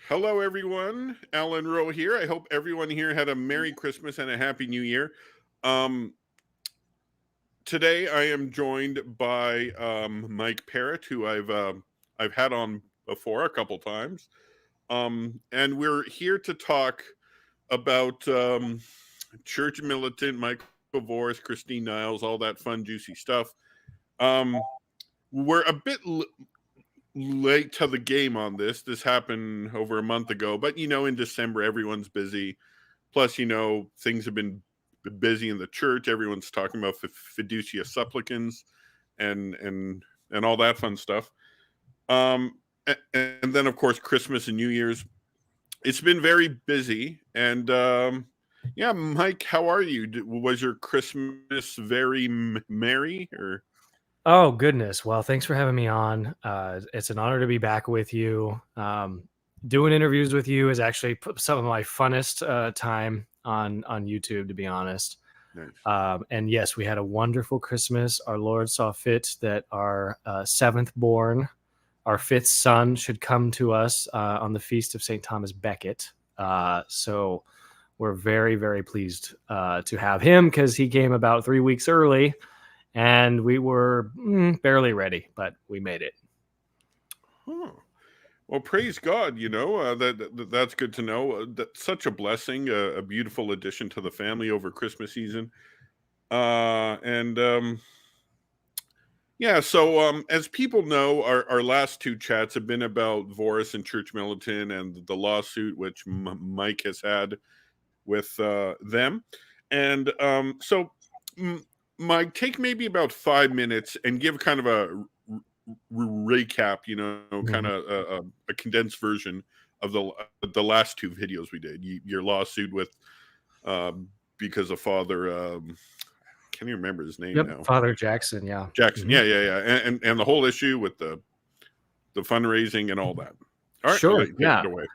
Hello, everyone. Alan Rowe here. I hope everyone here had a Merry Christmas and a Happy New Year. Um, Today, I am joined by Mike Parrott, who I've had on before a couple times, and we're here to talk about Church Militant, Michael Voris, Christine Niles, all that fun, juicy stuff. We're a bit late to the game on this. This happened over a month ago, but in December everyone's busy. Plus, things have been busy in the church. Everyone's talking about fiducia supplicans and all that fun stuff. And then of course Christmas and New Year's. It's been very busy. And yeah, Mike, how are you? Was your Christmas very merry or? Oh, goodness. Well, thanks for having me on. It's an honor to be back with you. Doing interviews with you is actually some of my funnest time on YouTube, to be honest. Nice. And yes, we had a wonderful Christmas. Our Lord saw fit that our seventh born, our fifth son, should come to us on the feast of St. Thomas Becket. So we're very, very pleased to have him because he came about 3 weeks early. And we were barely ready, but we made it. Huh. Well, praise God, that's good to know. That's such a blessing, a beautiful addition to the family over Christmas season. Yeah, so as people know, our last two chats have been about Voris and Church Militant and the lawsuit which Mike has had with them. And so Mike, take maybe about 5 minutes and give kind of a recap, kind of a condensed version of the last two videos we did. Your lawsuit with because of Father, can't even remember his name now. Father Jackson, yeah. Jackson, yeah. And the whole issue with the fundraising and all that. All right, sure, take it away.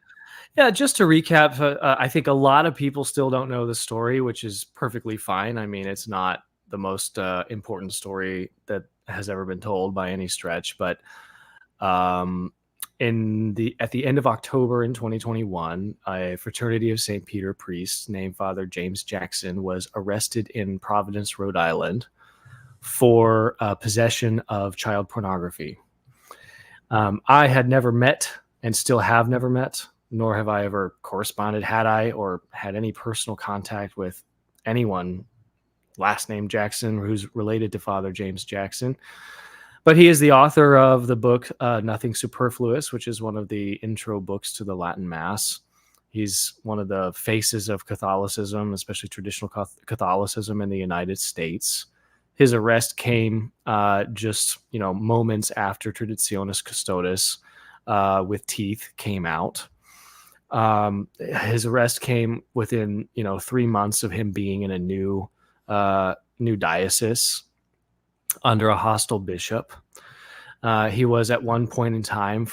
Yeah, just to recap, I think a lot of people still don't know the story, which is perfectly fine. I mean, it's not the most important story that has ever been told by any stretch, but at the end of October in 2021, a Fraternity of St. Peter priest named Father James Jackson was arrested in Providence, Rhode Island for possession of child pornography. I had never met and still have never met, nor have I ever corresponded, had I, or had any personal contact with anyone last name Jackson who's related to Father James Jackson. But he is the author of the book Nothing Superfluous, which is one of the intro books to the Latin Mass. He's one of the faces of Catholicism, especially traditional Catholicism in the United States. His arrest came just moments after Traditionis Custodes with Teeth came out. His arrest came within 3 months of him being in a new diocese under a hostile bishop. He was at one point in time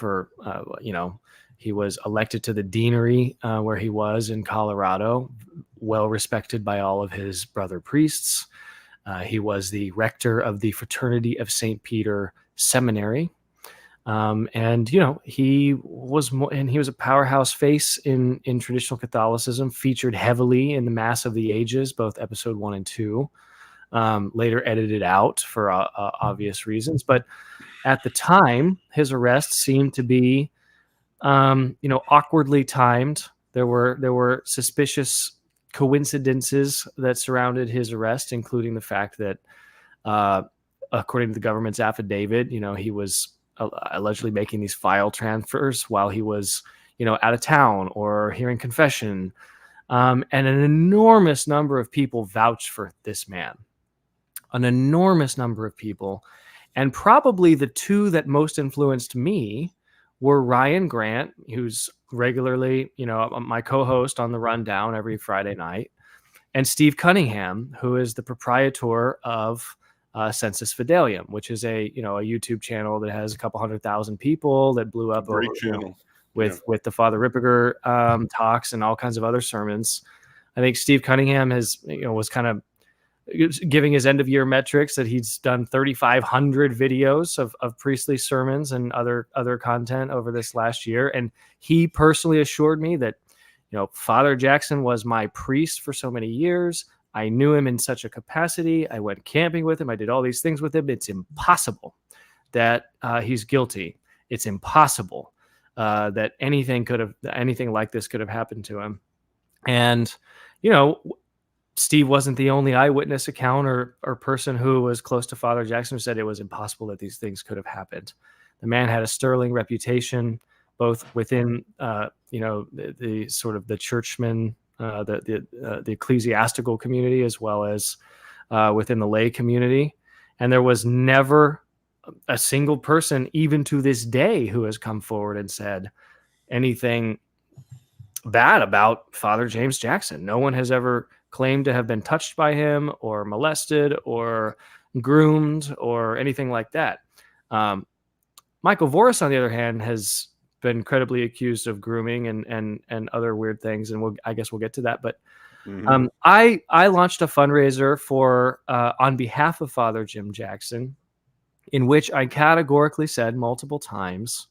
he was elected to the deanery where he was in Colorado, well respected by all of his brother priests. He was the rector of the Fraternity of St. Peter Seminary. And he was a powerhouse face in traditional Catholicism, featured heavily in the Mass of the Ages, both episode 1 and 2, later edited out for obvious reasons. But at the time, his arrest seemed to be, awkwardly timed. There were suspicious coincidences that surrounded his arrest, including the fact that, according to the government's affidavit, he was allegedly making these file transfers while he was, out of town or hearing confession. And an enormous number of people vouched for this man. An enormous number of people. And probably the two that most influenced me were Ryan Grant, who's regularly, my co-host on the Rundown every Friday night, and Steve Cunningham, who is the proprietor of Sensus Fidelium, which is a YouTube channel that has a couple 100,000 people that blew up Great channel. With the Father Ripperger talks and all kinds of other sermons. I think Steve Cunningham was kind of giving his end of year metrics that he's done 3,500 videos of priestly sermons and other content over this last year. And he personally assured me that, Father Jackson was my priest for so many years. I knew him in such a capacity. I went camping with him. I did all these things with him. It's impossible that he's guilty. It's impossible that anything like this could have happened to him. And, Steve wasn't the only eyewitness account or person who was close to Father Jackson who said it was impossible that these things could have happened. The man had a sterling reputation, both within, the sort of the churchman, the ecclesiastical community, as well as within the lay community. And there was never a single person, even to this day, who has come forward and said anything bad about Father James Jackson. No one has ever claimed to have been touched by him or molested or groomed or anything like that. Michael Voris, on the other hand, has been credibly accused of grooming and other weird things, and I guess we'll get to that. But I launched a fundraiser for on behalf of Father Jim Jackson, in which I categorically said multiple times,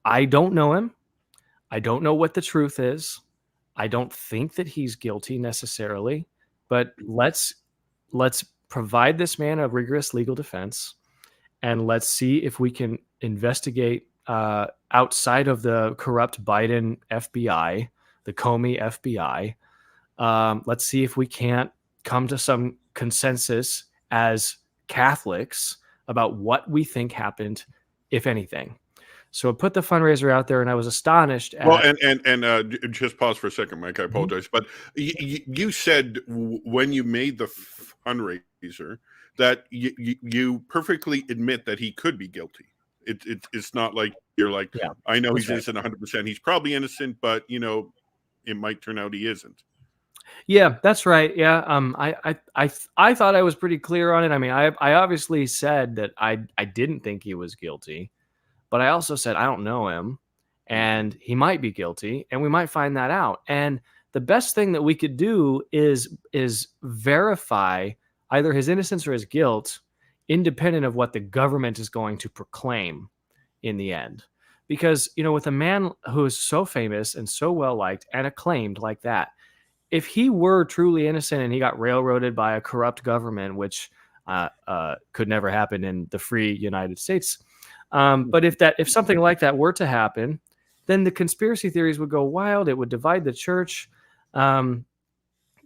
I don't know him. I don't know what the truth is. I don't think that he's guilty necessarily, but let's provide this man a rigorous legal defense, and let's see if we can investigate outside of the corrupt Biden FBI, the Comey FBI. Let's see if we can't come to some consensus as Catholics about what we think happened, if anything. So I put the fundraiser out there, and I was astonished. Well, and just pause for a second, Mike. I apologize, but you said when you made the fundraiser that you perfectly admit that he could be guilty. It's not like you're like, yeah, I know he's innocent 100%. He's probably innocent, but it might turn out he isn't. Yeah, that's right. Yeah, I thought I was pretty clear on it. I mean, I obviously said that I didn't think he was guilty. But I also said, I don't know him, and he might be guilty, and we might find that out. And the best thing that we could do is verify either his innocence or his guilt, independent of what the government is going to proclaim in the end. Because, with a man who is so famous and so well-liked and acclaimed like that, if he were truly innocent and he got railroaded by a corrupt government, which could never happen in the free United States, but if something like that were to happen, then the conspiracy theories would go wild. It would divide the church. And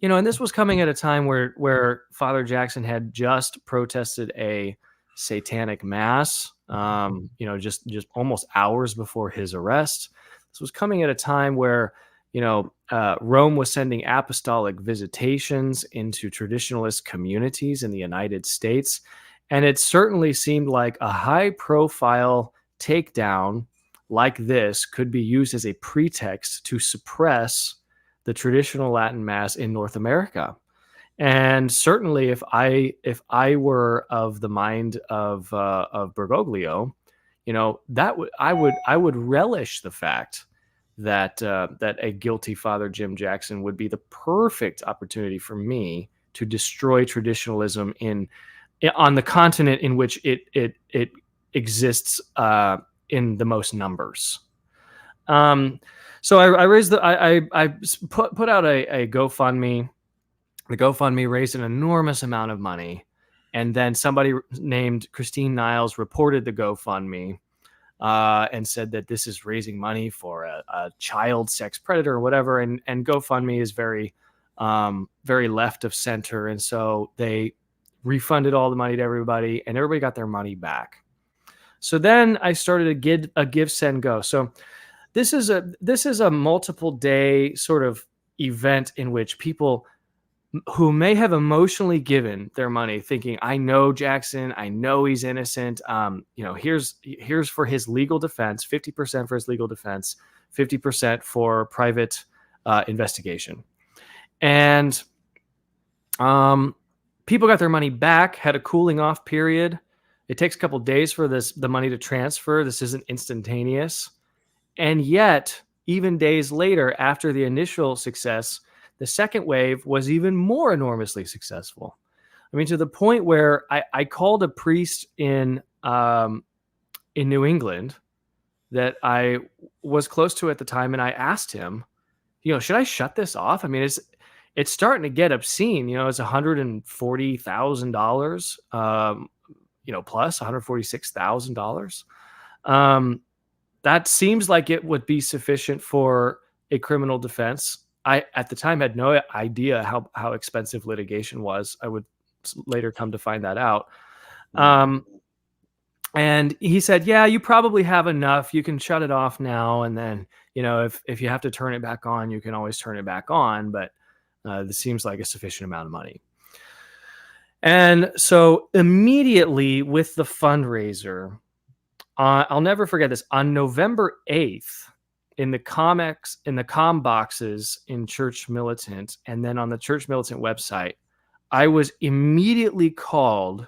this was coming at a time where Father Jackson had just protested a satanic mass, just almost hours before his arrest. This was coming at a time where, Rome was sending apostolic visitations into traditionalist communities in the United States. And it certainly seemed like a high-profile takedown like this could be used as a pretext to suppress the traditional Latin Mass in North America. And certainly, if I were of the mind of Bergoglio, I would relish the fact that a guilty Father Jim Jackson would be the perfect opportunity for me to destroy traditionalism on the continent in which it exists in the most numbers. So I raised I put out a GoFundMe. The GoFundMe raised an enormous amount of money, and then somebody named Christine Niles reported the GoFundMe and said that this is raising money for a child sex predator or whatever. And GoFundMe is very left of center, and so they refunded all the money to everybody, and everybody got their money back. So then I started a give, send, go. So this is a multiple day sort of event in which people who may have emotionally given their money thinking, I know Jackson, I know he's innocent. Here's for his legal defense, 50% for his legal defense, 50% for private investigation. And people got their money back, had a cooling off period. It takes a couple days for the money to transfer. This isn't instantaneous. And yet, even days later, after the initial success, the second wave was even more enormously successful. I mean, to the point where I called a priest in New England that I was close to at the time, and I asked him, should I shut this off? I mean, it's starting to get obscene. It's $140,000, plus $146,000. That seems like it would be sufficient for a criminal defense. I, at the time, had no idea how expensive litigation was. I would later come to find that out. And he said, yeah, you probably have enough. You can shut it off now. And then, if you have to turn it back on, you can always turn it back on. But this seems like a sufficient amount of money. And so immediately with the fundraiser, I'll never forget this. On November 8th, in the com boxes in Church Militant, and then on the Church Militant website, I was immediately called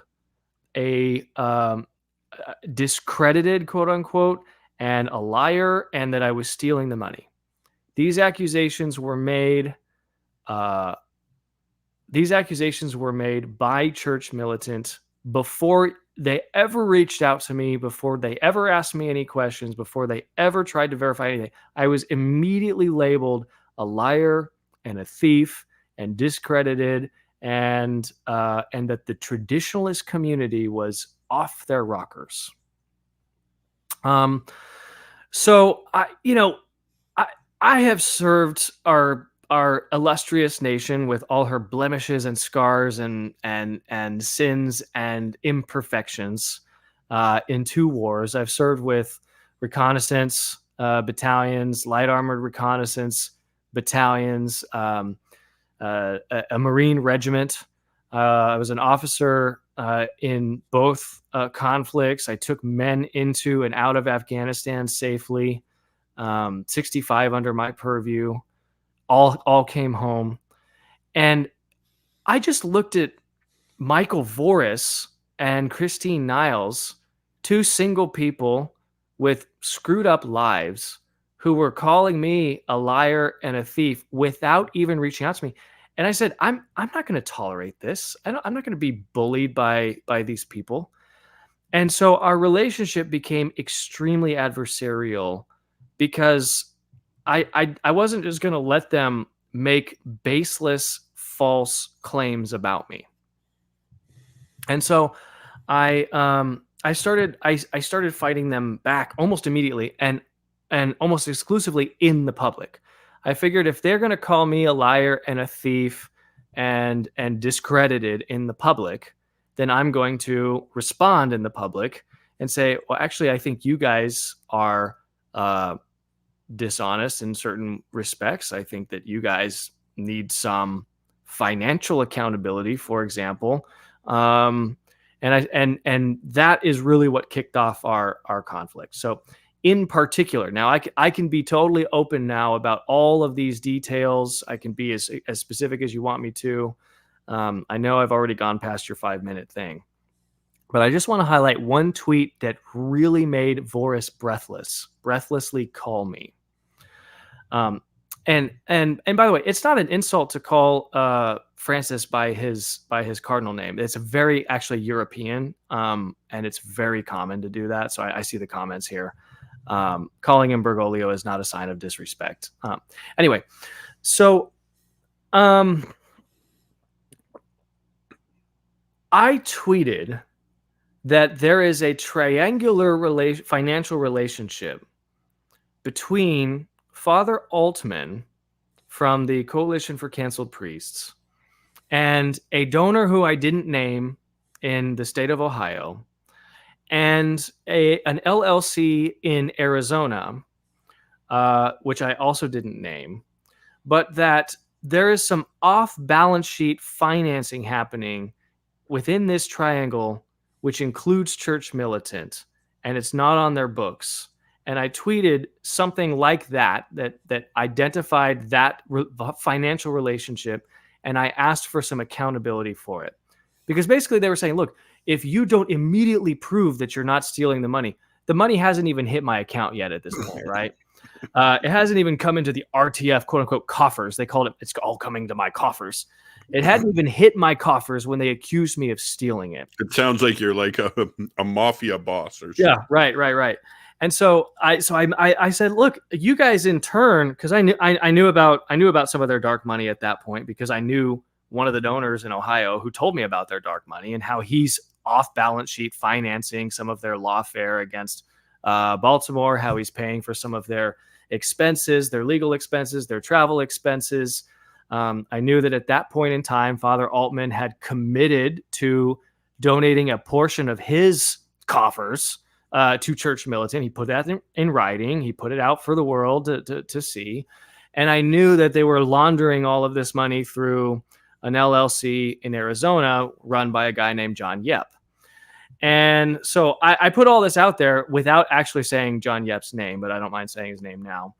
a discredited, quote unquote, and a liar, and that I was stealing the money. These accusations were made. By Church Militant before they ever reached out to me, before they ever asked me any questions, before they ever tried to verify anything. I was immediately labeled a liar and a thief and discredited, and that the traditionalist community was off their rockers. So I have served our illustrious nation with all her blemishes and scars and sins and imperfections in 2 wars. I've served with reconnaissance battalions, light armored reconnaissance battalions, a Marine regiment. I was an officer in both conflicts. I took men into and out of Afghanistan safely. 65 under my purview. All came home. And I just looked at Michael Voris and Christine Niles, 2 single people with screwed up lives, who were calling me a liar and a thief without even reaching out to me. And I said, I'm not going to tolerate this. I'm not going to be bullied by these people. And so our relationship became extremely adversarial, because I wasn't just going to let them make baseless, false claims about me. And so I started fighting them back almost immediately and almost exclusively in the public. I figured if they're going to call me a liar and a thief and discredited in the public, then I'm going to respond in the public and say, well, actually, I think you guys are dishonest in certain respects. I think that you guys need some financial accountability, for example. And that is really what kicked off our conflict. So in particular, now I can be totally open now about all of these details. I can be as specific as you want me to. I know I've already gone past your 5-minute thing, but I just want to highlight one tweet that really made Voris breathlessly call me. And by the way, it's not an insult to call Francis by his cardinal name. It's a very actually European, and it's very common to do that. So I see the comments here. Calling him Bergoglio is not a sign of disrespect. Anyway, so I tweeted that there is a triangular financial relationship between Father Altman from the Coalition for Canceled Priests and a donor who I didn't name in the state of Ohio, and an LLC in Arizona, which I also didn't name, but that there is some off-balance sheet financing happening within this triangle, which includes Church Militant, and it's not on their books. And I tweeted something like that identified that financial relationship, and I asked for some accountability for it. Because basically they were saying, look, if you don't immediately prove that you're not stealing the money hasn't even hit my account yet at this point, right? It hasn't even come into the RTF, quote unquote, coffers. They called it, it's all coming to my coffers. It hadn't even hit my coffers when they accused me of stealing it. It sounds like you're like a mafia boss or something. Yeah, right. And so I said, look, you guys in turn, because I knew about some of their dark money at that point, because I knew one of the donors in Ohio who told me about their dark money and how he's off balance sheet financing some of their lawfare against Baltimore, how he's paying for some of their expenses, their legal expenses, their travel expenses. I knew that at that point in time, Father Altman had committed to donating a portion of his coffers to Church Militant. He put that in writing. He put it out for the world to see. And I knew that they were laundering all of this money through an LLC in Arizona run by a guy named John Yep. And so I put all this out there without actually saying John Yep's name, but I don't mind saying his name now.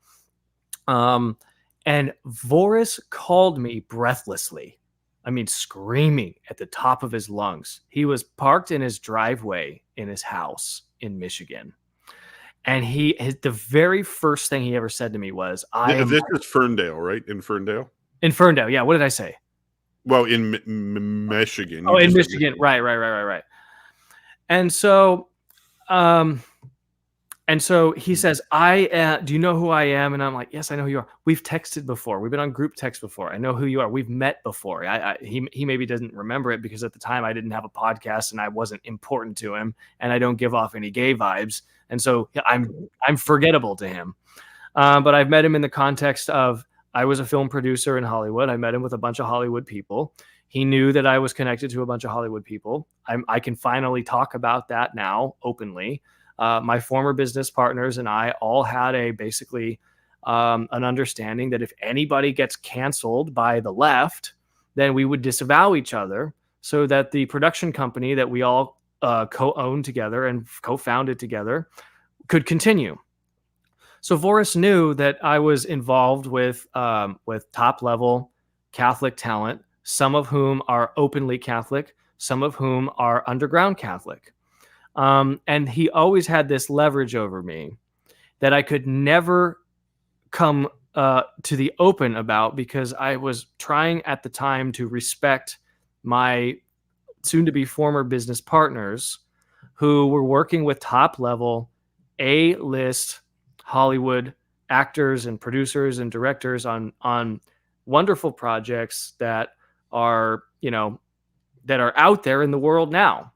And Voris called me breathlessly. I mean, screaming at the top of his lungs. He was parked in his driveway in his house in Michigan. And the very first thing he ever said to me was, This is Ferndale, right? In Ferndale? In Ferndale, yeah. What did I say? Well, in Michigan. Oh, in Michigan. Right. And so he says, do you know who I am? And I'm like, yes, I know who you are. We've texted before. We've been on group text before. I know who you are. We've met before. He maybe doesn't remember it because at the time I didn't have a podcast and I wasn't important to him and I don't give off any gay vibes. And so I'm forgettable to him. But I've met him in the context of, I was a film producer in Hollywood. I met him with a bunch of Hollywood people. He knew that I was connected to a bunch of Hollywood people. I can finally talk about that now openly. My former business partners and I all had basically an understanding that if anybody gets canceled by the left, then we would disavow each other so that the production company that we all co-owned together and co-founded together could continue. So Voris knew that I was involved with top level Catholic talent, some of whom are openly Catholic, some of whom are underground Catholic. And he always had this leverage over me that I could never come to the open about because I was trying at the time to respect my soon-to-be former business partners who were working with top-level A-list Hollywood actors and producers and directors on wonderful projects that are out there in the world now.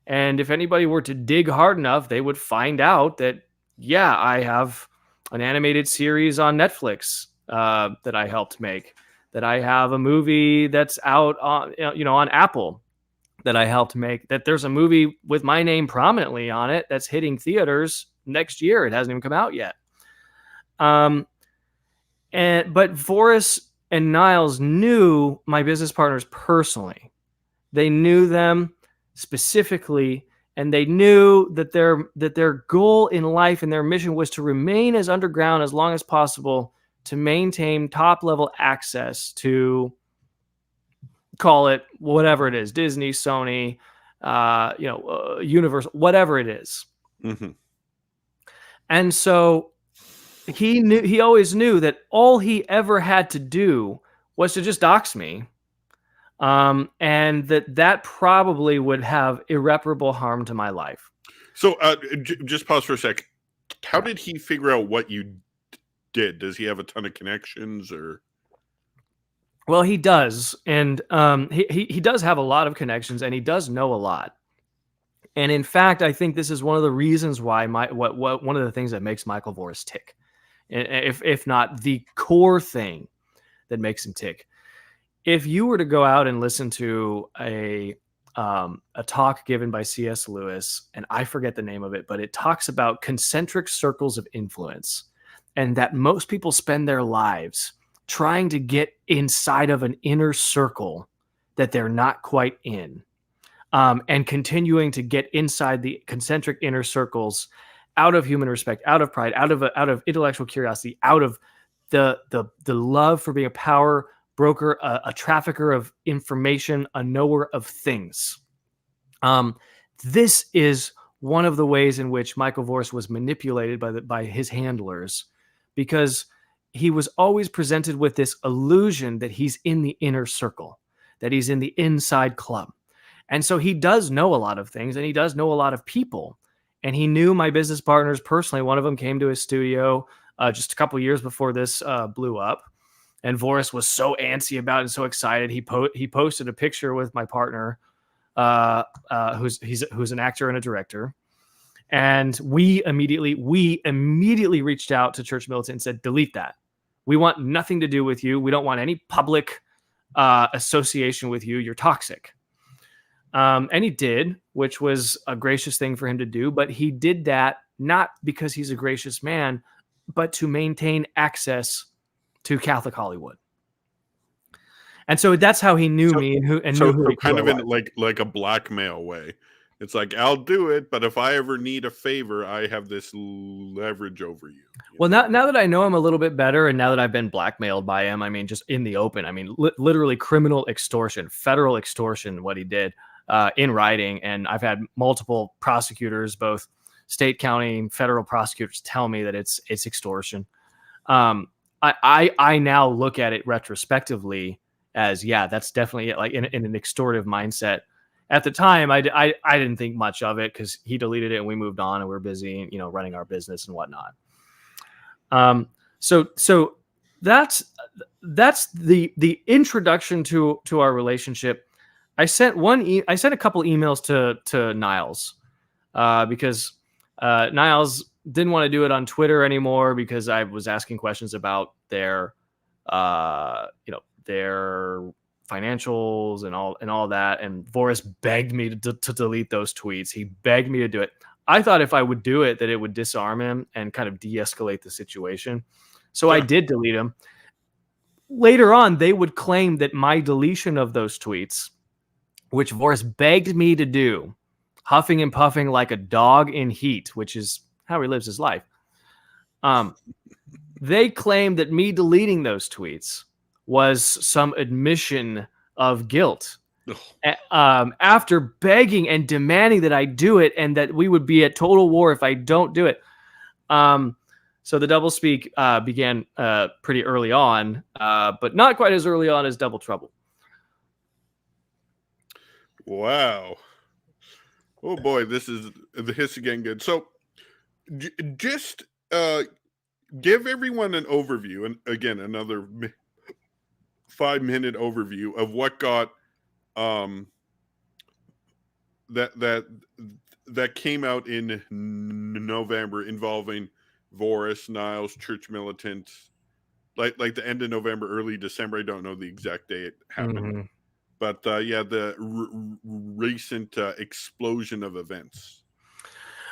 And if anybody were to dig hard enough, they would find out that, yeah, I have an animated series on Netflix that I helped make, that I have a movie that's out on Apple that I helped make, that there's a movie with my name prominently on it that's hitting theaters next year. It hasn't even come out yet. But Voris and Niles knew my business partners personally. They knew them specifically, and they knew that their goal in life and their mission was to remain as underground as long as possible to maintain top level access to, call it whatever it is, Disney, Sony, Universal, whatever it is. Mm-hmm. And so he always knew that all he ever had to do was to just dox me. And that probably would have irreparable harm to my life. So just pause for a sec. How did he figure out what you did? Does he have a ton of connections or? Well, he does. And he does have a lot of connections and he does know a lot. And in fact, I think this is one of the reasons why one of the things that makes Michael Voris tick, if not the core thing that makes him tick. If you were to go out and listen to a talk given by C.S. Lewis, and I forget the name of it, but it talks about concentric circles of influence, and that most people spend their lives trying to get inside of an inner circle that they're not quite in, and continuing to get inside the concentric inner circles out of human respect, out of pride, out of intellectual curiosity, out of the love for being a power broker, a trafficker of information, a knower of things. This is one of the ways in which Michael Voris was manipulated by his handlers, because he was always presented with this illusion that he's in the inner circle, that he's in the inside club. And so he does know a lot of things, and he does know a lot of people. And he knew my business partners personally. One of them came to his studio just a couple years before this blew up. And Voris was so antsy about it and so excited. He posted a picture with my partner, who's an actor and a director. And we immediately reached out to Church Militant and said, delete that. We want nothing to do with you. We don't want any public association with you. You're toxic. And he did, which was a gracious thing for him to do. But he did that not because he's a gracious man, but to maintain access to Catholic Hollywood. And so that's how he knew me and knew who kind of in like a blackmail way. It's like, I'll do it, but if I ever need a favor, I have this leverage over you. Well, now that I know him a little bit better, and now that I've been blackmailed by him, I mean, just in the open, I mean, literally criminal extortion, federal extortion, what he did in writing. And I've had multiple prosecutors, both state, county, federal prosecutors, tell me that it's extortion. I now look at it retrospectively as, yeah, that's definitely like in an extortive mindset. At the time, I didn't think much of it because he deleted it and we moved on and we're busy, running our business and whatnot. So that's the introduction to our relationship. I sent a couple emails to Niles because Niles didn't want to do it on Twitter anymore because I was asking questions about their financials and all that. And Voris begged me to delete those tweets. He begged me to do it. I thought if I would do it, that it would disarm him and kind of de-escalate the situation. So I did delete him. Later on, they would claim that my deletion of those tweets, which Voris begged me to do, huffing and puffing like a dog in heat, which is how he lives his life. They claimed that me deleting those tweets was some admission of guilt. After begging and demanding that I do it and that we would be at total war if I don't do it. So the doublespeak began pretty early on, but not quite as early on as Double Trouble. Wow. Oh boy, this is the hiss again good. So just give everyone an overview, and again, another 5-minute overview of what got that came out in November involving Voris, Niles, Church Militant, like the end of November, early December. I don't know the exact day it happened. Mm-hmm. But the recent explosion of events.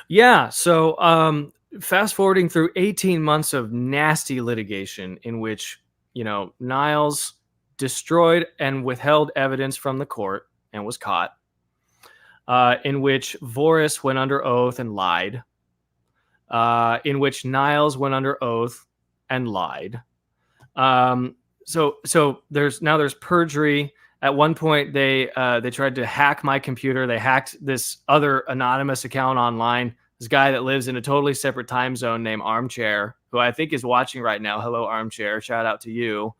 Yeah. So fast forwarding through 18 months of nasty litigation in which, Niles destroyed and withheld evidence from the court and was caught, in which Voris went under oath and lied, in which Niles went under oath and lied. So there's perjury. At one point, they tried to hack my computer. They hacked this other anonymous account online. This guy that lives in a totally separate time zone named Armchair, who I think is watching right now. Hello, Armchair. Shout out to you.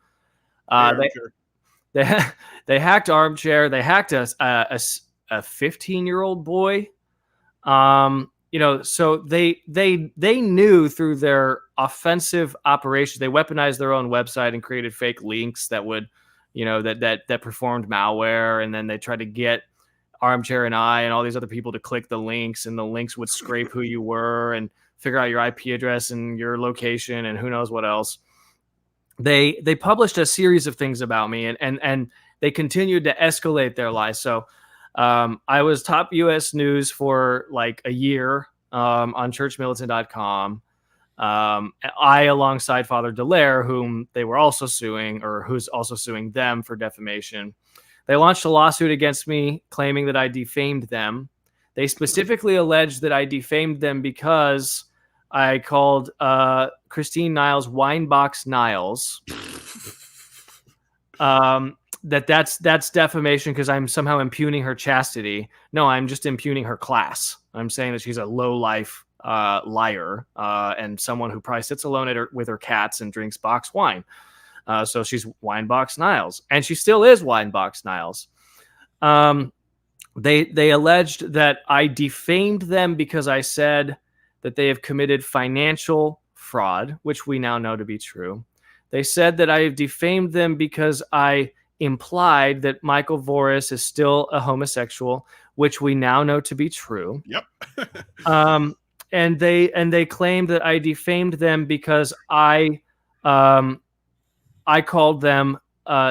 They hacked Armchair. They hacked a 15-year-old boy. So they knew through their offensive operations. They weaponized their own website and created fake links that would, that performed malware, and then they tried to get Armchair and I and all these other people to click the links, and the links would scrape who you were and figure out your IP address and your location and who knows what else. They published a series of things about me, and they continued to escalate their lies. So I was top U.S. news for like a year on churchmilitant.com. I, alongside Father Dallaire, whom they were also suing, or who's also suing them for defamation. They launched a lawsuit against me claiming that I defamed them. They specifically alleged that I defamed them because I called Christine Niles Winebox Niles. That's defamation because I'm somehow impugning her chastity. No, I'm just impugning her class. I'm saying that she's a low-life liar and someone who probably sits alone with her cats and drinks box wine. So she's Winebox Niles, and she still is Winebox Niles. They alleged that I defamed them because I said that they have committed financial fraud, which we now know to be true. They said that I have defamed them because I implied that Michael Voris is still a homosexual, which we now know to be true. Yep. And they claimed that I defamed them because I called them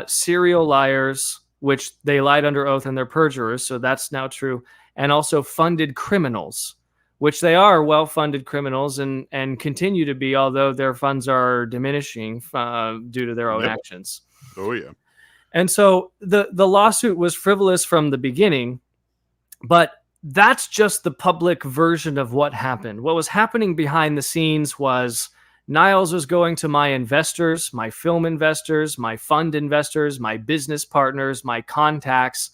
serial liars, which they lied under oath and they're perjurers, so that's now true, and also funded criminals, which they are well-funded criminals and continue to be, although their funds are diminishing due to their own actions. Oh, yeah. And so the lawsuit was frivolous from the beginning, but that's just the public version of what happened. What was happening behind the scenes was Niles was going to my investors, my film investors, my fund investors, my business partners, my contacts.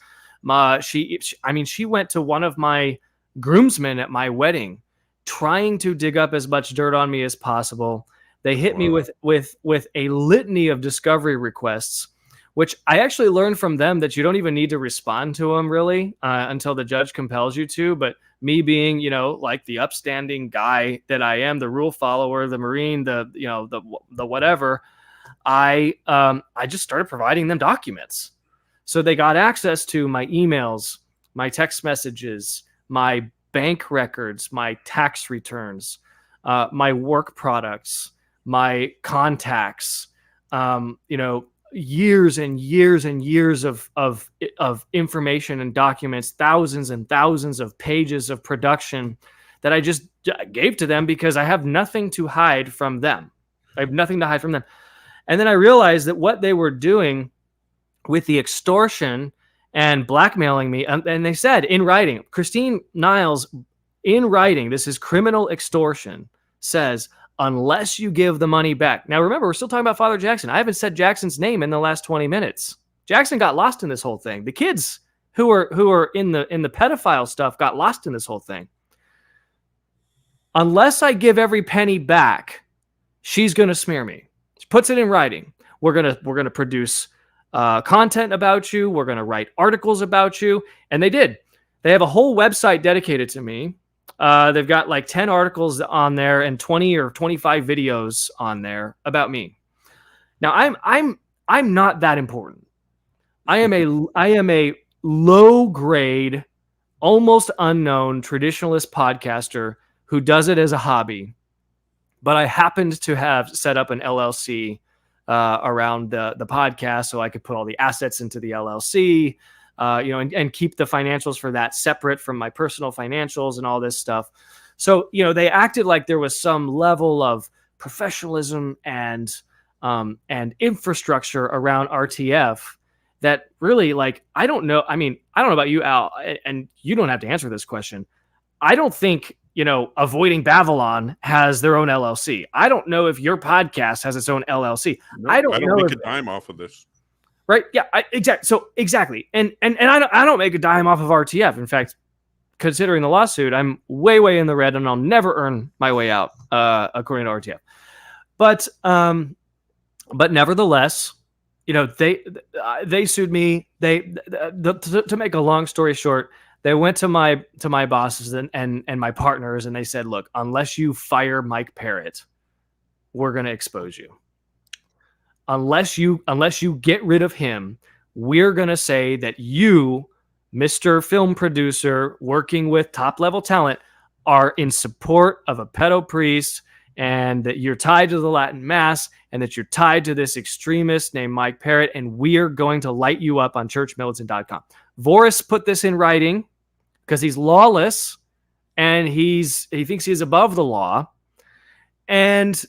She went to one of my groomsmen at my wedding, trying to dig up as much dirt on me as possible. They hit me with a litany of discovery requests, which I actually learned from them that you don't even need to respond to them really until the judge compels you to. But me being, like the upstanding guy that I am, the rule follower, the Marine, the whatever, I just started providing them documents. So they got access to my emails, my text messages, my bank records, my tax returns, my work products, my contacts, years and years and years of information and documents, thousands and thousands of pages of production that I just gave to them because I have nothing to hide from them. And then I realized that what they were doing with the extortion and blackmailing me, and they said in writing, Christine Niles, in writing, this is criminal extortion, says, unless you give the money back. Now, remember, we're still talking about Father Jackson. I haven't said Jackson's name in the last 20 minutes. Jackson got lost in this whole thing. The kids who are in the pedophile stuff got lost in this whole thing. Unless I give every penny back, she's going to smear me. She puts it in writing. We're gonna produce content about you. We're going to write articles about you. And they did. They have a whole website dedicated to me. They've got like 10 articles on there and 20 or 25 videos on there about me. Now I'm not that important. I am a low grade, almost unknown traditionalist podcaster who does it as a hobby, but I happened to have set up an LLC around the podcast so I could put all the assets into the LLC. And keep the financials for that separate from my personal financials and all this stuff. So, they acted like there was some level of professionalism and infrastructure around RTF that really, I don't know. I mean, I don't know about you, Al, and you don't have to answer this question. I don't think, Avoiding Babylon has their own LLC. I don't know if your podcast has its own LLC. No, I don't make a dime off of this. Right. Yeah, exactly. So exactly. And I don't make a dime off of RTF. In fact, considering the lawsuit, I'm way in the red and I'll never earn my way out, according to RTF. But nevertheless, they sued me. To make a long story short, they went to my bosses and my partners and they said, look, unless you fire Mike Parrott, we're going to expose you. Unless you get rid of him, we're going to say that you, Mr. Film Producer, working with top-level talent, are in support of a pedo priest and that you're tied to the Latin Mass and that you're tied to this extremist named Mike Parrott, and we're going to light you up on churchmilitant.com. Voris put this in writing because he's lawless and he thinks he's above the law. And,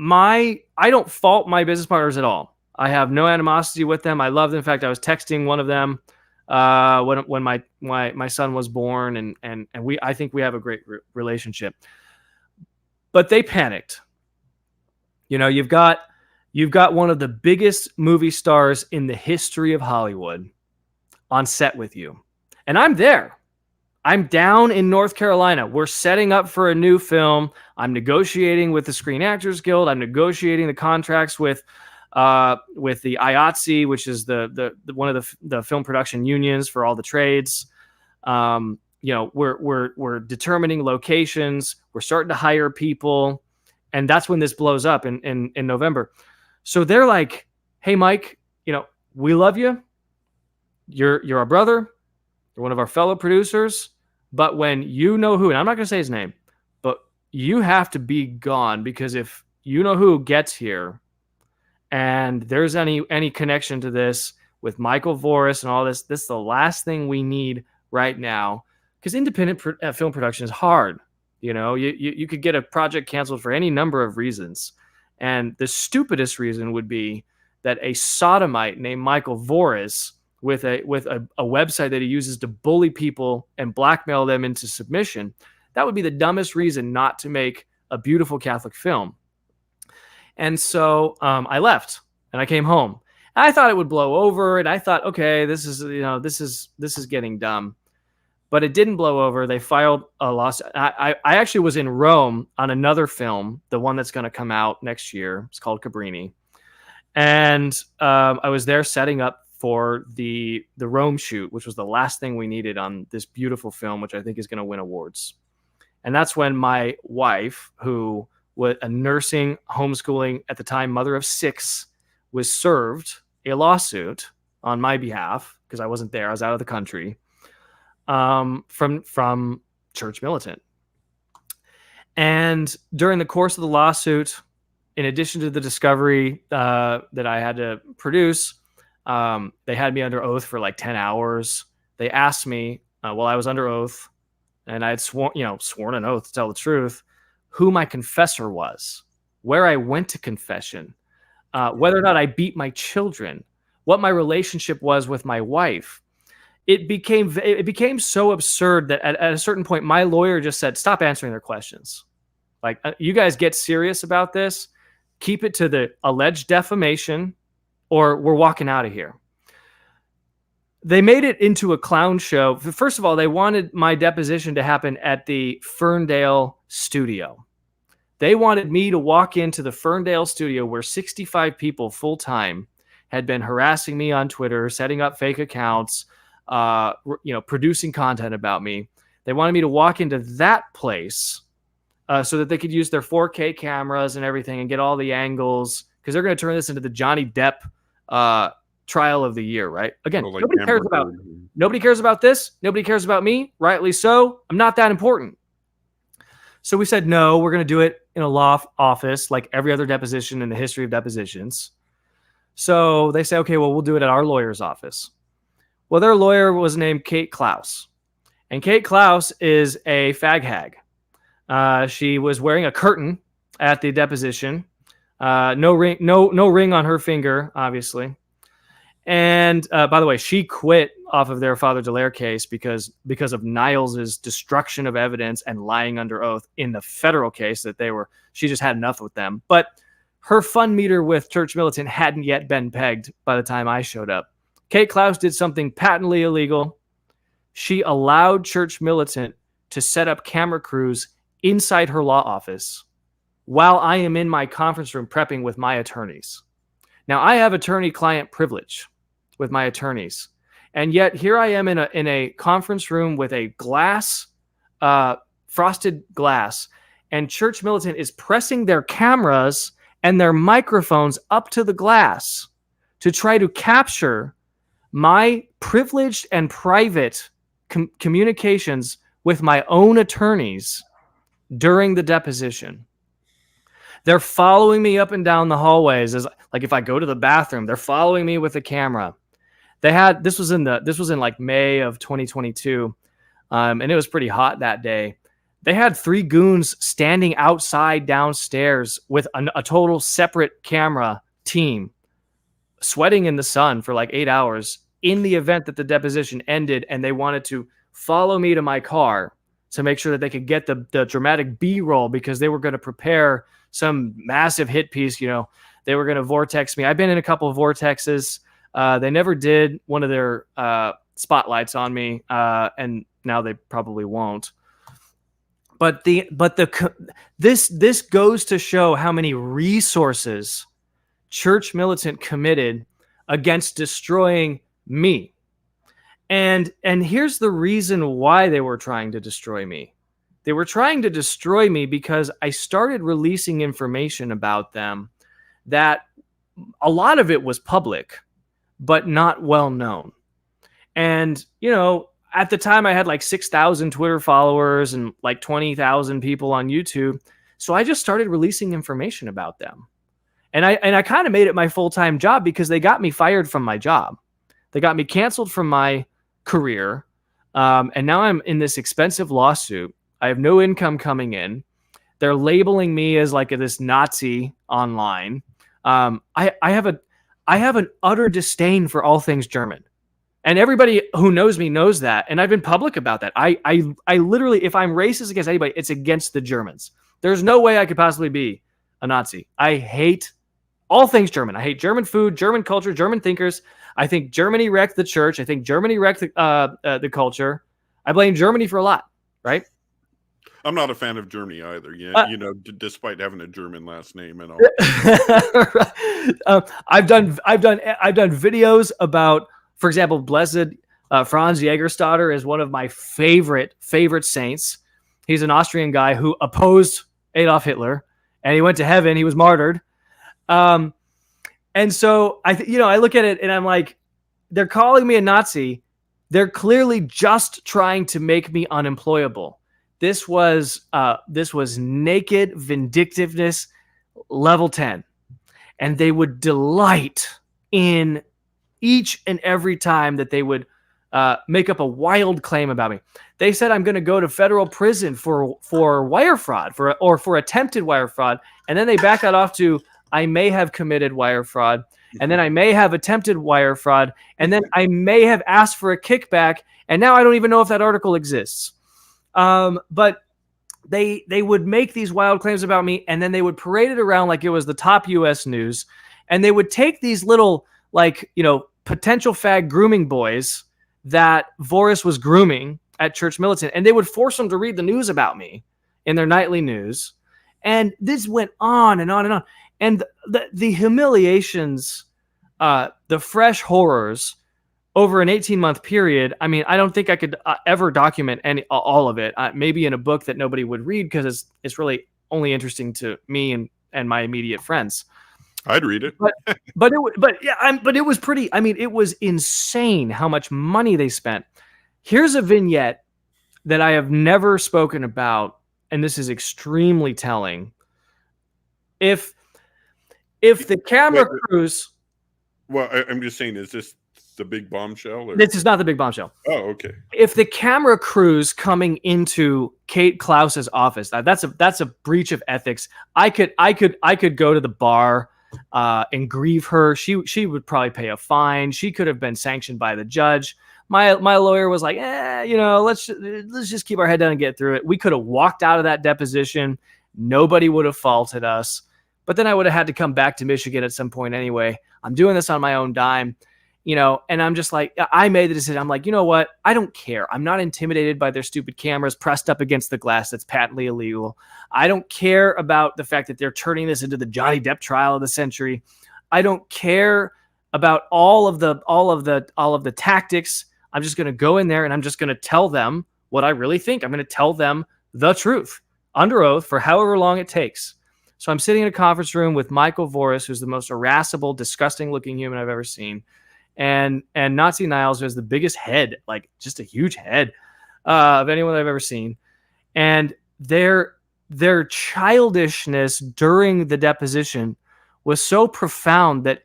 I don't fault my business partners at all. I have no animosity with them. I love them. In fact, I was texting one of them when my son was born, and I think we have a great relationship. But they panicked. You've got one of the biggest movie stars in the history of Hollywood on set with you, and I'm there. I'm down in North Carolina. We're setting up for a new film. I'm negotiating with the Screen Actors Guild. I'm negotiating the contracts with with the IATSE, which is the one of the film production unions for all the trades. We're determining locations. We're starting to hire people, and that's when this blows up in November. So they're like, "Hey, Mike, we love you. You're our brother. You're one of our fellow producers. But when you know who, and I'm not going to say his name, but you have to be gone, because if you know who gets here, and there's any connection to this with Michael Voris and all this is the last thing we need right now." Because independent film production is hard. You could get a project canceled for any number of reasons. And the stupidest reason would be that a sodomite named Michael Voris, with a website that he uses to bully people and blackmail them into submission, that would be the dumbest reason not to make a beautiful Catholic film. And so I left and I came home. And I thought it would blow over, and I thought, okay, this is getting dumb. But it didn't blow over. They filed a lawsuit. I actually was in Rome on another film, the one that's going to come out next year. It's called Cabrini. And I was there setting up for the Rome shoot, which was the last thing we needed on this beautiful film, which I think is going to win awards. And that's when my wife, who was a nursing, homeschooling, at the time, mother of 6, was served a lawsuit on my behalf, because I wasn't there. I was out of the country. From Church Militant. And during the course of the lawsuit, in addition to the discovery that I had to produce, they had me under oath for like 10 hours. They asked me while I was under oath, and I had sworn an oath to tell the truth, who my confessor was, where I went to confession, whether or not I beat my children, what my relationship was with my wife. It became so absurd that at a certain point, my lawyer just said, "Stop answering their questions. Like, you guys get serious about this. Keep it to the alleged defamation, or we're walking out of here." They made it into a clown show. First of all, they wanted my deposition to happen at the Ferndale studio. They wanted me to walk into the Ferndale studio, where 65 people full time had been harassing me on Twitter, setting up fake accounts, producing content about me. They wanted me to walk into that place so that they could use their 4K cameras and everything and get all the angles, because they're going to turn this into the Johnny Depp trial of the year, right? Again, nobody cares about this. Nobody cares about me. Rightly so. I'm not that important. So we said, no, we're going to do it in a law office like every other deposition in the history of depositions. So they say, okay, well, we'll do it at our lawyer's office. Well, their lawyer was named Kate Klaus. And Kate Klaus is a fag hag. She was wearing a curtain at the deposition. No ring on her finger, obviously. And by the way, she quit off of their Father Dallaire case because of Niles' destruction of evidence and lying under oath in the federal case that she just had enough with them. But her fund meter with Church Militant hadn't yet been pegged by the time I showed up. Kate Klaus did something patently illegal. She allowed Church Militant to set up camera crews inside her law office while I am in my conference room prepping with my attorneys. Now, I have attorney-client privilege with my attorneys, and yet here I am in a conference room with a glass, frosted glass, and Church Militant is pressing their cameras and their microphones up to the glass to try to capture my privileged and private communications with my own attorneys during the deposition. They're following me up and down the hallways. Like if I go to the bathroom, they're following me with a camera. This was in like May of 2022, and it was pretty hot that day. They had 3 goons standing outside downstairs with a total separate camera team, sweating in the sun for like 8 hours in the event that the deposition ended, and they wanted to follow me to my car to make sure that they could get the dramatic B-roll, because they were going to prepare some massive hit piece. They were going to vortex me. I've been in a couple of vortexes. They never did one of their spotlights on me, and now they probably won't. But this goes to show how many resources Church Militant committed against destroying me. And here's the reason why they were trying to destroy me. They were trying to destroy me because I started releasing information about them that a lot of it was public, but not well known. And, you know, at the time I had like 6,000 Twitter followers and like 20,000 people on YouTube. So I just started releasing information about them. And I kind of made it my full-time job because they got me fired from my job. They got me canceled from my career. And now I'm in this expensive lawsuit. I have no income coming in. They're labeling me as like this Nazi online. I have an utter disdain for all things German. And everybody who knows me knows that. And I've been public about that. I literally, if I'm racist against anybody, it's against the Germans. There's no way I could possibly be a Nazi. I hate all things German. I hate German food, German culture, German thinkers. I think Germany wrecked the church. I think Germany wrecked the culture. I blame Germany for a lot, right? I'm not a fan of Germany either. You know, despite having a German last name and all. I've done videos about, for example, Blessed Franz Jägerstatter is one of my favorite saints. He's an Austrian guy who opposed Adolf Hitler, and he went to heaven. He was martyred. And so I look at it and I'm like, they're calling me a Nazi. They're clearly just trying to make me unemployable. This was naked vindictiveness level 10. And they would delight in each and every time that they would make up a wild claim about me. They said I'm going to go to federal prison for wire fraud, for attempted wire fraud. And then they back that off to, I may have committed wire fraud, and then I may have attempted wire fraud, and then I may have asked for a kickback, and now I don't even know if that article exists. But they would make these wild claims about me, and then they would parade it around like it was the top U.S. news, and they would take these little, like, you know, potential fag grooming boys that Voris was grooming at Church Militant, and they would force them to read the news about me in their nightly news. And this went on and on and on. And the humiliations, the fresh horrors over an 18-month period, I mean, I don't think I could ever document all of it. Maybe in a book that nobody would read because it's really only interesting to me and my immediate friends. I'd read it. but it was pretty. I mean, it was insane how much money they spent. Here's a vignette that I have never spoken about, and this is extremely telling. If the camera crews... Well, I'm just saying, is this the big bombshell? Or? This is not the big bombshell. Oh, okay. If the camera crews coming into Kate Klaus's office, that's a breach of ethics. I could go to the bar and grieve her. She would probably pay a fine. She could have been sanctioned by the judge. My lawyer was like, let's just keep our head down and get through it. We could have walked out of that deposition. Nobody would have faulted us. But then I would have had to come back to Michigan at some point anyway. I'm doing this on my own dime, and I'm just like, I made the decision. I'm like, you know what? I don't care. I'm not intimidated by their stupid cameras pressed up against the glass. That's patently illegal. I don't care about the fact that they're turning this into the Johnny Depp trial of the century. I don't care about all of the tactics. I'm just going to go in there and I'm just going to tell them what I really think. I'm going to tell them the truth under oath for however long it takes. So I'm sitting in a conference room with Michael Voris, who's the most irascible, disgusting-looking human I've ever seen, and Nazi Niles, who has the biggest head, like just a huge head of anyone I've ever seen. And their childishness during the deposition was so profound that,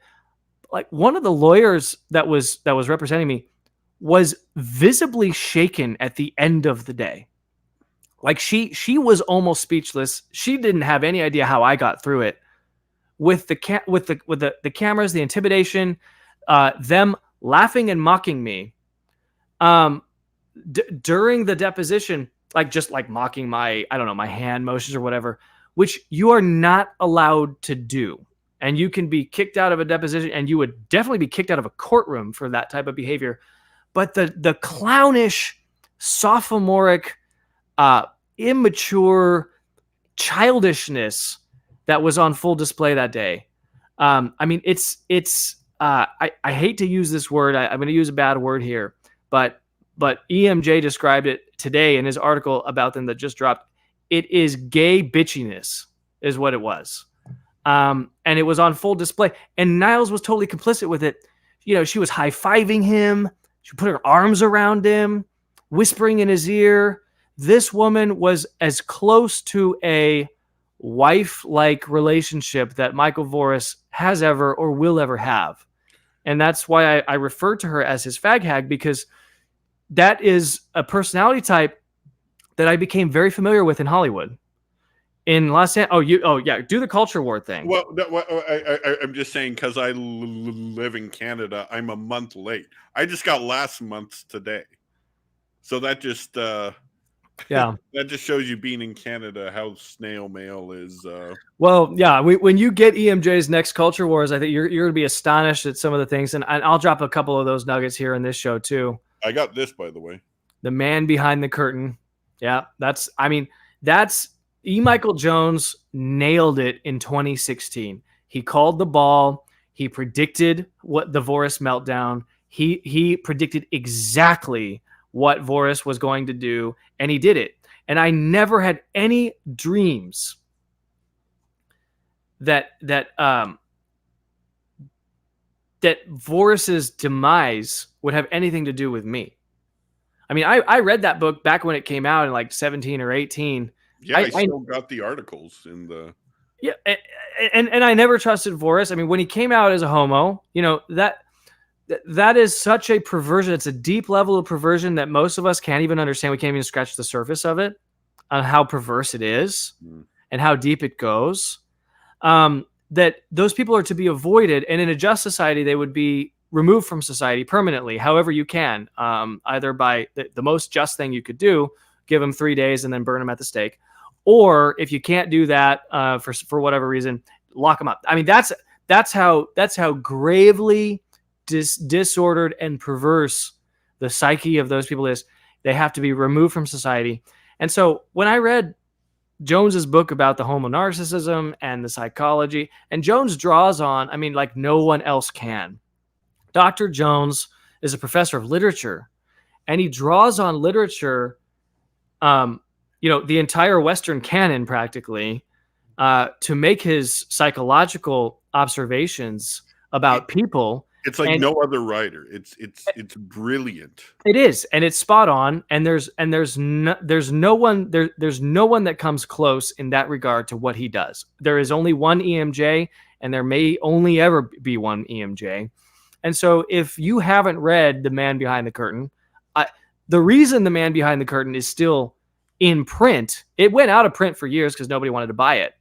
like, one of the lawyers that was representing me was visibly shaken at the end of the day. Like she was almost speechless. She didn't have any idea how I got through it with the cameras, the intimidation, them laughing and mocking me during the deposition, just mocking my hand motions or whatever, which you are not allowed to do. And you can be kicked out of a deposition, and you would definitely be kicked out of a courtroom for that type of behavior. But the clownish, sophomoric, immature childishness that was on full display that day, I mean, I hate to use this word. I'm going to use a bad word here, but EMJ described it today in his article about them that just dropped. It is gay bitchiness is what it was. And it was on full display. And Niles was totally complicit with it. She was high-fiving him. She put her arms around him, whispering in his ear. This woman was as close to a wife-like relationship that Michael Voris has ever or will ever have. And that's why I refer to her as his fag hag, because that is a personality type that I became very familiar with in Hollywood. In Los Angeles, do the culture war thing. Well, I'm just saying, because I live in Canada, I'm a month late. I just got last month's today, so that just that just shows you, being in Canada, how snail mail is. Well, yeah, when you get EMJ's next culture wars, I think you're going to be astonished at some of the things, and I'll drop a couple of those nuggets here in this show too. I got this, by the way. The man behind the curtain. Yeah, that's E. Michael Jones nailed it in 2016. He called the ball. He predicted what the Voris meltdown. He predicted exactly what Voris was going to do, and he did it. And I never had any dreams that Voris's demise would have anything to do with me. I mean, I read that book back when it came out in like 17 or 18. Yeah, I still got the articles in the. Yeah, and I never trusted Voris. I mean, when he came out as a homo, that is such a perversion. It's a deep level of perversion that most of us can't even understand. We can't even scratch the surface of it, on how perverse it is and how deep it goes. That those people are to be avoided, and in a just society, they would be removed from society permanently, however you can, either by the most just thing you could do, give them 3 days and then burn them at the stake. Or if you can't do that for whatever reason, lock them up. I mean, that's how gravely disordered and perverse the psyche of those people is. They have to be removed from society. And so when I read Jones's book about the homo narcissism and the psychology, and Jones draws on, I mean, like no one else can. Dr. Jones is a professor of literature, and he draws on literature, the entire Western canon practically, to make his psychological observations about people. It's like no other writer. It's brilliant. It is, and it's spot on. And there's no one that comes close in that regard to what he does. There is only one EMJ, and there may only ever be one EMJ. And so, if you haven't read The Man Behind the Curtain, the reason The Man Behind the Curtain is still in print, it went out of print for years because nobody wanted to buy it.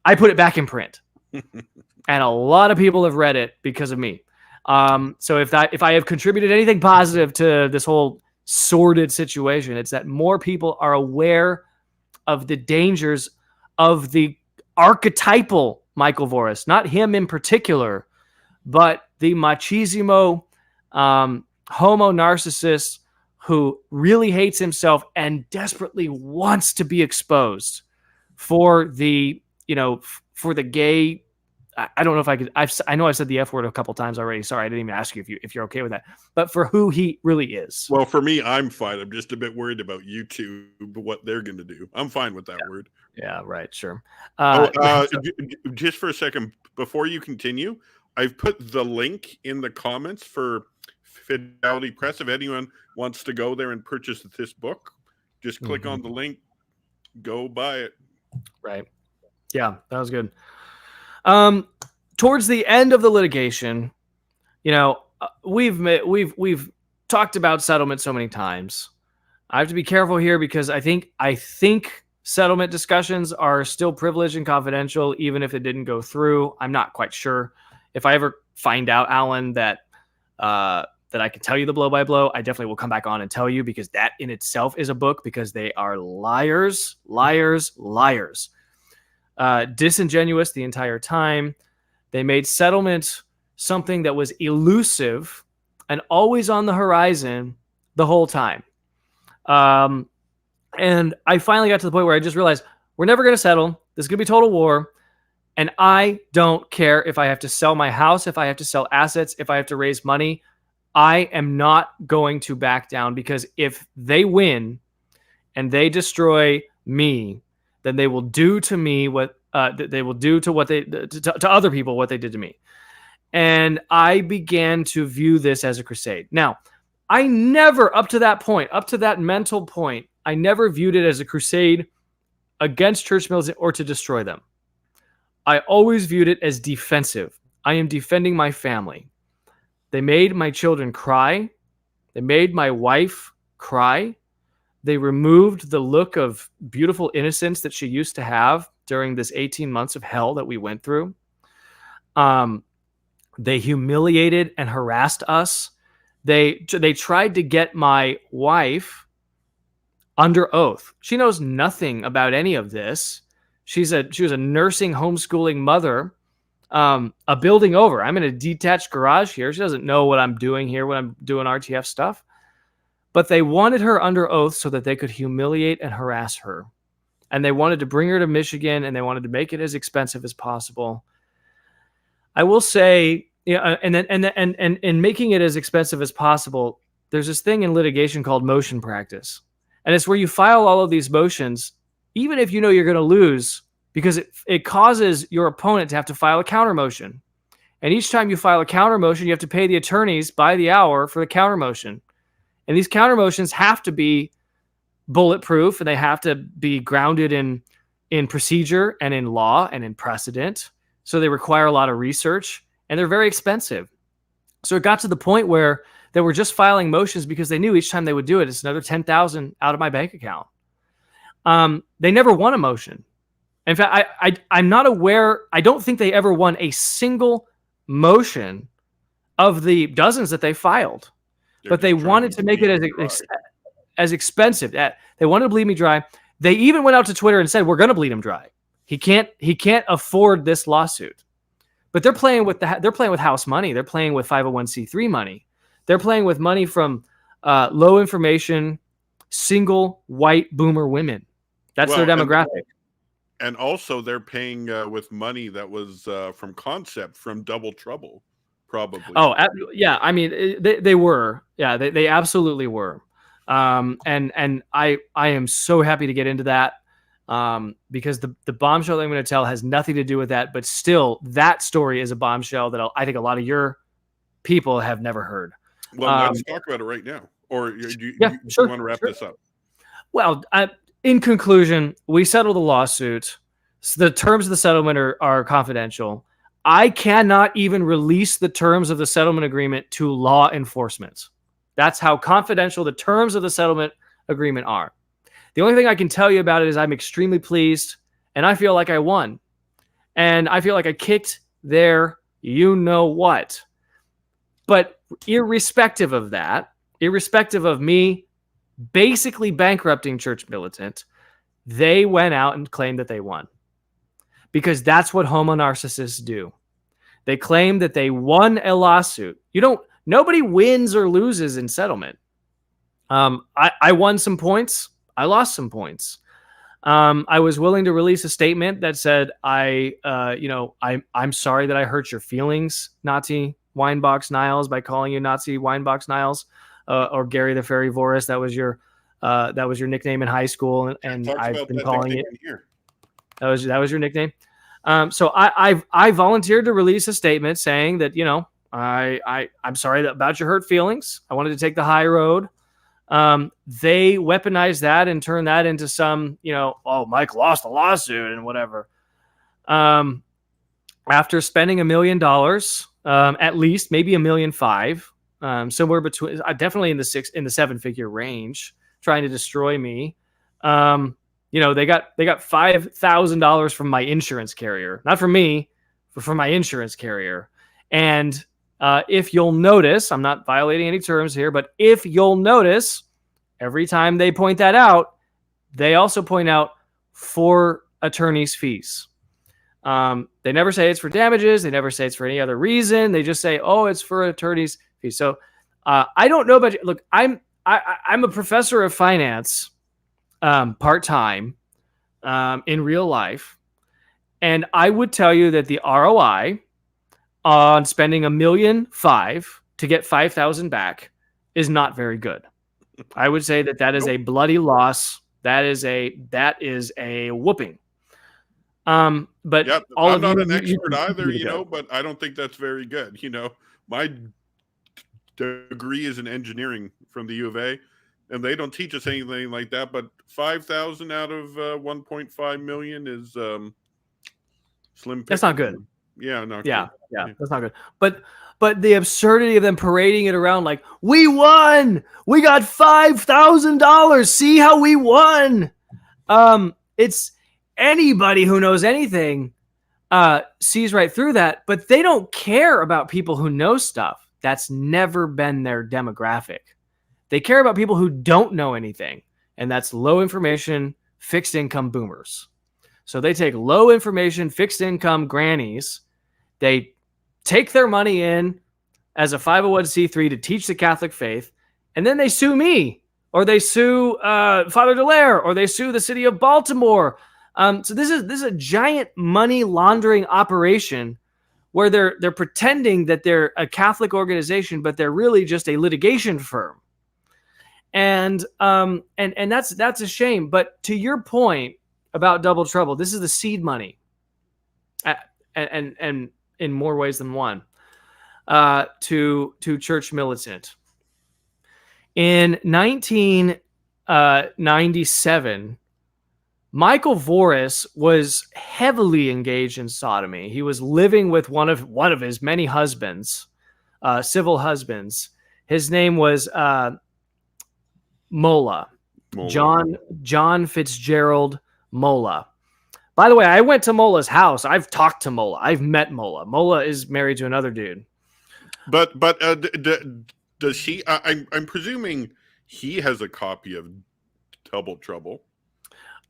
I put it back in print, and a lot of people have read it because of me. So if I have contributed anything positive to this whole sordid situation, it's that more people are aware of the dangers of the archetypal Michael Voris, not him in particular, but the machismo, homo narcissist who really hates himself and desperately wants to be exposed for the gay. I don't know if I could. I know I've said the F word a couple times already. Sorry, I didn't even ask you if you're okay with that. But for who he really is. Well, for me, I'm fine. I'm just a bit worried about YouTube, what they're going to do. I'm fine with that word. Yeah, right. Sure. Just for a second, before you continue, I've put the link in the comments for Fidelity Press. If anyone wants to go there and purchase this book, just click on the link, go buy it. Right. Yeah, that was good. Towards the end of the litigation, we've talked about settlement so many times. I have to be careful here because I think settlement discussions are still privileged and confidential, even if it didn't go through. I'm not quite sure. If I ever find out, Alan, that I can tell you the blow by blow, I definitely will come back on and tell you, because that in itself is a book, because they are liars. Disingenuous the entire time. They made settlement something that was elusive and always on the horizon the whole time. And I finally got to the point where I just realized we're never going to settle. This is going to be total war. And I don't care if I have to sell my house, if I have to sell assets, if I have to raise money. I am not going to back down, because if they win and they destroy me, then they will do to me what they will do to what they to other people what they did to me. And I began to view this as a crusade. Now, I never, up to that point, up to that mental point, I never viewed it as a crusade against church militant or to destroy them. I always viewed it as defensive. I am defending my family. They made my children cry. They made my wife cry. They removed the look of beautiful innocence that she used to have during this 18 months of hell that we went through. They humiliated and harassed us. They tried to get my wife under oath. She knows nothing about any of this. She was a nursing, homeschooling mother, a building over. I'm in a detached garage here. She doesn't know what I'm doing here when I'm doing RTF stuff. But they wanted her under oath so that they could humiliate and harass her. And they wanted to bring her to Michigan, and they wanted to make it as expensive as possible. I will say, and making it as expensive as possible, there's this thing in litigation called motion practice. And it's where you file all of these motions, even if you know you're going to lose, because it causes your opponent to have to file a counter motion. And each time you file a counter motion, you have to pay the attorneys by the hour for the counter motion. And these counter motions have to be bulletproof, and they have to be grounded in procedure and in law and in precedent. So they require a lot of research, and they're very expensive. So it got to the point where they were just filing motions because they knew each time they would do it, it's another $10,000 out of my bank account. They never won a motion. In fact, I'm not aware. I don't think they ever won a single motion of the dozens that they filed. But they wanted to make it as expensive. They wanted to bleed me dry. They even went out to Twitter and said, "We're going to bleed him dry. He can't afford this lawsuit." But they're playing with house money. They're playing with 501c3 money. They're playing with money from low information, single white boomer women. That's their demographic. And also, they're paying with money that was from Concept, from Double Trouble. Probably. Oh, yeah. I mean, they were. Yeah, they absolutely were. And I am so happy to get into that because the bombshell that I'm going to tell has nothing to do with that. But still, that story is a bombshell that I think a lot of your people have never heard. Well, let's talk about it right now. Or do you want to wrap this up? Well, in conclusion, we settled the lawsuit. So the terms of the settlement are confidential. I cannot even release the terms of the settlement agreement to law enforcement. That's how confidential the terms of the settlement agreement are. The only thing I can tell you about it is I'm extremely pleased, and I feel like I won. And I feel like I kicked their you-know-what. But irrespective of that, irrespective of me basically bankrupting Church Militant, they went out and claimed that they won. Because that's what homo narcissists do. They claim that they won a lawsuit. Nobody wins or loses in settlement. I won some points. I lost some points. I was willing to release a statement that said, I'm sorry that I hurt your feelings, Nazi Winebox Niles, by calling you Nazi Winebox Niles, or Gary the Fairy Voris. That was your nickname in high school, and I've been calling it. That was your nickname. So I volunteered to release a statement saying that, I'm sorry about your hurt feelings. I wanted to take the high road. They weaponized that and turned that into some, Mike lost the lawsuit and whatever. After spending $1 million, at least maybe $1.5 million, somewhere between, definitely in the 7-figure range, trying to destroy me. They got $5,000 from my insurance carrier, not from me, but from my insurance carrier. And if you'll notice, I'm not violating any terms here, but if you'll notice, every time they point that out, they also point out for attorney's fees. They never say it's for damages. They never say it's for any other reason. They just say, oh, it's for attorney's fees. So I don't know about you. Look, I'm a professor of finance part-time in real life. And I would tell you that the ROI on spending $1.5 million to get 5,000 back is not very good. I would say that is a bloody loss. That is a whooping. But Yeah, all I'm of not you, an expert either, you go. but I don't think that's very good. My degree is in engineering from the U of A, and they don't teach us anything like that. But 5,000 out of 1.5 million is slim. That's not good. Yeah, not Yeah, good. that's not good. But the absurdity of them parading it around like, we won, we got $5,000. See how we won. It's anybody who knows anything sees right through that, but they don't care about people who know stuff. That's never been their demographic. They care about people who don't know anything, and that's low information, fixed income boomers. So they take low information, fixed income grannies. They take their money in as a 501c3 to teach the Catholic faith, and then they sue me, or they sue Father Dallaire, or they sue the city of Baltimore. So this is a giant money laundering operation where they're pretending that they're a Catholic organization, but they're really just a litigation firm. And that's a shame. But to your point about Double Trouble, this is the seed money, and in more ways than one, to Church Militant. In 1997, Michael Voris was heavily engaged in sodomy. He was living with one of his many husbands, civil husbands. His name was Mola. John Fitzgerald Mola. By the way, I went to Mola's house. I've talked to Mola. I've met Mola. Mola is married to another dude. But does he? I'm presuming he has a copy of Double Trouble.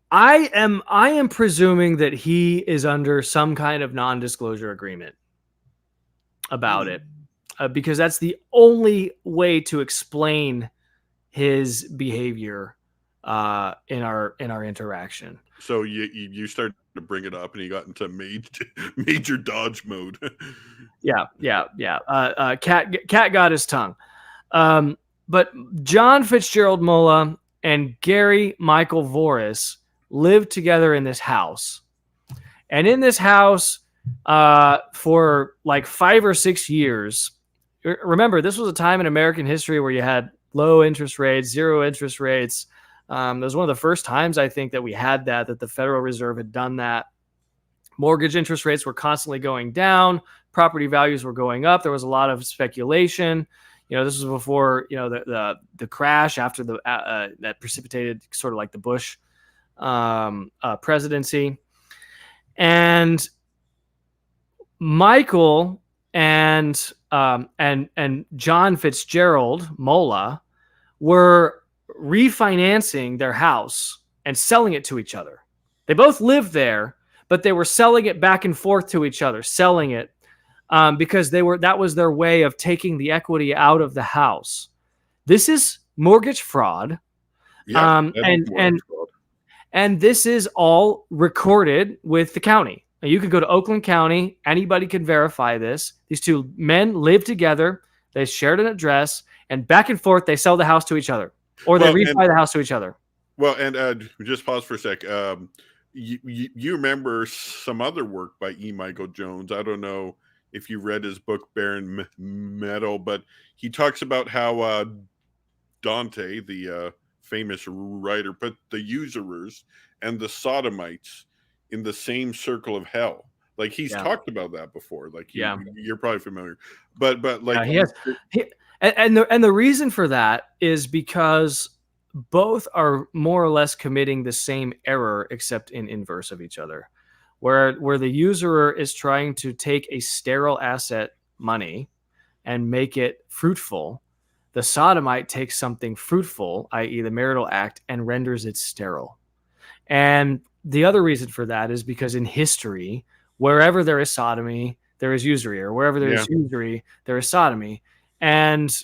I am presuming that he is under some kind of non-disclosure agreement about it, because that's the only way to explain his behavior in our interaction. So you started to bring it up, and he got into major dodge mode. Yeah. Cat got his tongue. But John Fitzgerald Mola and Gary Michael Voris lived together in this house. And in this house, for like 5 or 6 years, remember, this was a time in American history where you had low interest rates, zero interest rates. It was one of the first times, I think, that we had that the Federal Reserve had done that. Mortgage interest rates were constantly going down. Property values were going up. There was a lot of speculation. This was before, the crash after that precipitated sort of like the Bush presidency. And Michael and John Fitzgerald Mola were refinancing their house and selling it to each other. They both lived there, but they were selling it back and forth to each other, selling it because that was their way of taking the equity out of the house. This is mortgage fraud. Yeah, and this is all recorded with the county. Now, you can go to Oakland County. Anybody can verify this. These two men live together. They shared an address, and back and forth, they sell the house to each other, or they refi the house to each other. Well, and just pause for a sec. You remember some other work by E. Michael Jones. I don't know if you read his book, Barren Metal, but he talks about how Dante, the famous writer, put the usurers and the sodomites in the same circle of hell. Like he's talked about that before. Like you're probably familiar, but like and the reason for that is because both are more or less committing the same error, except in inverse of each other, where the usurer is trying to take a sterile asset, money, and make it fruitful. The sodomite takes something fruitful, i.e. the marital act, and renders it sterile. And the other reason for that is because in history, wherever there is sodomy, there is usury, or wherever there is usury, there is sodomy. And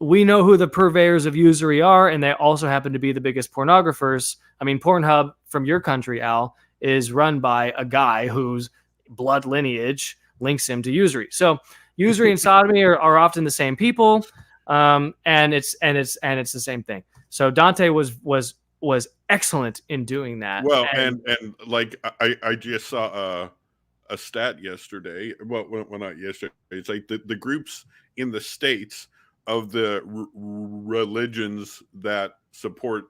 we know who the purveyors of usury are, and they also happen to be the biggest pornographers. I mean, Pornhub from your country, Al, is run by a guy whose blood lineage links him to usury. So usury and sodomy are often the same people, and it's the same thing. So Dante was excellent in doing that. Well, and like I just saw a stat yesterday. Well, not yesterday. It's like the groups in the States of the religions that support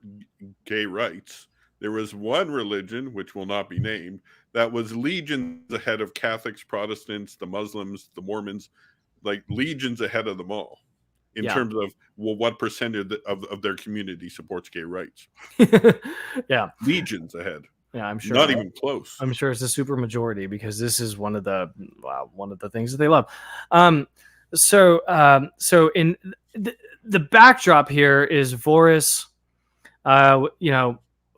gay rights. There was one religion, which will not be named, that was legions ahead of Catholics, Protestants, the Muslims, the Mormons, like legions ahead of them all in terms of what percentage of their community supports gay rights. Yeah, legions ahead. Yeah, I'm sure. Not even close. I'm sure it's a super majority because this is one of the things that they love. So in the backdrop here is Voris,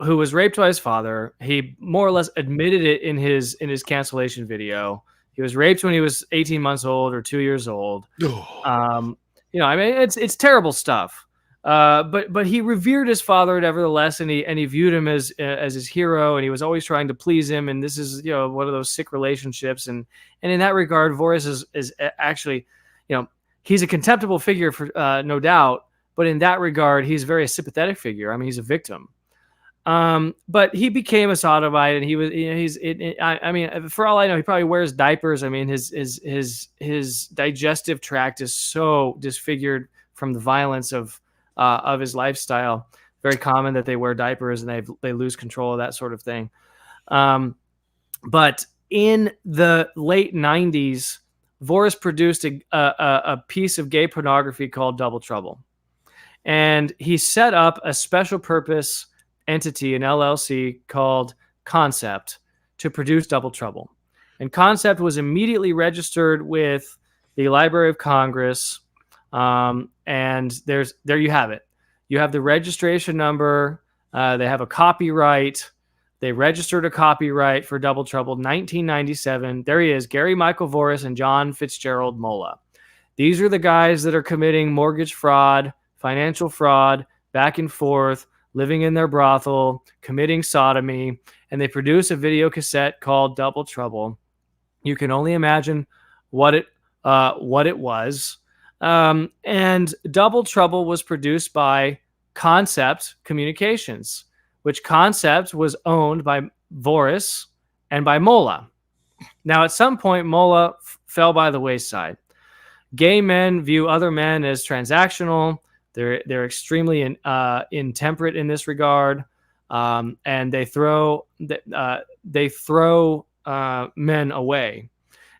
who was raped by his father. He more or less admitted it in his cancellation video. He was raped when he was 18 months old or 2 years old. I mean, it's terrible stuff. But he revered his father nevertheless, and he viewed him as his hero, and he was always trying to please him. And this is one of those sick relationships. And in that regard, Voris is actually, he's a contemptible figure for no doubt. But in that regard, he's a very sympathetic figure. I mean, he's a victim. But he became a sodomite, and he was, I mean, for all I know, he probably wears diapers. I mean, his digestive tract is so disfigured from the violence of his lifestyle. Very common that they wear diapers and they lose control of that sort of thing. But in the late 90s, Voris produced a piece of gay pornography called Double Trouble. And he set up a special purpose entity, an LLC called Concept, to produce Double Trouble. And Concept was immediately registered with the Library of Congress. And there you have it. You have the registration number. They have a copyright. They registered a copyright for Double Trouble 1997. There he is, Gary Michael Voris and John Fitzgerald Mola. These are the guys that are committing mortgage fraud, financial fraud, back and forth, living in their brothel, committing sodomy, and they produce a video cassette called Double Trouble. You can only imagine what it was. And Double Trouble was produced by Concept Communications, which Concept was owned by Voris and by Mola. Now, at some point, Mola fell by the wayside. Gay men view other men as transactional. They're extremely intemperate in this regard, and they throw men away.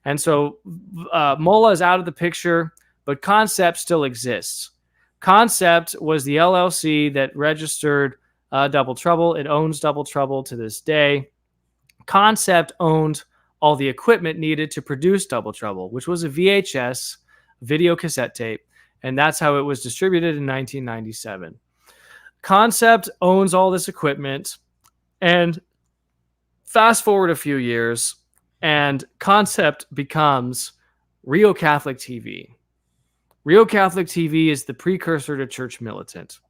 And so Mola is out of the picture, but Concept still exists. Concept was the LLC that registered Double Trouble. It owns Double Trouble to this day. Concept owned all the equipment needed to produce Double Trouble, which was a VHS video cassette tape. And that's how it was distributed in 1997. Concept owns all this equipment. And fast forward a few years, and Concept becomes Real Catholic TV. Real Catholic TV is the precursor to Church Militant.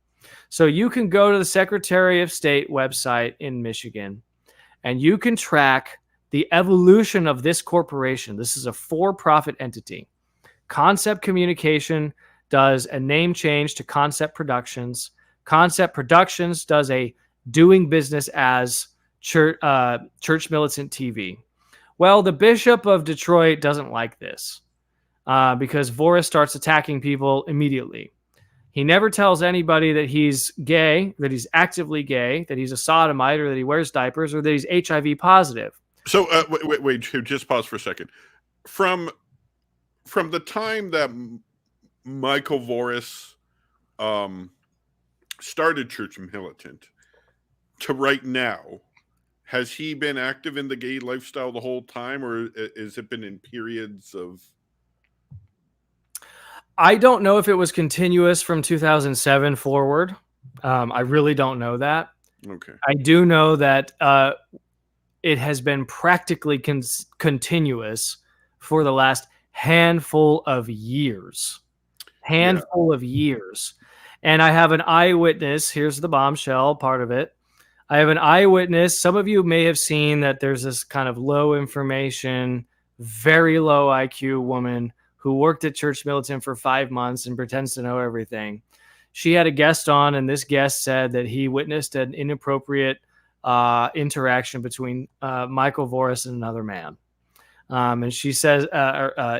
So you can go to the Secretary of State website in Michigan, and you can track the evolution of this corporation. This is a for-profit entity. Concept Communication does a name change to Concept Productions. Concept Productions does a doing business as Church Militant TV. Well, the Bishop of Detroit doesn't like this because Voris starts attacking people immediately. He never tells anybody that he's gay, that he's actively gay, that he's a sodomite, or that he wears diapers, or that he's HIV positive. So wait, just pause for a second. From the time that Michael Voris started Church Militant to right now, has he been active in the gay lifestyle the whole time, or has it been in periods of? I don't know if it was continuous from 2007 forward. I really don't know that. Okay. I do know that it has been practically continuous for the last handful of years. Of years. And I have an eyewitness. Here's the bombshell part of it. I have an eyewitness. Some of you may have seen that there's this kind of low information, very low IQ woman who worked at Church Militant for 5 months and pretends to know everything. She had a guest on, and this guest said that he witnessed an inappropriate interaction between Michael Voris and another man. And she says,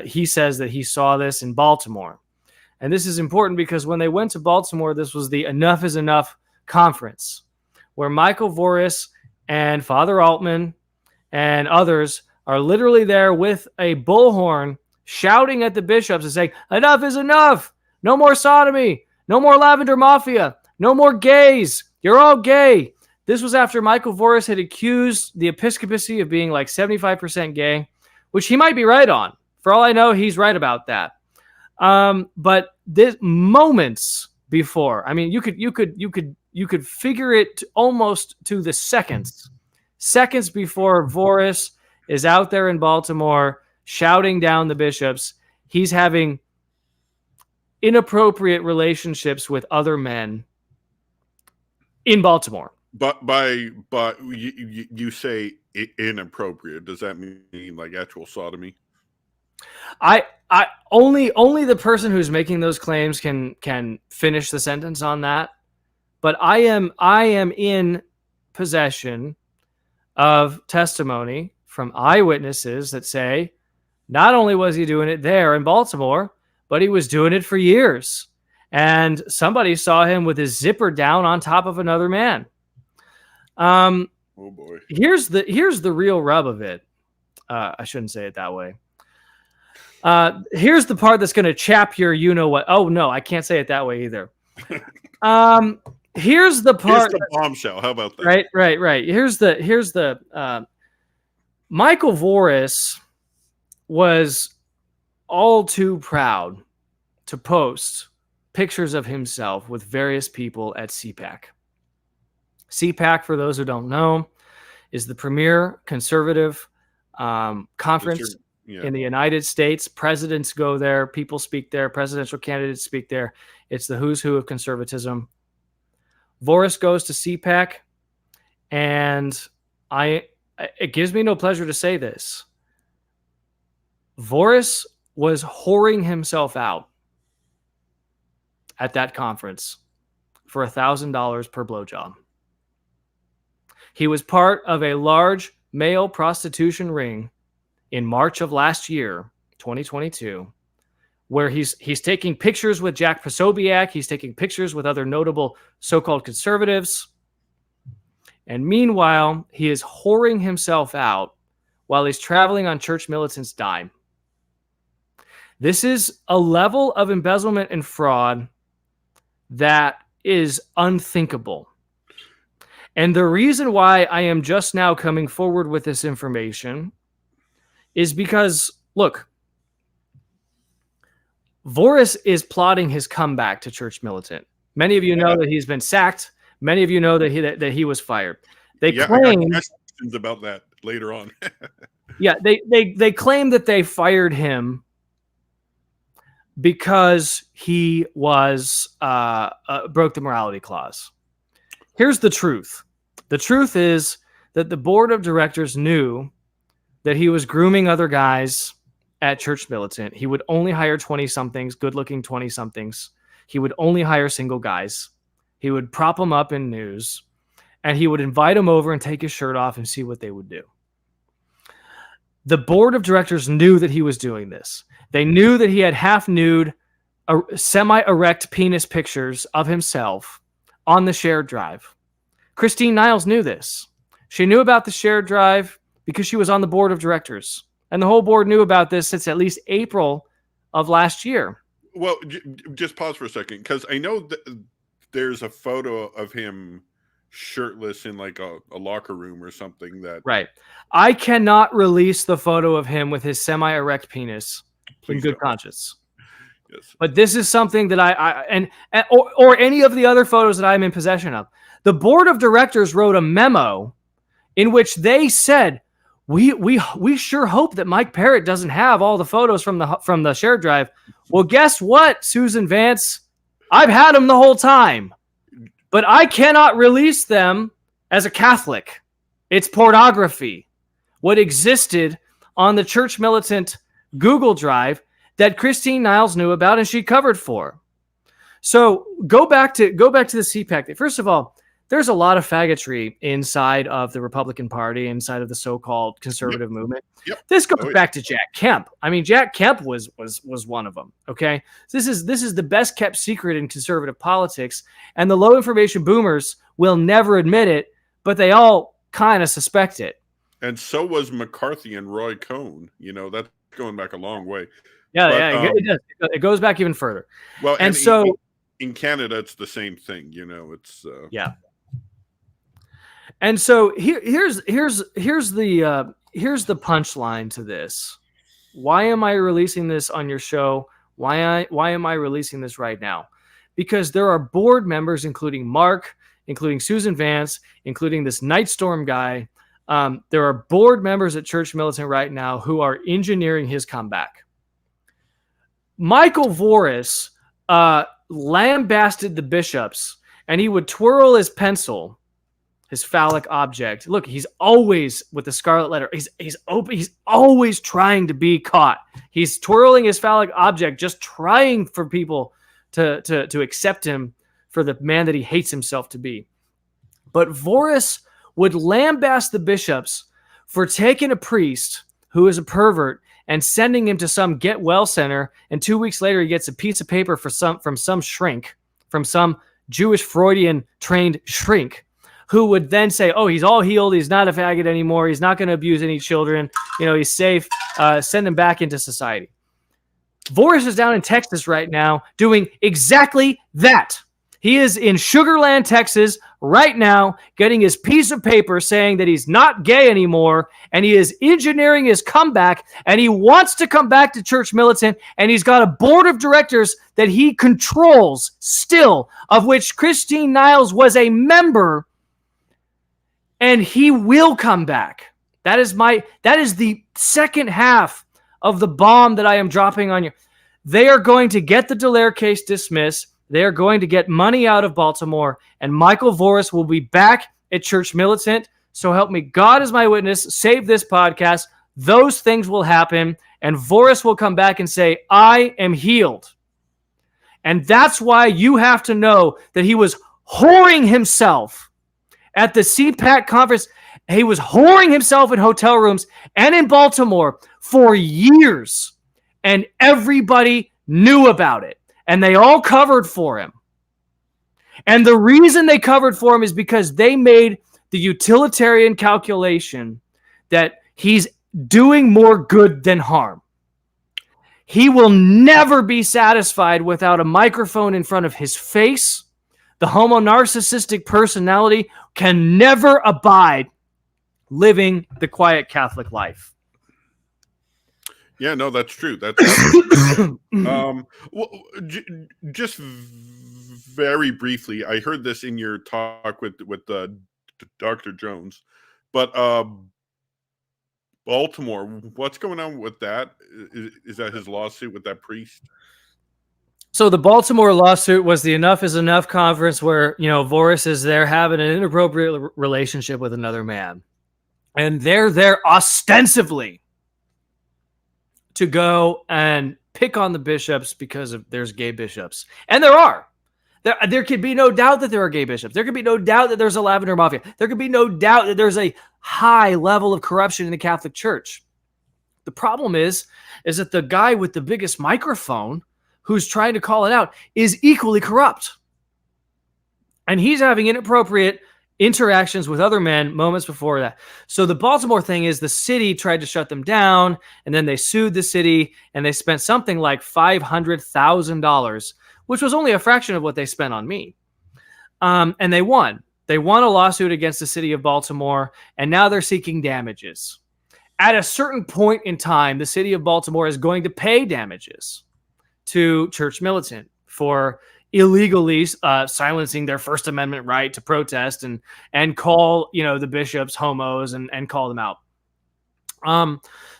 he says that he saw this in Baltimore. And this is important because when they went to Baltimore, this was the Enough is Enough conference, where Michael Voris and Father Altman and others are literally there with a bullhorn shouting at the bishops and saying, enough is enough. No more sodomy. No more lavender mafia. No more gays. You're all gay. This was after Michael Voris had accused the episcopacy of being like 75% gay, which he might be right on. For all I know, he's right about that. But this moments before, I mean, you could figure it almost to the seconds before Voris is out there in Baltimore shouting down the bishops. He's having inappropriate relationships with other men in Baltimore. But you say inappropriate. Does that mean like actual sodomy? I only the person who's making those claims can finish the sentence on that. But I am in possession of testimony from eyewitnesses that say not only was he doing it there in Baltimore, but he was doing it for years. And somebody saw him with his zipper down on top of another man. Oh boy. Here's the real rub of it. I shouldn't say it that way. Here's the part that's going to chap your you-know-what. Oh, no, I can't say it that way either. Here's the part. Here's the bombshell. How about that? Right. Here's the Michael Voris was all too proud to post pictures of himself with various people at CPAC. CPAC, for those who don't know, is the premier conservative conference in the United States. Presidents go there. People speak there. Presidential candidates speak there. It's the who's who of conservatism. Voris goes to CPAC, and it gives me no pleasure to say this. Voris was whoring himself out at that conference for $1,000 per blowjob. He was part of a large male prostitution ring in March of last year, 2022, where he's taking pictures with Jack Posobiec. He's taking pictures with other notable so-called conservatives. And meanwhile, he is whoring himself out while he's traveling on Church Militant's dime. This is a level of embezzlement and fraud that is unthinkable. And the reason why I am just now coming forward with this information is because, look, Voris is plotting his comeback to Church Militant. Many of you know that he's been sacked. Many of you know that he was fired. They claim questions about that later on. they claim that they fired him because he was broke the morality clause. Here's the truth. The truth is that the board of directors knew that he was grooming other guys at Church Militant. He would only hire 20-somethings, good-looking 20-somethings. He would only hire single guys. He would prop them up in news, and he would invite them over and take his shirt off and see what they would do. The board of directors knew that he was doing this. They knew that he had half-nude, semi-erect penis pictures of himself on the shared drive. Christine Niles knew this. She knew about the shared drive because she was on the board of directors. And the whole board knew about this since at least April of last year. Well, just pause for a second, because I know that there's a photo of him shirtless in like a locker room or something. Right. I cannot release the photo of him with his semi-erect penis in good conscience. Yes. But this is something that or any of the other photos that I'm in possession of. The board of directors wrote a memo in which they said, we sure hope that Mike Parrott doesn't have all the photos from the shared drive. Well, guess what, Susan Vance? I've had them the whole time, but I cannot release them as a Catholic. It's pornography. What existed on the Church Militant Google Drive that Christine Niles knew about and she covered for. So go back to the CPAC. First of all, there's a lot of faggotry inside of the Republican Party, inside of the so-called conservative movement. Yep. This goes back to Jack Kemp. I mean, Jack Kemp was one of them. Okay, this is the best kept secret in conservative politics, and the low information boomers will never admit it, but they all kind of suspect it. And so was McCarthy and Roy Cohn. You know, that's going back a long way. Yeah, it does. It goes back even further. Well, and so in Canada, it's the same thing. You know, it's yeah. And so here's the punchline to this. Why am I releasing this on your show? Why am I releasing this right now? Because there are board members, including Mark, including Susan Vance, including this Nightstorm guy. There are board members at Church Militant right now who are engineering his comeback. Michael Voris lambasted the bishops, and he would twirl his pencil, his phallic object. Look, he's always with the scarlet letter. He's open. He's always trying to be caught. He's twirling his phallic object, just trying for people to accept him for the man that he hates himself to be. But Voris would lambast the bishops for taking a priest who is a pervert and sending him to some get well center, and 2 weeks later he gets a piece of paper from some shrink, from some Jewish Freudian trained shrink, who would then say, oh, he's all healed, he's not a faggot anymore, he's not going to abuse any children, he's safe, send him back into society. Voris is down in Texas right now doing exactly that. He is in Sugar Land, Texas right now, getting his piece of paper saying that he's not gay anymore, and he is engineering his comeback, and he wants to come back to Church Militant, and he's got a board of directors that he controls still, of which Christine Niles was a member, and he will come back. That is the second half of the bomb that I am dropping on you. They are going to get the Dallaire case dismissed. They are going to get money out of Baltimore, and Michael Voris will be back at Church Militant. So help me God as my witness, save this podcast. Those things will happen, and Voris will come back and say, I am healed. And that's why you have to know that he was whoring himself at the CPAC conference. He was whoring himself in hotel rooms and in Baltimore for years, and everybody knew about it. And they all covered for him. And the reason they covered for him is because they made the utilitarian calculation that he's doing more good than harm. He will never be satisfied without a microphone in front of his face. The homo-narcissistic personality can never abide living the quiet Catholic life. Yeah, no, that's true. That's just very briefly, I heard this in your talk with Dr. Jones, but Baltimore, what's going on with that? Is that his lawsuit with that priest? So the Baltimore lawsuit was the Enough is Enough conference where, Voris is there having an inappropriate relationship with another man. And they're there ostensibly to go and pick on the bishops because there's gay bishops. And there are. There could be no doubt that there are gay bishops. There could be no doubt that there's a lavender mafia. There could be no doubt that there's a high level of corruption in the Catholic Church. The problem is that the guy with the biggest microphone who's trying to call it out is equally corrupt. And he's having inappropriate interactions with other men moments before that. So the Baltimore thing is the city tried to shut them down, and then they sued the city, and they spent something like $500,000, which was only a fraction of what they spent on me. And they won. They won a lawsuit against the city of Baltimore, and now they're seeking damages. At a certain point in time, the city of Baltimore is going to pay damages to Church Militant for illegally silencing their First Amendment right to protest and call the bishops homos and call them out.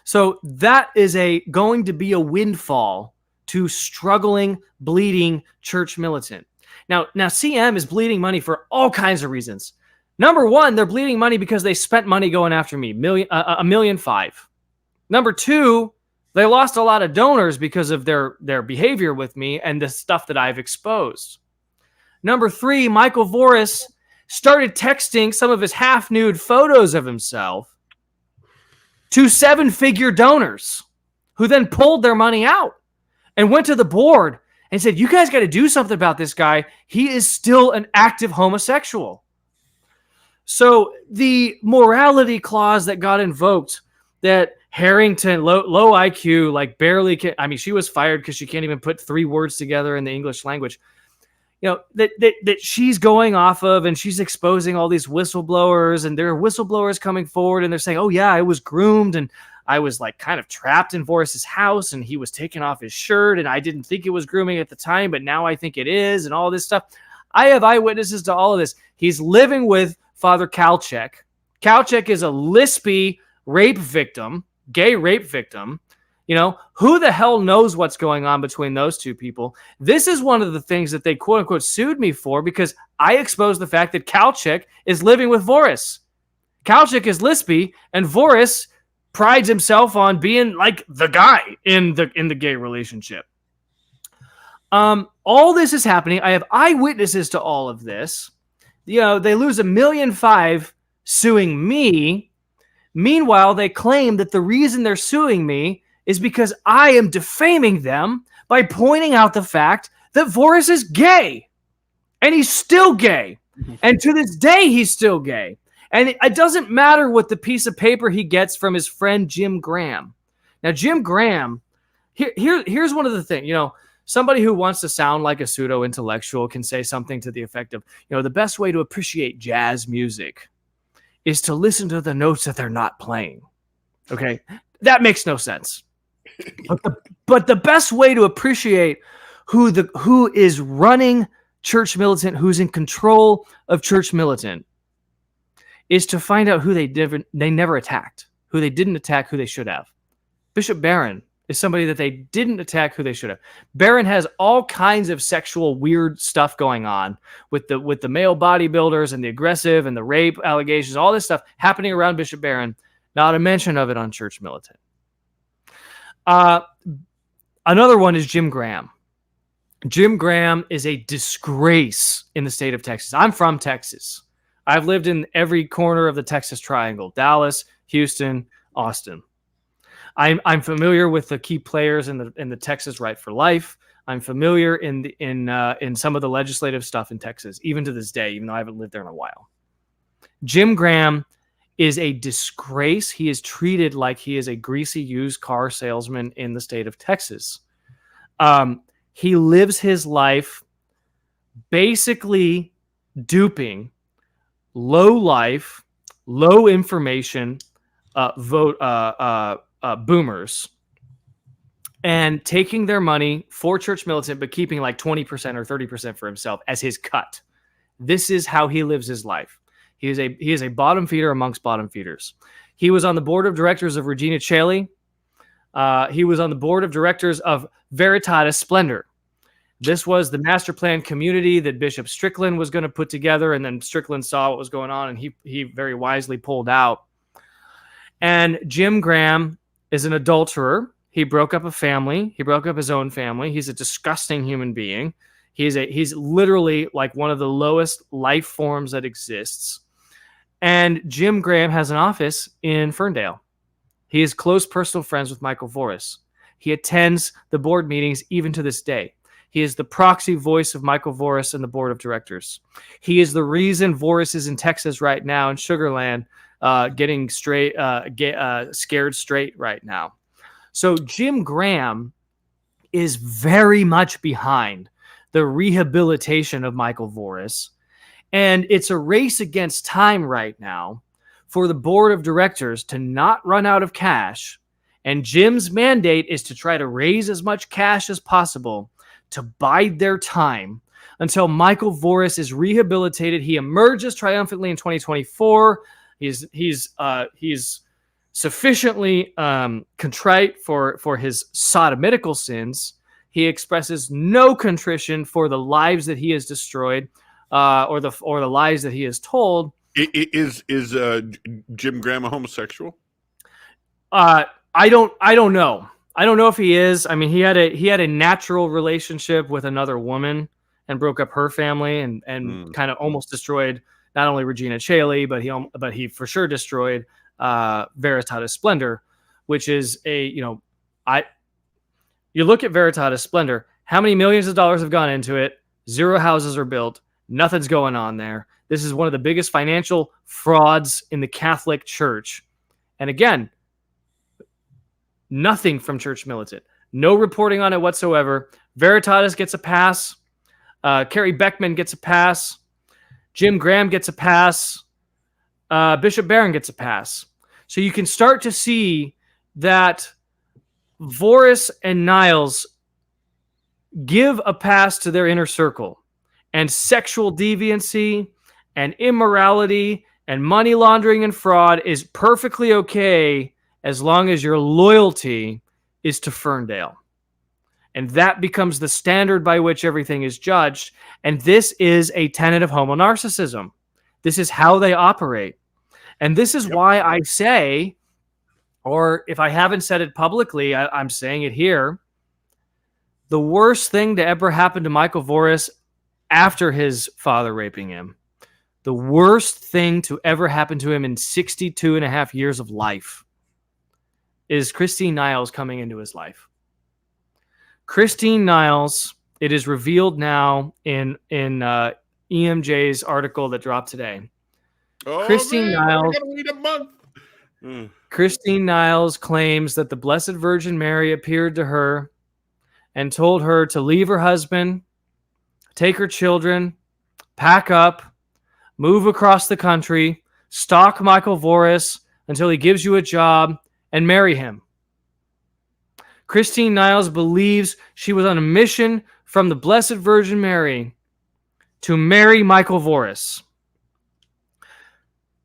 So that is going to be a windfall to struggling, bleeding Church Militant. Now CM is bleeding money for all kinds of reasons. Number one, they're bleeding money because they spent money going after me, $1.5 million. Number two, they lost a lot of donors because of their behavior with me and the stuff that I've exposed. Number three, Michael Voris started texting some of his half-nude photos of himself to 7-figure donors who then pulled their money out and went to the board and said, you guys got to do something about this guy. He is still an active homosexual. So the morality clause that got invoked, that Harrington, low IQ, like barely can, I mean, she was fired because she can't even put 3 words together in the English language. You know, that she's going off of, and she's exposing all these whistleblowers, and there are whistleblowers coming forward, and they're saying, oh yeah, I was groomed, and I was like kind of trapped in Voris's house, and he was taking off his shirt, and I didn't think it was grooming at the time, but now I think it is, and all this stuff. I have eyewitnesses to all of this. He's living with Father Kalchek. Kalchek is a lispy rape victim, gay rape victim. You know, who the hell knows what's going on between those two people? This is one of the things that they quote unquote sued me for, because I exposed the fact that Kalchek is living with Voris. Kalchek is lispy, and Voris prides himself on being like the guy in the gay relationship. All this is happening. I have eyewitnesses to all of this. You know, they lose $1.5 million suing me. Meanwhile, they claim that the reason they're suing me is because I am defaming them by pointing out the fact that Voris is gay. And he's still gay. And to this day, he's still gay. And it doesn't matter what the piece of paper he gets from his friend Jim Graham. Now, Jim Graham, here's one of the things, you know, somebody who wants to sound like a pseudo-intellectual can say something to the effect of, you know, the best way to appreciate jazz music is to listen to the notes that they're not playing. Okay? That makes no sense. But the best way to appreciate who is running Church Militant, who's in control of Church Militant, is to find out who they never attacked, who they didn't attack, who they should have. Bishop Barron is somebody that they didn't attack, who they should have. Barron has all kinds of sexual weird stuff going on with the male bodybuilders and the aggressive and the rape allegations, all this stuff happening around Bishop Barron. Not a mention of it on Church Militant. Another one is Jim Graham. Jim Graham is a disgrace in the state of Texas. I'm from Texas. I've lived in every corner of the Texas Triangle: Dallas, Houston, Austin. I'm familiar with the key players in the Texas Right for Life. I'm familiar in some of the legislative stuff in Texas, even to this day, even though I haven't lived there in a while. Jim Graham is a disgrace. He is treated like he is a greasy used car salesman in the state of Texas. He lives his life basically duping low information boomers and taking their money for Church Militant, but keeping like 20% or 30% for himself as his cut. This is how he lives his life. He is a bottom feeder amongst bottom feeders. He was on the board of directors of Regina Coeli. He was on the board of directors of Veritatis Splendor. This was the master plan community that Bishop Strickland was going to put together, and then Strickland saw what was going on, and he very wisely pulled out. And Jim Graham is an adulterer. He broke up a family. He broke up his own family. He's a disgusting human being. He's literally like one of the lowest life forms that exists. And Jim Graham has an office in Ferndale. He is close personal friends with Michael Voris. He attends the board meetings even to this day. He is the proxy voice of Michael Voris and the board of directors. He is the reason Voris is in Texas right now in Sugar Land, getting scared straight right now. So Jim Graham is very much behind the rehabilitation of Michael Voris. And it's a race against time right now for the board of directors to not run out of cash. And Jim's mandate is to try to raise as much cash as possible to bide their time until Michael Voris is rehabilitated. He emerges triumphantly in 2024. He's sufficiently contrite for his sodomitical sins. He expresses no contrition for the lives that he has destroyed, or the lies that he has told. Is Jim Graham a homosexual? I don't know. I don't know if he is. I mean, he had a natural relationship with another woman and broke up her family and kind of almost destroyed not only Regina Caeli, but he for sure destroyed Veritatis Splendor, which is you look at Veritatis Splendor, how many millions of dollars have gone into it? 0 houses are built. Nothing's going on there. This is one of the biggest financial frauds in the Catholic Church. And again, nothing from Church Militant. No reporting on it whatsoever. Veritatis gets a pass. Carrie Beckman gets a pass. Jim Graham gets a pass. Bishop Barron gets a pass. So you can start to see that Voris and Niles give a pass to their inner circle, and sexual deviancy and immorality and money laundering and fraud is perfectly okay as long as your loyalty is to Ferndale. And that becomes the standard by which everything is judged. And this is a tenet of homo narcissism. This is how they operate. And this is why I say, or if I haven't said it publicly, I'm saying it here, the worst thing to ever happen to Michael Voris after his father raping him, the worst thing to ever happen to him in 62 and a half years of life is Christine Niles coming into his life. Christine Niles, it is revealed now in EMJ's article that dropped today. Oh, Christine Niles. I gotta wait a month. Christine Niles claims that the Blessed Virgin Mary appeared to her and told her to leave her husband, take her children, pack up, move across the country, stalk Michael Voris until he gives you a job, and marry him. Christine Niles believes she was on a mission from the Blessed Virgin Mary to marry Michael Voris.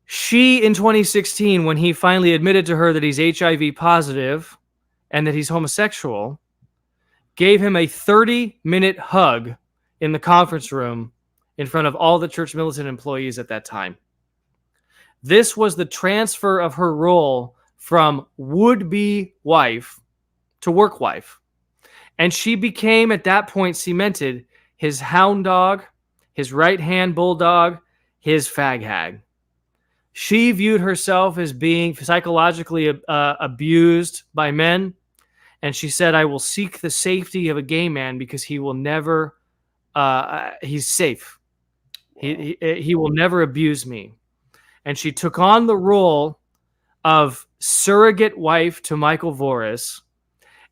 She, in 2016, when he finally admitted to her that he's HIV positive and that he's homosexual, gave him a 30-minute hug in the conference room in front of all the Church Militant employees at that time. This was the transfer of her role from would-be wife to work wife. And she became, at that point, cemented his hound dog, his right-hand bulldog, his fag hag. She viewed herself as being psychologically abused by men. And she said, I will seek the safety of a gay man because he will never, he's safe. He will never abuse me. And she took on the role of surrogate wife to Michael Voris.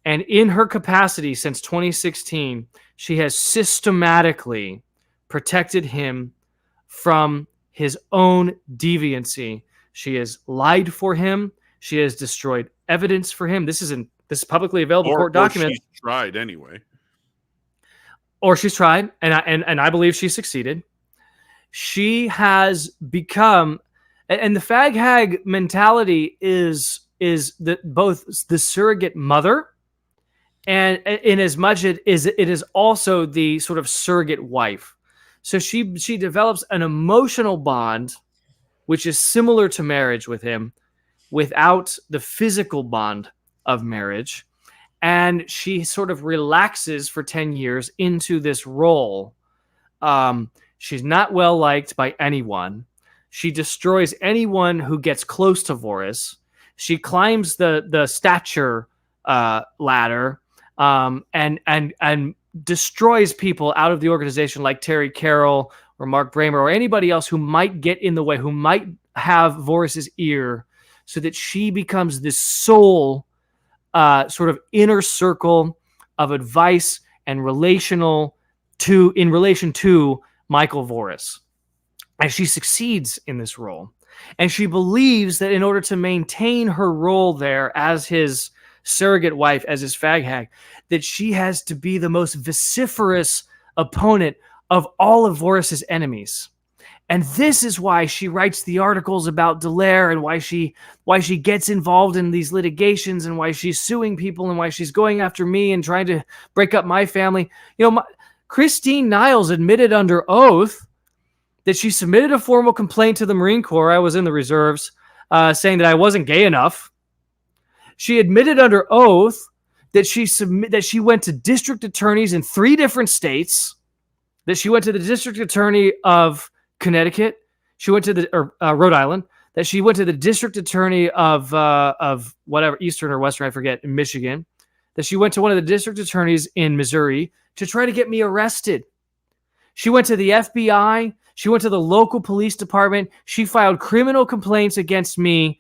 And in her capacity since 2016, she has systematically protected him from his own deviancy. She has lied for him. She has destroyed evidence for him. This is publicly available court document. Or she's tried anyway. Or she's tried, and I believe she succeeded. She has become, and the fag hag mentality is both the surrogate mother, and in as much it is also the sort of surrogate wife. So she develops an emotional bond, which is similar to marriage with him, without the physical bond of marriage. And she sort of relaxes for 10 years into this role. She's not well liked by anyone. She destroys anyone who gets close to Voris. She climbs the stature ladder and destroys people out of the organization like Terry Carroll or Mark Bramer or anybody else who might get in the way, who might have Voris's ear, so that she becomes this sole sort of inner circle of advice and in relation to Michael Voris. And she succeeds in this role. And she believes that in order to maintain her role there as his surrogate wife, as his fag hag, that she has to be the most vociferous opponent of all of Voris's enemies. And this is why she writes the articles about Dallaire, and why she gets involved in these litigations, and why she's suing people, and why she's going after me and trying to break up my family. Christine Niles admitted under oath that she submitted a formal complaint to the Marine Corps. I was in the reserves, saying that I wasn't gay enough. She admitted under oath that she went to district attorneys in 3 different states, that she went to the district attorney of Connecticut, she went to Rhode Island, that she went to the district attorney of whatever, Eastern or Western, I forget, in Michigan, that she went to one of the district attorneys in Missouri to try to get me arrested. She went to the FBI. She went to the local police department. She filed criminal complaints against me,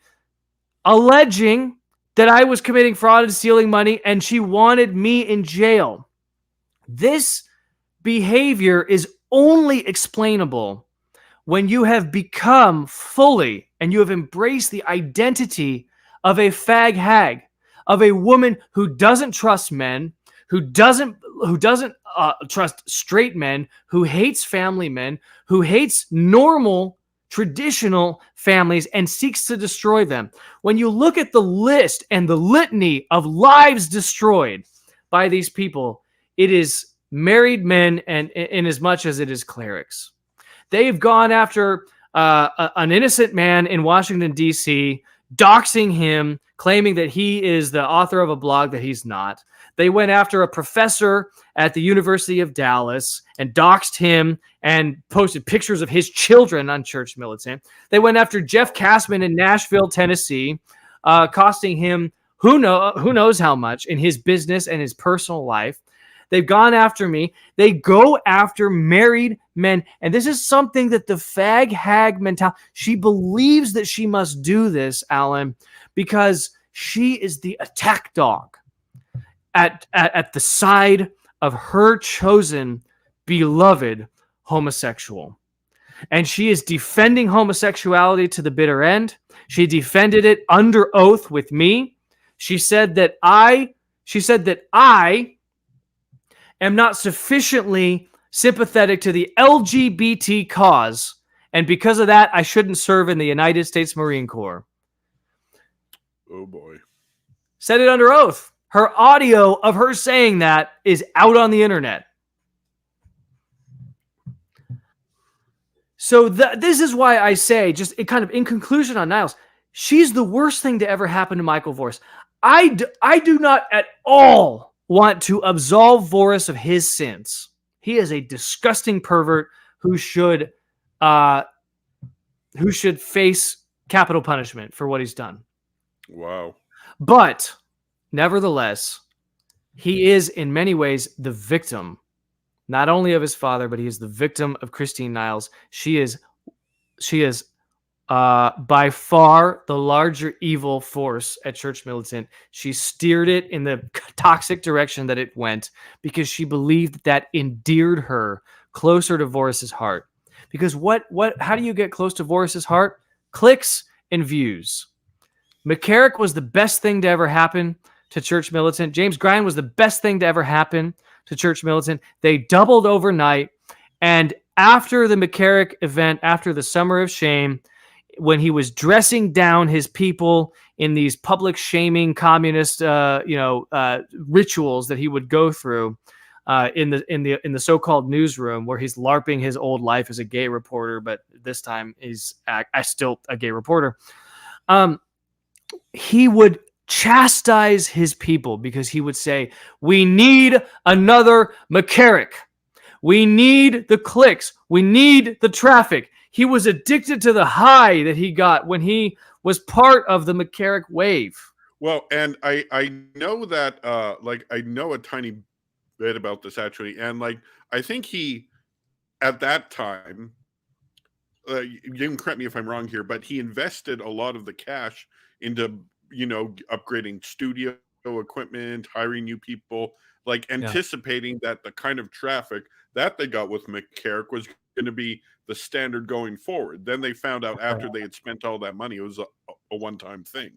alleging that I was committing fraud and stealing money, and she wanted me in jail. This behavior is only explainable when you have become fully and you have embraced the identity of a fag hag, of a woman who doesn't trust men, who doesn't trust straight men, who hates family men, who hates normal, traditional families and seeks to destroy them. When you look at the list and the litany of lives destroyed by these people, it is married men, and in as much as it is clerics. They've gone after an innocent man in Washington, D.C., doxing him, claiming that he is the author of a blog that he's not. They went after a professor at the University of Dallas and doxed him and posted pictures of his children on Church Militant. They went after Jeff Kassman in Nashville, Tennessee, costing him who knows how much in his business and his personal life. They've gone after me. They go after married men. And this is something that the fag hag mentality, she believes that she must do this, Alan, because she is the attack dog at the side of her chosen beloved homosexual. And she is defending homosexuality to the bitter end. She defended it under oath with me. She said that I am not sufficiently sympathetic to the LGBT cause, and because of that, I shouldn't serve in the United States Marine Corps. Oh boy. Said it under oath. Her audio of her saying that is out on the internet. So this is why I say, just kind of in conclusion on Niles, she's the worst thing to ever happen to Michael Voris. I do not at all want to absolve Voris of his sins. He is a disgusting pervert who should face capital punishment for what he's done. Wow. But nevertheless, he is in many ways the victim, not only of his father, but he is the victim of Christine Niles. She is by far the larger evil force at Church Militant. She steered it in the toxic direction that it went because she believed that endeared her closer to Voris's heart. Because how do you get close to Voris's heart? Clicks and views. McCarrick was the best thing to ever happen to Church Militant. James Grine was the best thing to ever happen to Church Militant. They doubled overnight. And after the McCarrick event, after the Summer of Shame, when he was dressing down his people in these public shaming communist, rituals that he would go through in the so-called newsroom, where he's LARPing his old life as a gay reporter, but this time he's still a gay reporter. He would chastise his people because he would say, "We need another McCarrick. We need the clicks. We need the traffic." He was addicted to the high that he got when he was part of the McCarrick wave. Well, and I know that I know a tiny bit about this actually, and I think he at that time, you can correct me if I'm wrong here, but he invested a lot of the cash into upgrading studio equipment, hiring new people, anticipating that the kind of traffic that they got with McCarrick was going to be the standard going forward. Then they found out after they had spent all that money, it was a one-time thing.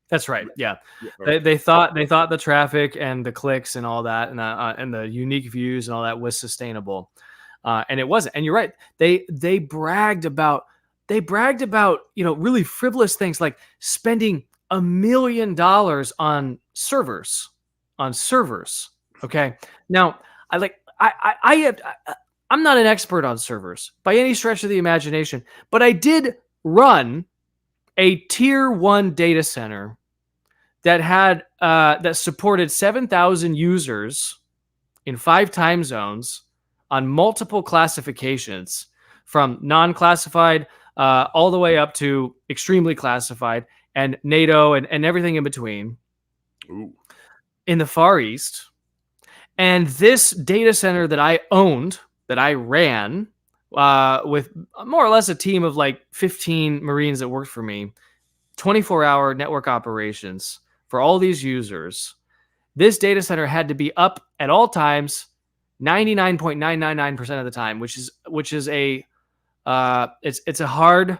That's right. Yeah. They thought the traffic and the clicks and all that and the unique views and all that was sustainable. And it wasn't. And you're right. They bragged about really frivolous things like spending $1 million on servers. Okay. Now, I'm I'm not an expert on servers by any stretch of the imagination, but I did run a tier 1 data center that had that supported 7,000 users in 5 time zones on multiple classifications, from non-classified all the way up to extremely classified, and NATO and everything in between. Ooh. In the Far East. And this data center that I owned, that I ran with more or less a team of like 15 Marines that worked for me, 24-hour network operations for all these users. This data center had to be up at all times, 99.999% of the time, which is a it's a hard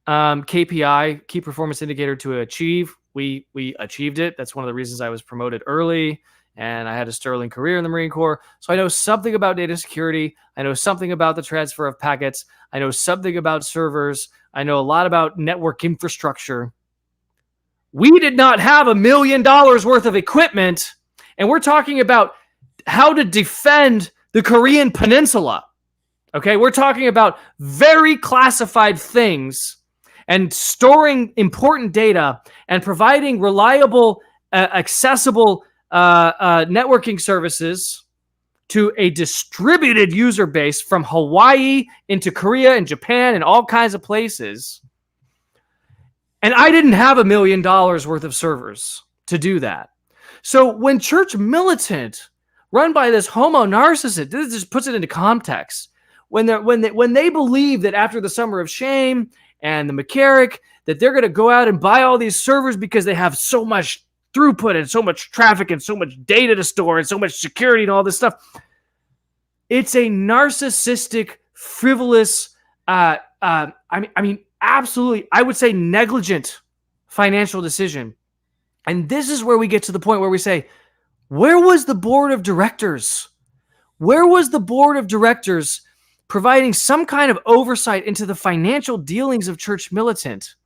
KPI, key performance indicator, to achieve. We achieved it. That's one of the reasons I was promoted early, and I had a sterling career in the Marine Corps. So I know something about data security. I know something about the transfer of packets. I know something about servers. I know a lot about network infrastructure. We did not have $1 million worth of equipment, and we're talking about how to defend the Korean Peninsula. Okay, we're talking about very classified things and storing important data and providing reliable, accessible networking services to a distributed user base from Hawaii into Korea and Japan and all kinds of places. And I didn't have $1 million worth of servers to do that. So when Church Militant, run by this homo narcissist, this just puts it into context. When they believe that after the Summer of Shame and the McCarrick, that they're going to go out and buy all these servers because they have so much throughput and so much traffic and so much data to store and so much security and all this stuff. It's a narcissistic, frivolous, I mean, absolutely, I would say negligent financial decision. And this is where we get to the point where we say, where was the board of directors? Where was the board of directors providing some kind of oversight into the financial dealings of Church Militant?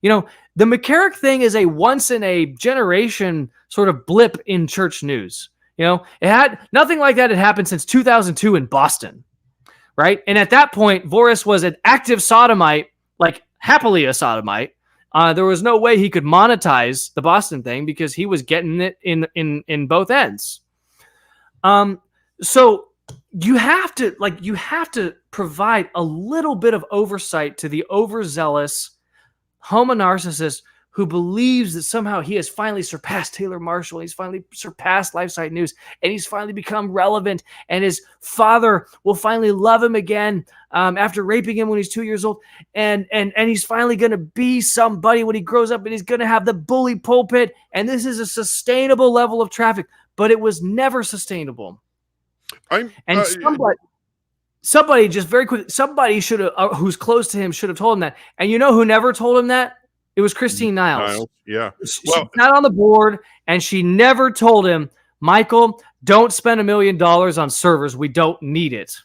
You know, the McCarrick thing is a once in a generation sort of blip in church news. You know, it had nothing like that had happened since 2002 in Boston, right? And at that point, Voris was an active sodomite, like happily a sodomite. There was no way he could monetize the Boston thing because he was getting it in both ends. So you have to provide a little bit of oversight to the overzealous homo narcissist who believes that somehow he has finally surpassed Taylor Marshall, he's finally surpassed LifeSite News, and he's finally become relevant, and his father will finally love him again after raping him when he's 2 years old, and he's finally going to be somebody when he grows up, and he's going to have the bully pulpit, and this is a sustainable level of traffic, but it was never sustainable. Somebody just very quick, somebody should have, who's close to him, should have told him that. And you know who never told him that? It was Christine Niles. Yeah. She's not on the board, and she never told him, Michael, don't spend $1 million on servers. We don't need it.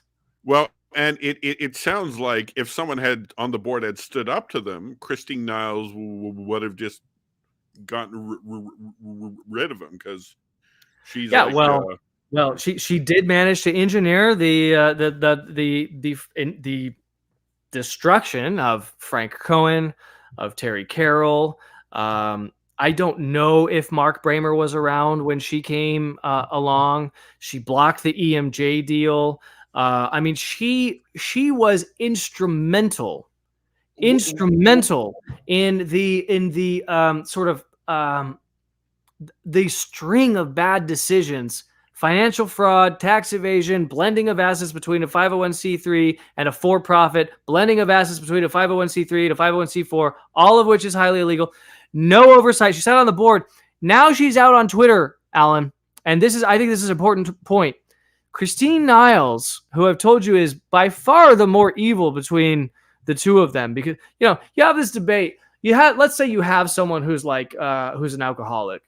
Well, and it sounds like if someone had on the board had stood up to them, Christine Niles would have just gotten rid of him because she's Well, she did manage to engineer the destruction of Frank Cohen, of Terry Carroll. I don't know if Mark Bramer was around when she came along. She blocked the EMJ deal. I mean, she was instrumental in the sort of the string of bad decisions. Financial fraud, tax evasion, blending of assets between a 501c3 and a for-profit, blending of assets between a 501c3 and a 501c4, all of which is highly illegal. No oversight. She sat on the board. Now she's out on Twitter, Alan. And I think this is an important point. Christine Niles, who I've told you is by far the more evil between the two of them, because, you know, you have this debate. Let's say you have someone who's like, who's an alcoholic,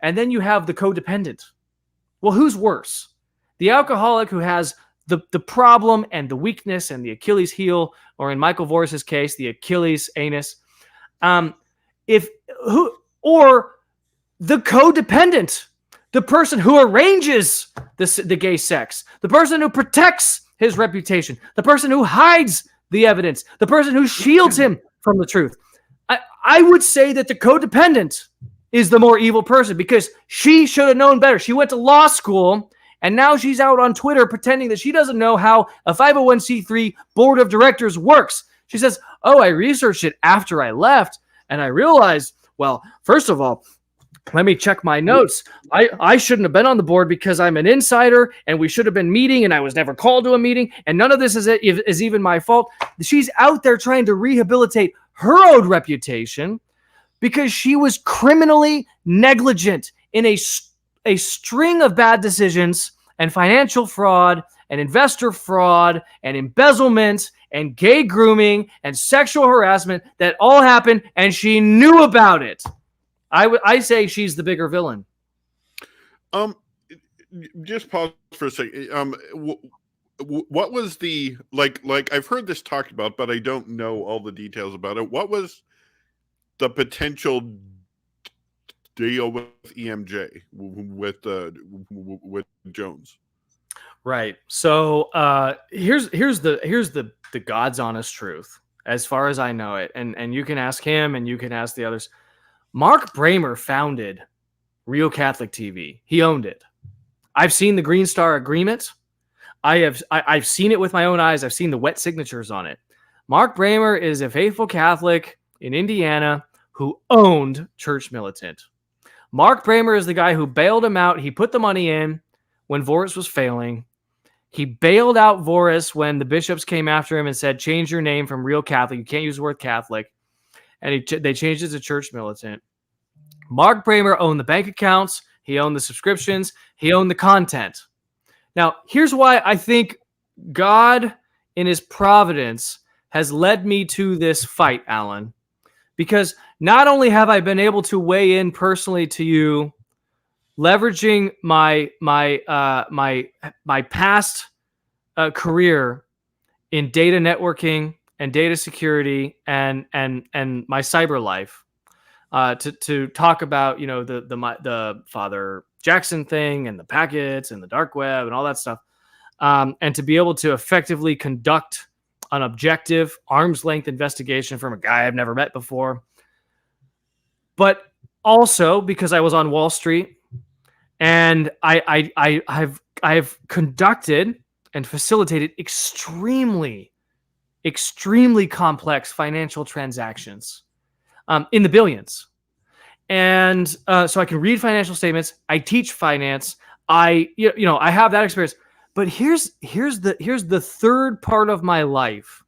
and then you have the codependent. Well, who's worse? The alcoholic who has the problem and the weakness and the Achilles heel, or in Michael Voris's case, the Achilles anus. Or the codependent, the person who arranges the gay sex, the person who protects his reputation, the person who hides the evidence, the person who shields him from the truth. I would say that the codependent is the more evil person because she should have known better. She went to law school and now she's out on Twitter pretending that she doesn't know how a 501c3 board of directors works. She says, oh, I researched it after I left and I realized, well, first of all, let me check my notes. I shouldn't have been on the board because I'm an insider and we should have been meeting and I was never called to a meeting and none of this is even my fault. She's out there trying to rehabilitate her own reputation because she was criminally negligent in a string of bad decisions and financial fraud and investor fraud and embezzlement and gay grooming and sexual harassment that all happened and she knew about it. I say she's the bigger villain. Just pause for a second. What was the like? I've heard this talked about, but I don't know all the details about it. What was the potential deal with EMJ with Jones? Right. So here's the God's honest truth, as far as I know it, and you can ask him and you can ask the others. Mark Bramer founded Real Catholic TV. He owned it. I've seen the Green Star Agreement. I've seen it with my own eyes. I've seen the wet signatures on it. Mark Bramer is a faithful Catholic in Indiana who owned Church Militant. Mark Bramer is the guy who bailed him out. He put the money in when Voris was failing. He bailed out Voris when the bishops came after him and said, change your name from Real Catholic. You can't use the word Catholic. And they changed it to Church Militant. Mark Bramer owned the bank accounts. He owned the subscriptions. He owned the content. Now, here's why I think God, in his providence, has led me to this fight, Alan. Because not only have I been able to weigh in personally to you, leveraging my past career in data networking and data security and my cyber life, to talk about, the Father Jackson thing and the packets and the dark web and all that stuff, and to be able to effectively conduct an objective arm's length investigation from a guy I've never met before. But also because I was on Wall Street and I've conducted and facilitated extremely complex financial transactions in the billions. And so I can read financial statements. I teach finance. I have that experience. But here's the third part of my life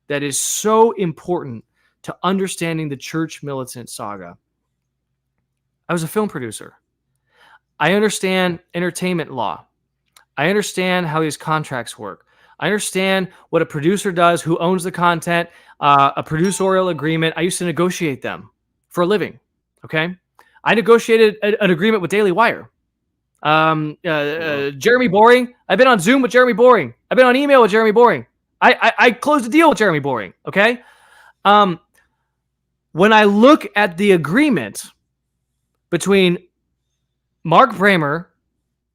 that is so important to understanding the Church Militant saga. I was a film producer. I understand entertainment law. I understand how these contracts work. I understand what a producer does, who owns the content, a producerial agreement. I used to negotiate them for a living. Okay. I negotiated an agreement with Daily Wire. Jeremy Boring. I've been on Zoom with Jeremy Boring. I've been on email with Jeremy Boring. I closed a deal with Jeremy Boring. Okay. When I look at the agreement between Mark Bramer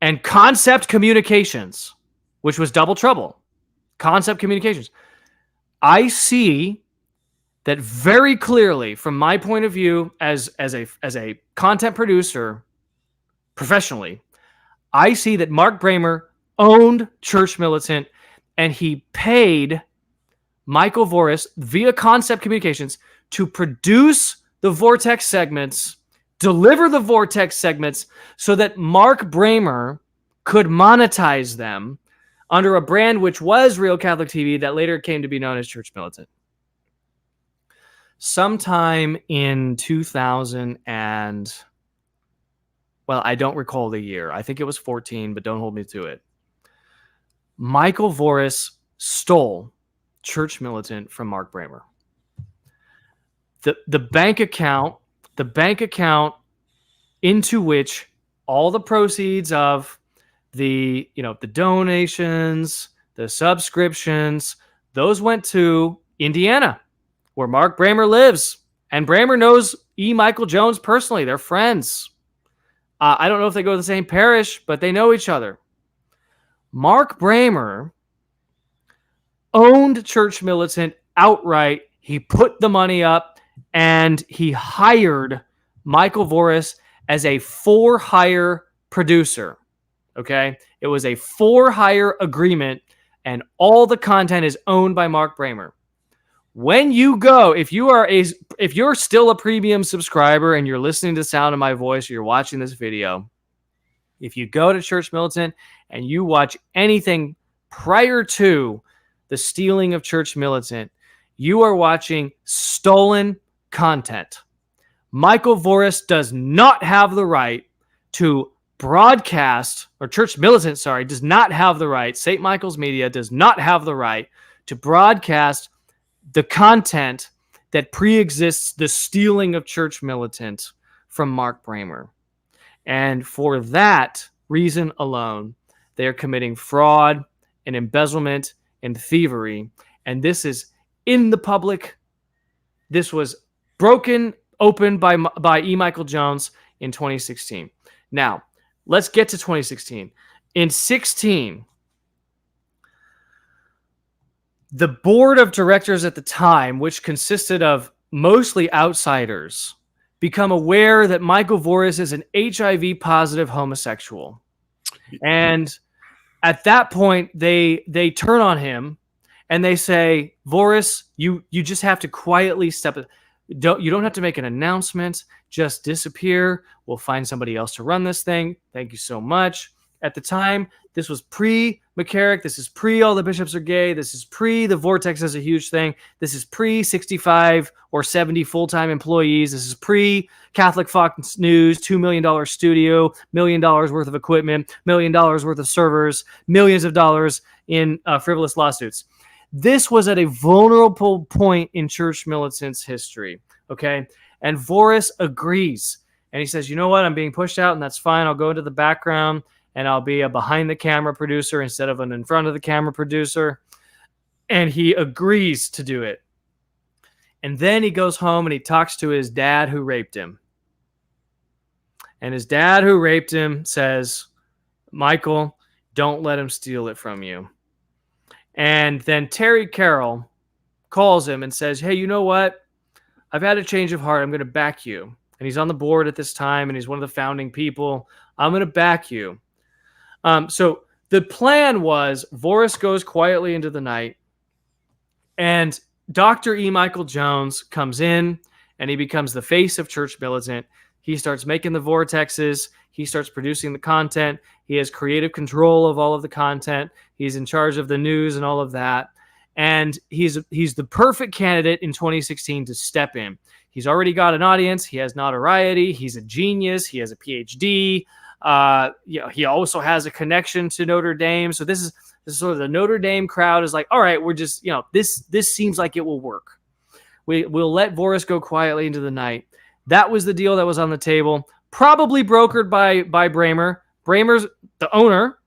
and Concept Communications, which was Double Trouble, Concept Communications, I see that very clearly from my point of view as a content producer professionally. I see that Mark Bramer owned Church Militant and he paid Michael Voris via Concept Communications to produce the Vortex segments, deliver the Vortex segments so that Mark Bramer could monetize them under a brand which was Real Catholic TV that later came to be known as Church Militant. Sometime in 2000 and... well, I don't recall the year. I think it was 14, but don't hold me to it. Michael Voris stole Church Militant from Mark Bramer. The bank account into which all the proceeds of the donations, the subscriptions, those went to Indiana, where Mark Bramer lives. And Bramer knows E. Michael Jones personally. They're friends. I don't know if they go to the same parish, but they know each other. Mark Bramer owned Church Militant outright. He put the money up and he hired Michael Voris as a for-hire producer. Okay? It was a for-hire agreement, and all the content is owned by Mark Bramer. When you go, if you're still a premium subscriber and you're listening to the sound of my voice or you're watching this video, if you go to Church Militant and you watch anything prior to the stealing of Church Militant, you are watching stolen content. Michael Voris does not have the right to broadcast, or Church Militant, does not have the right, St. Michael's Media does not have the right to broadcast the content that pre-exists the stealing of Church Militant from Mark Bramer. And for that reason alone, they are committing fraud and embezzlement and thievery. And this is in the public. This was broken open by E. Michael Jones in 2016. Now, let's get to 2016. In 2016, the board of directors at the time, which consisted of mostly outsiders, become aware that Michael Voris is an HIV-positive homosexual. And at that point, they turn on him and they say, Voris, you just have to quietly step it. You don't have to make an announcement. Just disappear. We'll find somebody else to run this thing. Thank you so much. At the time, this was pre-McCarrick. This is pre all the bishops are gay. This is pre the Vortex is a huge thing. This is pre-65 or 70 full-time employees. This is pre-Catholic Fox News, $2 million studio, $1 million worth of equipment, $1 million worth of servers, millions of dollars in frivolous lawsuits. This was at a vulnerable point in Church Militant's history, okay? And Voris agrees. And he says, you know what? I'm being pushed out, and that's fine. I'll go into the background, and I'll be a behind-the-camera producer instead of an in-front-of-the-camera producer. And he agrees to do it. And then he goes home, and he talks to his dad who raped him. And his dad who raped him says, Michael, don't let him steal it from you. And then Terry Carroll calls him and says, hey, you know what? I've had a change of heart. I'm going to back you. And he's on the board at this time, and he's one of the founding people. I'm going to back you. So the plan was Voris goes quietly into the night, and Dr. E. Michael Jones comes in, and he becomes the face of Church Militant. He starts making the vortexes. He starts producing the content. He has creative control of all of the content. He's in charge of the news and all of that. And he's the perfect candidate in 2016 to step in. He's already got an audience. He has notoriety. He's a genius. He has a PhD. He also has a connection to Notre Dame. So this is sort of the Notre Dame crowd is like, all right, we're just, this seems like it will work. We'll let Voris go quietly into the night. That was the deal that was on the table, probably brokered by Bramer. Bramer's the owner.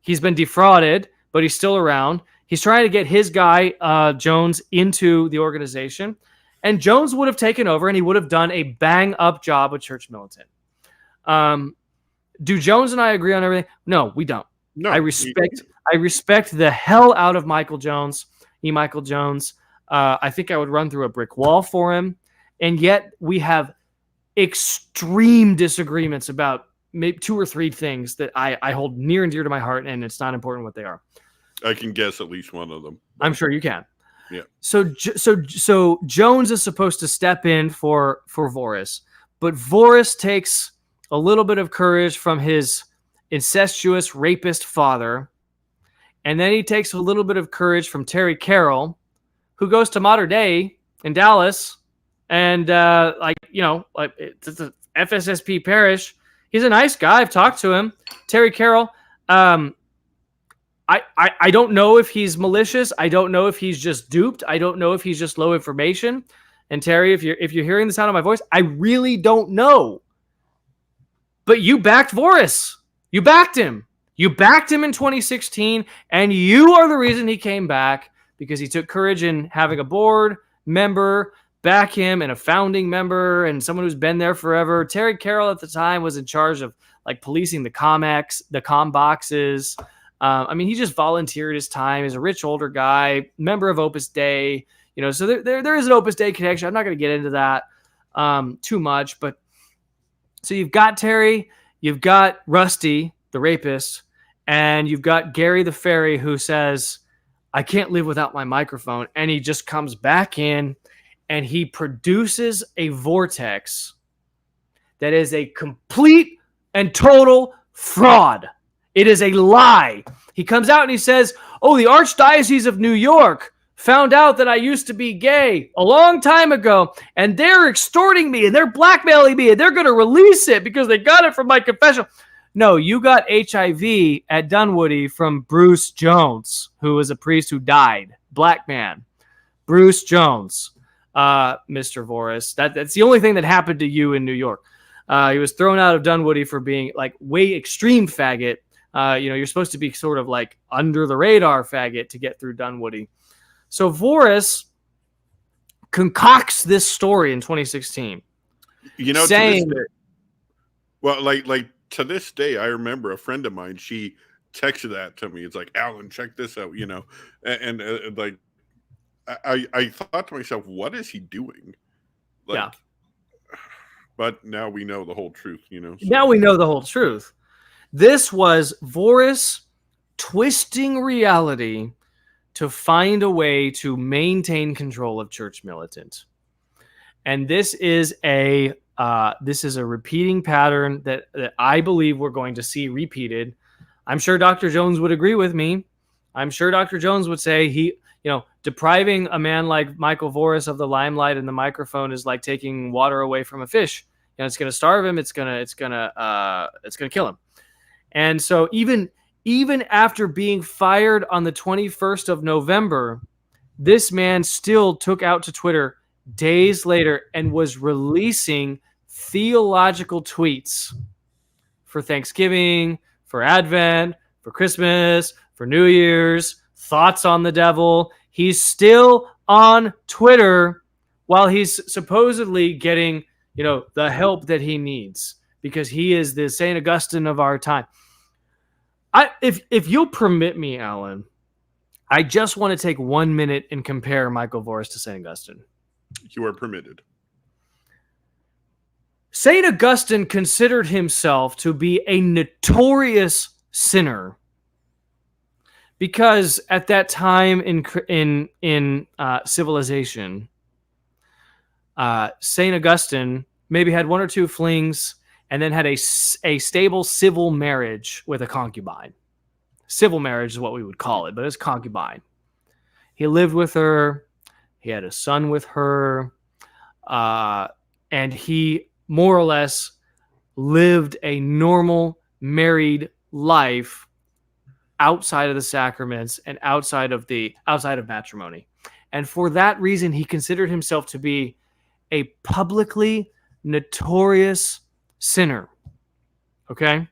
He's been defrauded, but he's still around. He's trying to get his guy, Jones, into the organization. And Jones would have taken over, and he would have done a bang-up job with Church Militant. Do Jones and I agree on everything? No, we don't. No, I respect the hell out of Michael Jones, E. Michael Jones. I think I would run through a brick wall for him. And yet we have extreme disagreements about maybe 2 or 3 things that I hold near and dear to my heart, and it's not important what they are. I can guess at least one of them. I'm sure you can. Yeah. So Jones is supposed to step in for Voris, but Voris takes a little bit of courage from his incestuous rapist father, and then he takes a little bit of courage from Terry Carroll, who goes to Mater Dei in Dallas, and it's a FSSP parish. He's a nice guy. I've talked to him. Terry Carroll. I don't know if he's malicious. I don't know if he's just duped. I don't know if he's just low information. And Terry, if you're hearing the sound of my voice, I really don't know. But you backed Voris. You backed him. You backed him in 2016, and you are the reason he came back, because he took courage in having a board member back him and a founding member and someone who's been there forever. Terry Carroll at the time was in charge of policing the comm boxes. I mean, he just volunteered his time. He's a rich older guy, member of Opus Dei. So there is an Opus Dei connection. I'm not going to get into that too much, but so you've got Terry, you've got Rusty, the rapist, and you've got Gary the fairy who says, I can't live without my microphone. And he just comes back in and he produces a vortex that is a complete and total fraud. It is a lie. He comes out and he says, oh, the Archdiocese of New York found out that I used to be gay a long time ago, and they're extorting me, and they're blackmailing me, and they're going to release it because they got it from my confessional. No, you got HIV at Dunwoody from Bruce Jones, who was a priest who died. Black man. Bruce Jones, Mr. Voris. That's the only thing that happened to you in New York. He was thrown out of Dunwoody for being like way extreme faggot. You're supposed to be sort of like under the radar faggot to get through Dunwoody. So Voris concocts this story in 2016. Saying, to this day, well, like to this day, I remember a friend of mine, she texted that to me. It's like, Alan, check this out, and like, I thought to myself, what is he doing? Like, yeah. But now we know the whole truth, So. Now we know the whole truth. This was Voris twisting reality to find a way to maintain control of Church Militant. And this is a repeating pattern that I believe we're going to see repeated. I'm sure Dr. Jones would agree with me. I'm sure Dr. Jones would say depriving a man like Michael Voris of the limelight and the microphone is like taking water away from a fish. It's going to starve him. It's going to kill him. And so even after being fired on the 21st of November, this man still took out to Twitter days later and was releasing theological tweets for Thanksgiving, for Advent, for Christmas, for New Year's, thoughts on the devil. He's still on Twitter while he's supposedly getting, the help that he needs because he is the St. Augustine of our time. If you'll permit me, Alan, I just want to take 1 minute and compare Michael Voris to St. Augustine. You are permitted. St. Augustine considered himself to be a notorious sinner because at that time in civilization, St. Augustine maybe had one or two flings and then had a stable civil marriage with a concubine. Civil marriage is what we would call it, but it's concubine. He lived with her. He had a son with her. And he more or less lived a normal married life outside of the sacraments and outside of matrimony. And for that reason, he considered himself to be a publicly notorious sinner. Okay?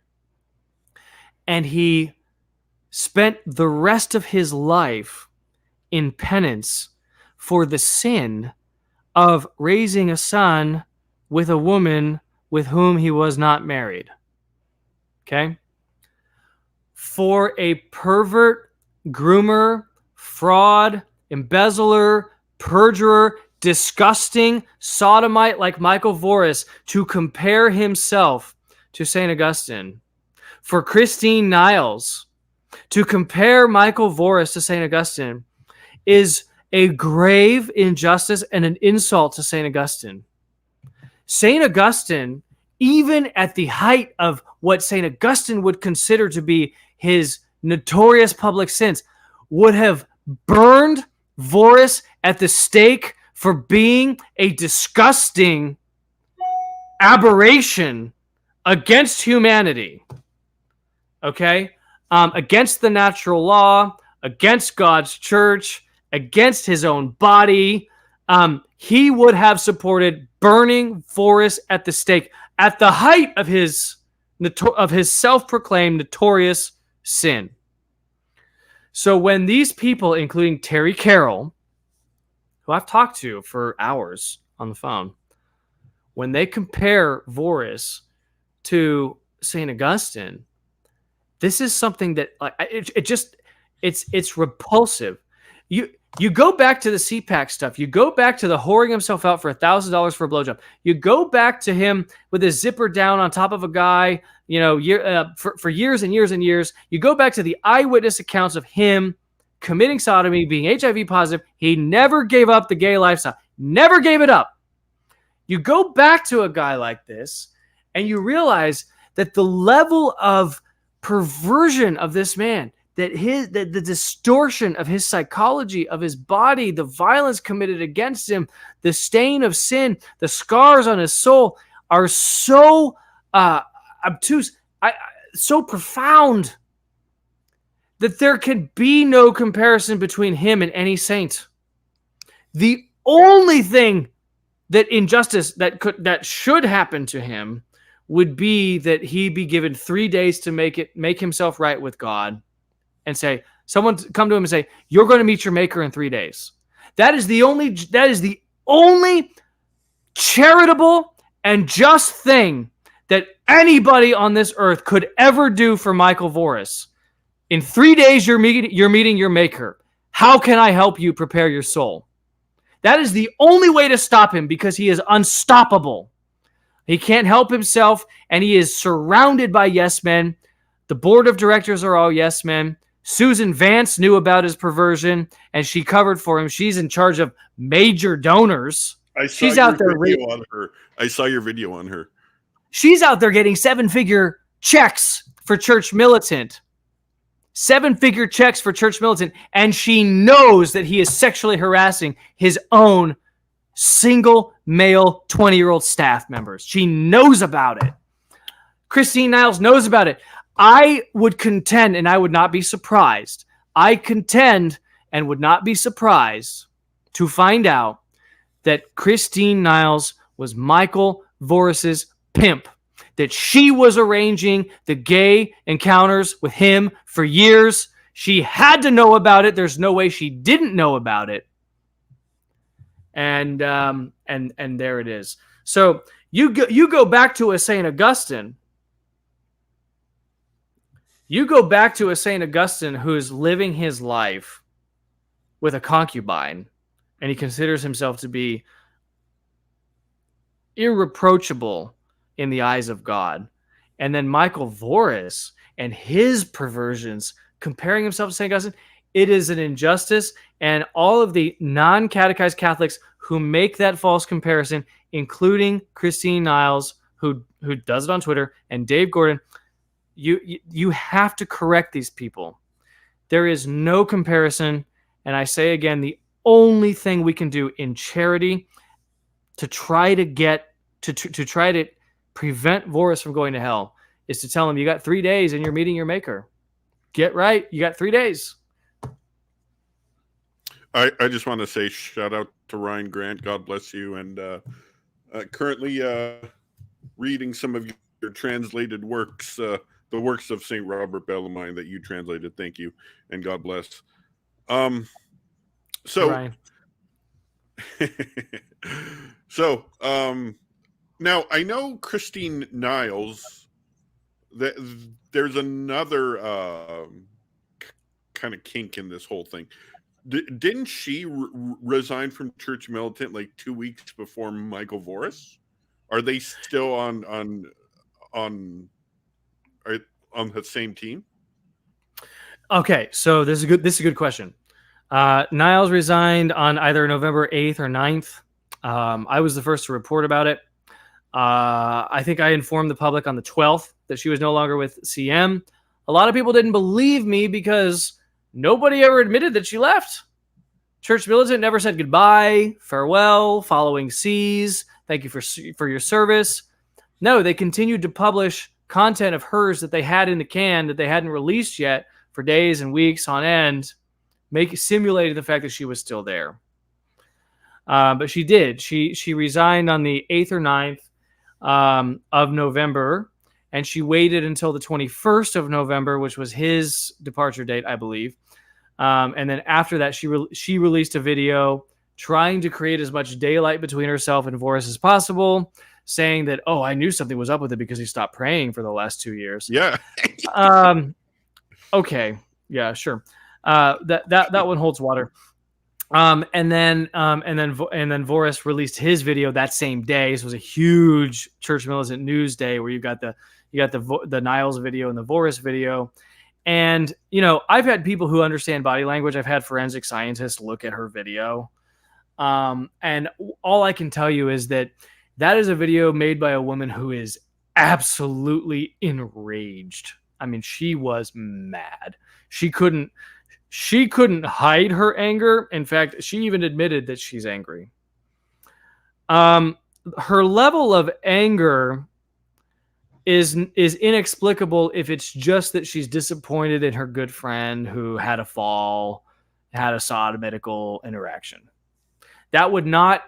And he spent the rest of his life in penance for the sin of raising a son with a woman with whom he was not married. Okay? For a pervert, groomer, fraud, embezzler, perjurer, disgusting sodomite like Michael Voris to compare himself to St. Augustine. For Christine Niles to compare Michael Voris to St. Augustine is a grave injustice and an insult to St. Augustine. St. Augustine, even at the height of what St. Augustine would consider to be his notorious public sins, would have burned Voris at the stake for being a disgusting aberration against humanity. Okay? Against the natural law, against God's church, against his own body. He would have supported burning Voris at the stake at the height of his self-proclaimed notorious sin. So when these people, including Terry Carroll, who I've talked to for hours on the phone, when they compare Voris to St. Augustine, This is something that it's repulsive. You go back to the CPAC stuff. You go back to the whoring himself out for $1,000 for a blowjob. You go back to him with his zipper down on top of a guy, for years and years and years. You go back to the eyewitness accounts of him committing sodomy, being HIV positive. He never gave up the gay lifestyle. Never gave it up. You go back to a guy like this, and you realize that the level of perversion of this man, that the distortion of his psychology, of his body, the violence committed against him, the stain of sin, the scars on his soul are so obtuse, so profound, that there can be no comparison between him and any saint. The only thing that injustice that should happen to him would be that he be given 3 days to make himself right with God, and say, someone come to him and say, you're going to meet your maker in 3 days. That is the only charitable and just thing that anybody on this earth could ever do for Michael Voris. In 3 days, you're meeting your maker. How can I help you prepare your soul? That is the only way to stop him, because he is unstoppable. He can't help himself, and he is surrounded by yes men. The board of directors are all yes men. Susan Vance knew about his perversion, and she covered for him. She's in charge of major donors. She's out there. I saw your video on her. She's out there getting 7-figure checks for Church Militant. 7-figure checks for Church Militant, and she knows that he is sexually harassing his own single male 20-year-old staff members. She knows about it. Christine Niles knows about it. I would contend, and I would not be surprised. I contend and would not be surprised to find out that Christine Niles was Michael Voris's pimp, that she was arranging the gay encounters with him for years. She had to know about it. There's no way she didn't know about it. And there it is. So you go back to a St. Augustine. You go back to a St. Augustine who's living his life with a concubine, and he considers himself to be irreproachable in the eyes of God. And then Michael Voris and his perversions, comparing himself to St. Augustine, it is an injustice. And all of the non-catechized Catholics who make that false comparison, including Christine Niles, who does it on Twitter, and Dave Gordon, you have to correct these people. There is no comparison. And I say again, the only thing we can do in charity to try to try to prevent Voris from going to hell is to tell him, you got 3 days and you're meeting your maker. Get right. You got 3 days. I just want to say shout out to Ryan Grant. God bless you. And currently reading some of your translated works, the works of St. Robert Bellarmine that you translated. Thank you. And God bless. So now I know Christine Niles, that there's another kind of kink in this whole thing. Didn't she resign from Church Militant like 2 weeks before Michael Voris? Are they still on the same team? Okay, so this is a good question. Niles resigned on either November 8th or 9th. I was the first to report about it. I think I informed the public on the 12th that she was no longer with CM. A lot of people didn't believe me because nobody ever admitted that she left. Church Militant never said goodbye, farewell, following C's, thank you for your service. No, they continued to publish content of hers that they had in the can that they hadn't released yet for days and weeks on end, simulating the fact that she was still there. But she did. She resigned on the 8th or 9th of November, and she waited until the 21st of November, which was his departure date, I believe. And then after that, she released a video trying to create as much daylight between herself and Voris as possible, saying that, oh, I knew something was up with it because he stopped praying for the last 2 years. Yeah. Okay. Yeah, sure. That one holds water. And then Voris released his video that same day. This was a huge Church Militant news day where you got the Niles video and the Voris video. And, I've had people who understand body language. I've had forensic scientists look at her video. And all I can tell you is that is a video made by a woman who is absolutely enraged. I mean, she was mad. She couldn't hide her anger. In fact, she even admitted that she's angry. Her level of anger is inexplicable if it's just that she's disappointed in her good friend who had a fall, had a sodomitical interaction. That would not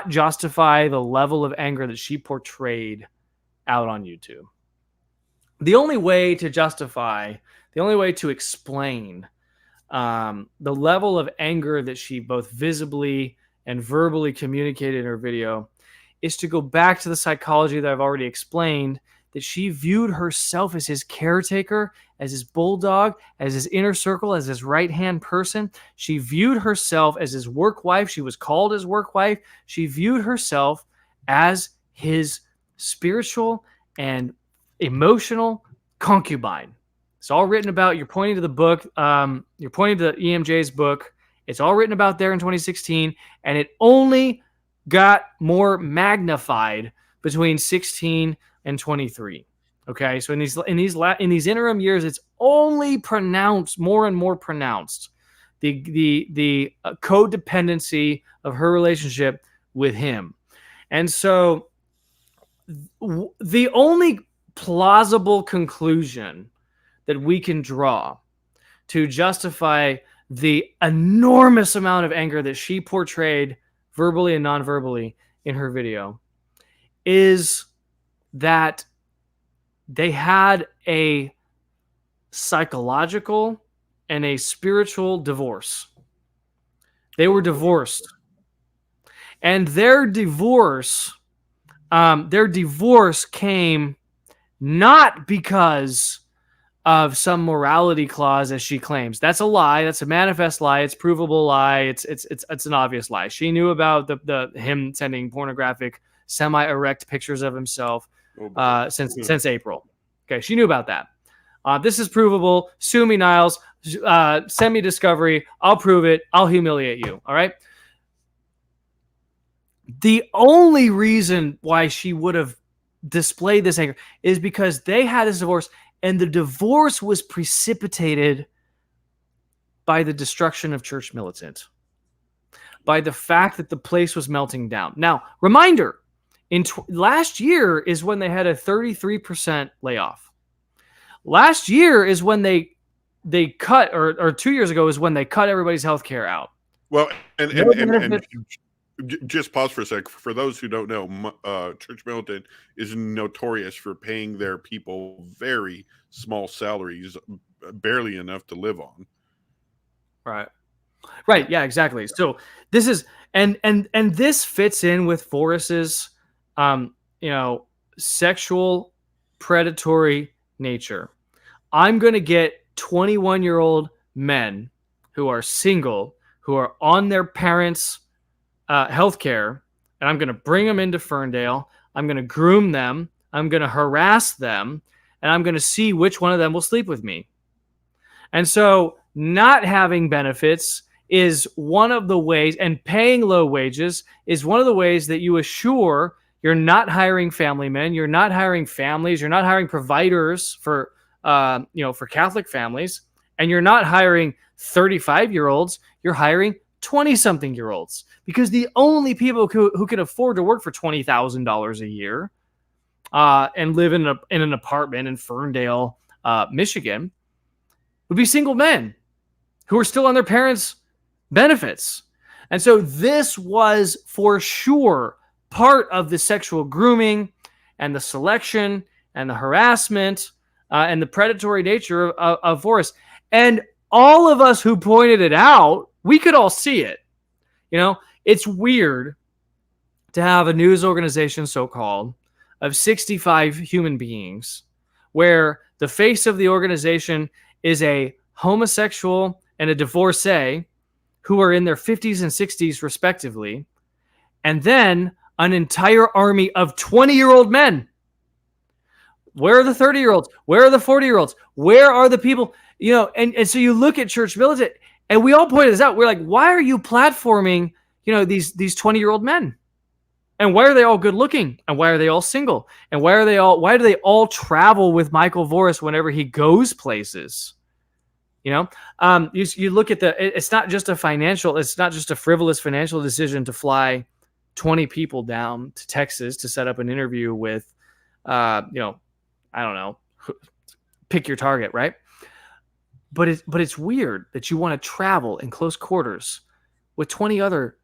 justify the level of anger that she portrayed out on YouTube. The only way to explain the level of anger that she both visibly and verbally communicated in her video is to go back to the psychology that I've already explained, that she viewed herself as his caretaker, as his bulldog, as his inner circle, as his right-hand person. She viewed herself as his work wife. She was called his work wife. She viewed herself as his spiritual and emotional concubine. It's all written about. You're pointing to the book. You're pointing to EMJ's book. It's all written about there in 2016, and it only got more magnified between 16 and 23. Okay, so in these interim years, it's only pronounced more and more pronounced the codependency of her relationship with him, and so the only plausible conclusion that we can draw to justify the enormous amount of anger that she portrayed verbally and non-verbally in her video is that they had a psychological and a spiritual divorce. They were divorced. And their divorce came not because of some morality clause, as she claims. That's a lie. That's a manifest lie. It's provable lie. It's an obvious lie. She knew about the him sending pornographic, semi-erect pictures of himself since April. Okay, she knew about that. This is provable. Sue me, Niles. Send me discovery. I'll prove it. I'll humiliate you. All right. The only reason why she would have displayed this anger is because they had this divorce. And the divorce was precipitated by the destruction of Church Militant, by the fact that the place was melting down. Now, reminder, last year is when they had a 33% layoff. Last year is when they cut, or 2 years ago is when they cut everybody's health care out. Well, and just pause for a sec. For those who don't know, Church Militant is notorious for paying their people very small salaries, barely enough to live on. Right. Yeah, exactly. So this is, and this fits in with Voris's, sexual predatory nature. I'm going to get 21-year-old men who are single, who are on their parents' healthcare, and I'm going to bring them into Ferndale. I'm going to groom them. I'm going to harass them, and I'm going to see which one of them will sleep with me. And so not having benefits is one of the ways, and paying low wages is one of the ways that you assure you're not hiring family men, you're not hiring families, you're not hiring providers for Catholic families, and you're not hiring 35-year-olds, you're hiring 20-something-year-olds, because the only people who can afford to work for $20,000 a year and live in an apartment in Ferndale, Michigan, would be single men who are still on their parents' benefits. And so this was for sure part of the sexual grooming and the selection and the harassment and the predatory nature of Voris. And all of us who pointed it out, we could all see it. It's weird to have a news organization, so-called, of 65 human beings, where the face of the organization is a homosexual and a divorcee who are in their 50s and 60s respectively, and then an entire army of 20-year-old men. Where are the 30-year-olds? Where are the 40-year-olds? Where are the people? And so you look at Church Militant, and we all pointed this out. We're like, why are you platforming, these 20-year-old men? And why are they all good looking? And why are they all single? And why do they all travel with Michael Voris whenever he goes places? You look at it's not just a frivolous financial decision to fly 20 people down to Texas to set up an interview with, I don't know, pick your target, right? But it's weird that you want to travel in close quarters with 20 other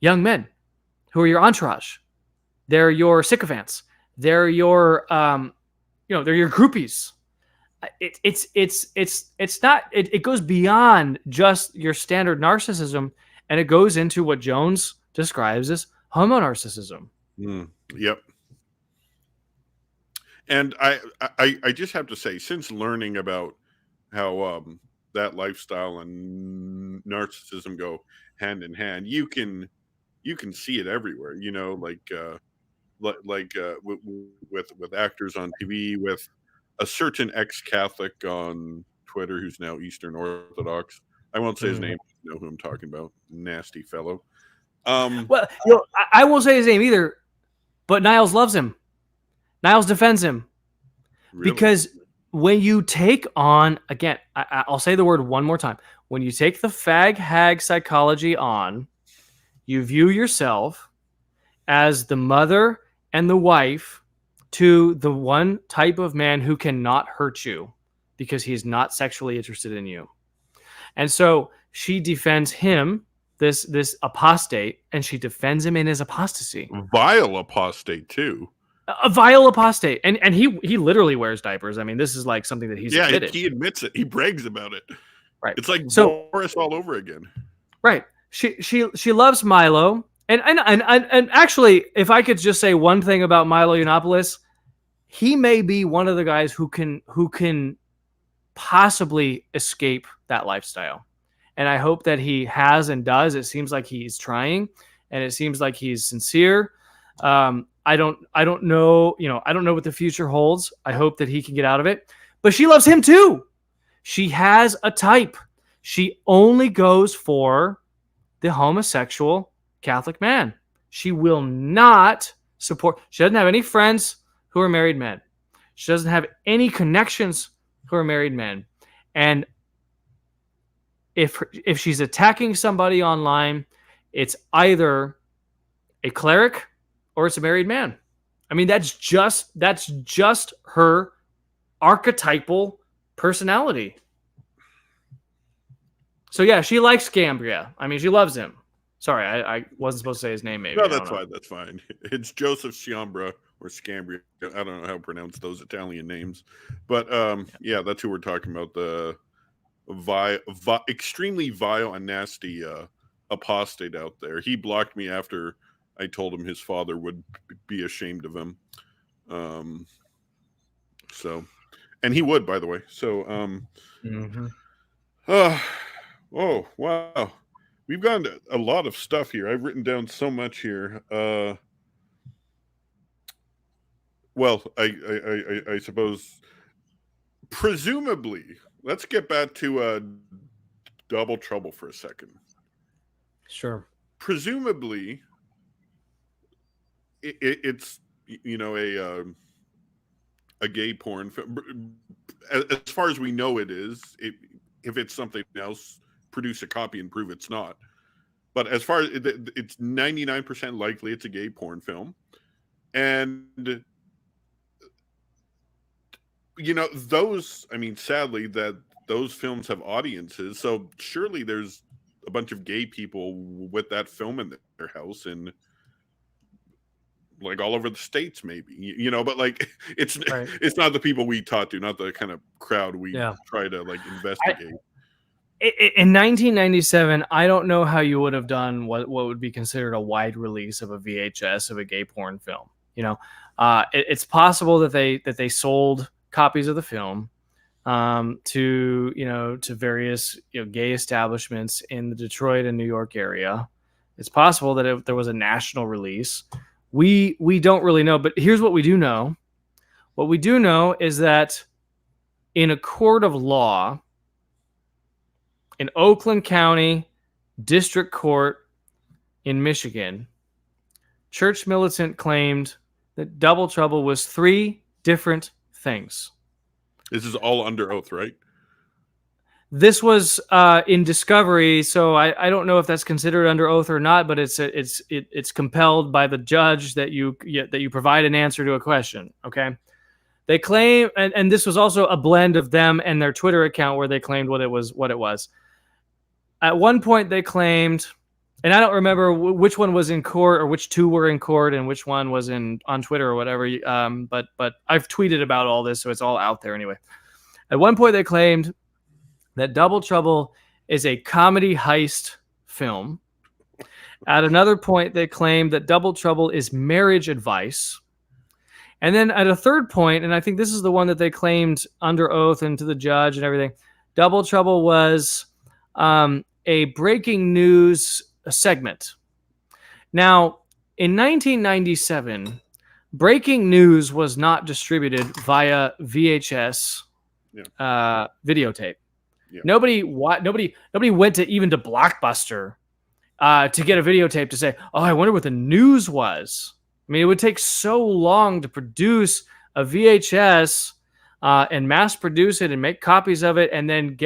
young men who are your entourage. They're your sycophants. They're your, they're your groupies. It's not. It goes beyond just your standard narcissism, and it goes into what Jones describes as homonarcissism. Yep. And I just have to say, since learning about how that lifestyle and narcissism go hand in hand, you can see it everywhere. With actors on TV, with a certain ex-Catholic on Twitter who's now Eastern Orthodox. I won't say his name. You know who I'm talking about. Nasty fellow. Well, I won't say his name either, but Niles loves him. Niles defends him. Really? Because when you take on, again, I'll say the word one more time. When you take the fag-hag psychology on, you view yourself as the mother and the wife to the one type of man who cannot hurt you because he's not sexually interested in you. And so she defends him, this apostate, and she defends him in his apostasy. Vile apostate, too. A vile apostate. And he literally wears diapers. I mean, this is like something that he's admitted. He admits it. He brags about it. Right. It's like Voris all over again. Right. She loves Milo. And actually, if I could just say one thing about Milo Yiannopoulos, he may be one of the guys who can possibly escape that lifestyle. And I hope that he has and does. It seems like he's trying, and it seems like he's sincere. I don't know, I don't know what the future holds. I hope that he can get out of it. But she loves him too. She has a type. She only goes for the homosexual Catholic man. She will not support. She doesn't have any friends who are married men. She doesn't have any connections who are married men. And if she's attacking somebody online, it's either a cleric or it's a married man. I mean, that's just her archetypal personality. So yeah, she likes Scambria. I mean, she loves him. Sorry, I wasn't supposed to say his name. Maybe. No, that's fine. That's fine. It's Joseph Sciambra or Scambria. I don't know how to pronounce those Italian names, but yeah, that's who we're talking about. The extremely vile and nasty apostate out there. He blocked me after I told him his father would be ashamed of him. So, and he would, by the way. So, oh wow. We've gone to a lot of stuff here. I've written down so much here. Well, I suppose, presumably, let's get back to Double Trouble for a second. Sure. Presumably, it's a gay porn film. As far as we know, it is. If it's something else, produce a copy and prove it's not. But as far as it's 99% likely it's a gay porn film. And those, I mean, sadly, that those films have audiences. So surely there's a bunch of gay people with that film in their house and like all over the States, maybe, but like it's not the people we talk to, not the kind of crowd we try to like investigate. In 1997, I don't know how you would have done what would be considered a wide release of a VHS of a gay porn film. It's possible that they sold copies of the film. to various gay establishments in the Detroit and New York area. It's possible that there was a national release. We don't really know, but here's what we do know. What we do know is that in a court of law in Oakland County District Court in Michigan, Church Militant claimed that Double Trouble was 3 different things. This is all under oath, right? This was in discovery, so I don't know if that's considered under oath or not, but it's compelled by the judge that you provide an answer to a question. Okay, they claim, and this was also a blend of them and their Twitter account where they claimed what it was. At one point, they claimed, and I don't remember which one was in court or which 2 were in court and which one was on Twitter or whatever. But I've tweeted about all this, so it's all out there anyway. At one point, they claimed that Double Trouble is a comedy heist film. At another point, they claimed that Double Trouble is marriage advice. And then at a third point, and I think this is the one that they claimed under oath and to the judge and everything, Double Trouble was a breaking news segment. Now, in 1997, breaking news was not distributed via VHS videotape. Yeah. Nobody went to Blockbuster to get a videotape to say, "Oh, I wonder what the news was." I mean, it would take so long to produce a VHS and mass produce it and make copies of it, and then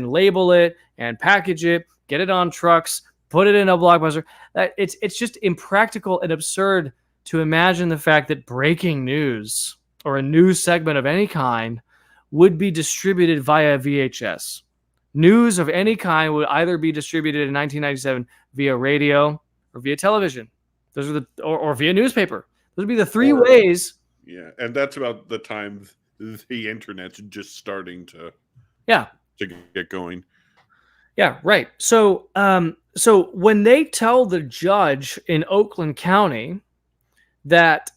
label it and package it, get it on trucks, put it in a Blockbuster. It's just impractical and absurd to imagine the fact that breaking news or a news segment of any kind would be distributed via VHS. News of any kind would either be distributed in 1997 via radio or via television. Those are or via newspaper. Those would be the 3 ways. Yeah, and that's about the time the internet's just starting to get going. Yeah, right. So when they tell the judge in Oakland County that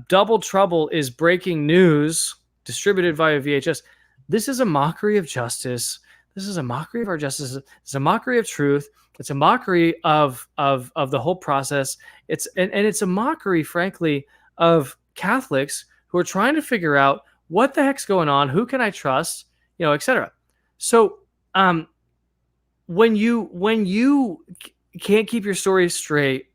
Double Trouble is breaking news distributed via VHS, this is a mockery of justice. This is a mockery of our justice. It's a mockery of truth. It's a mockery of the whole process. It's a mockery, frankly, of Catholics who are trying to figure out what the heck's going on, who can I trust, etc. So when you can't keep your story straight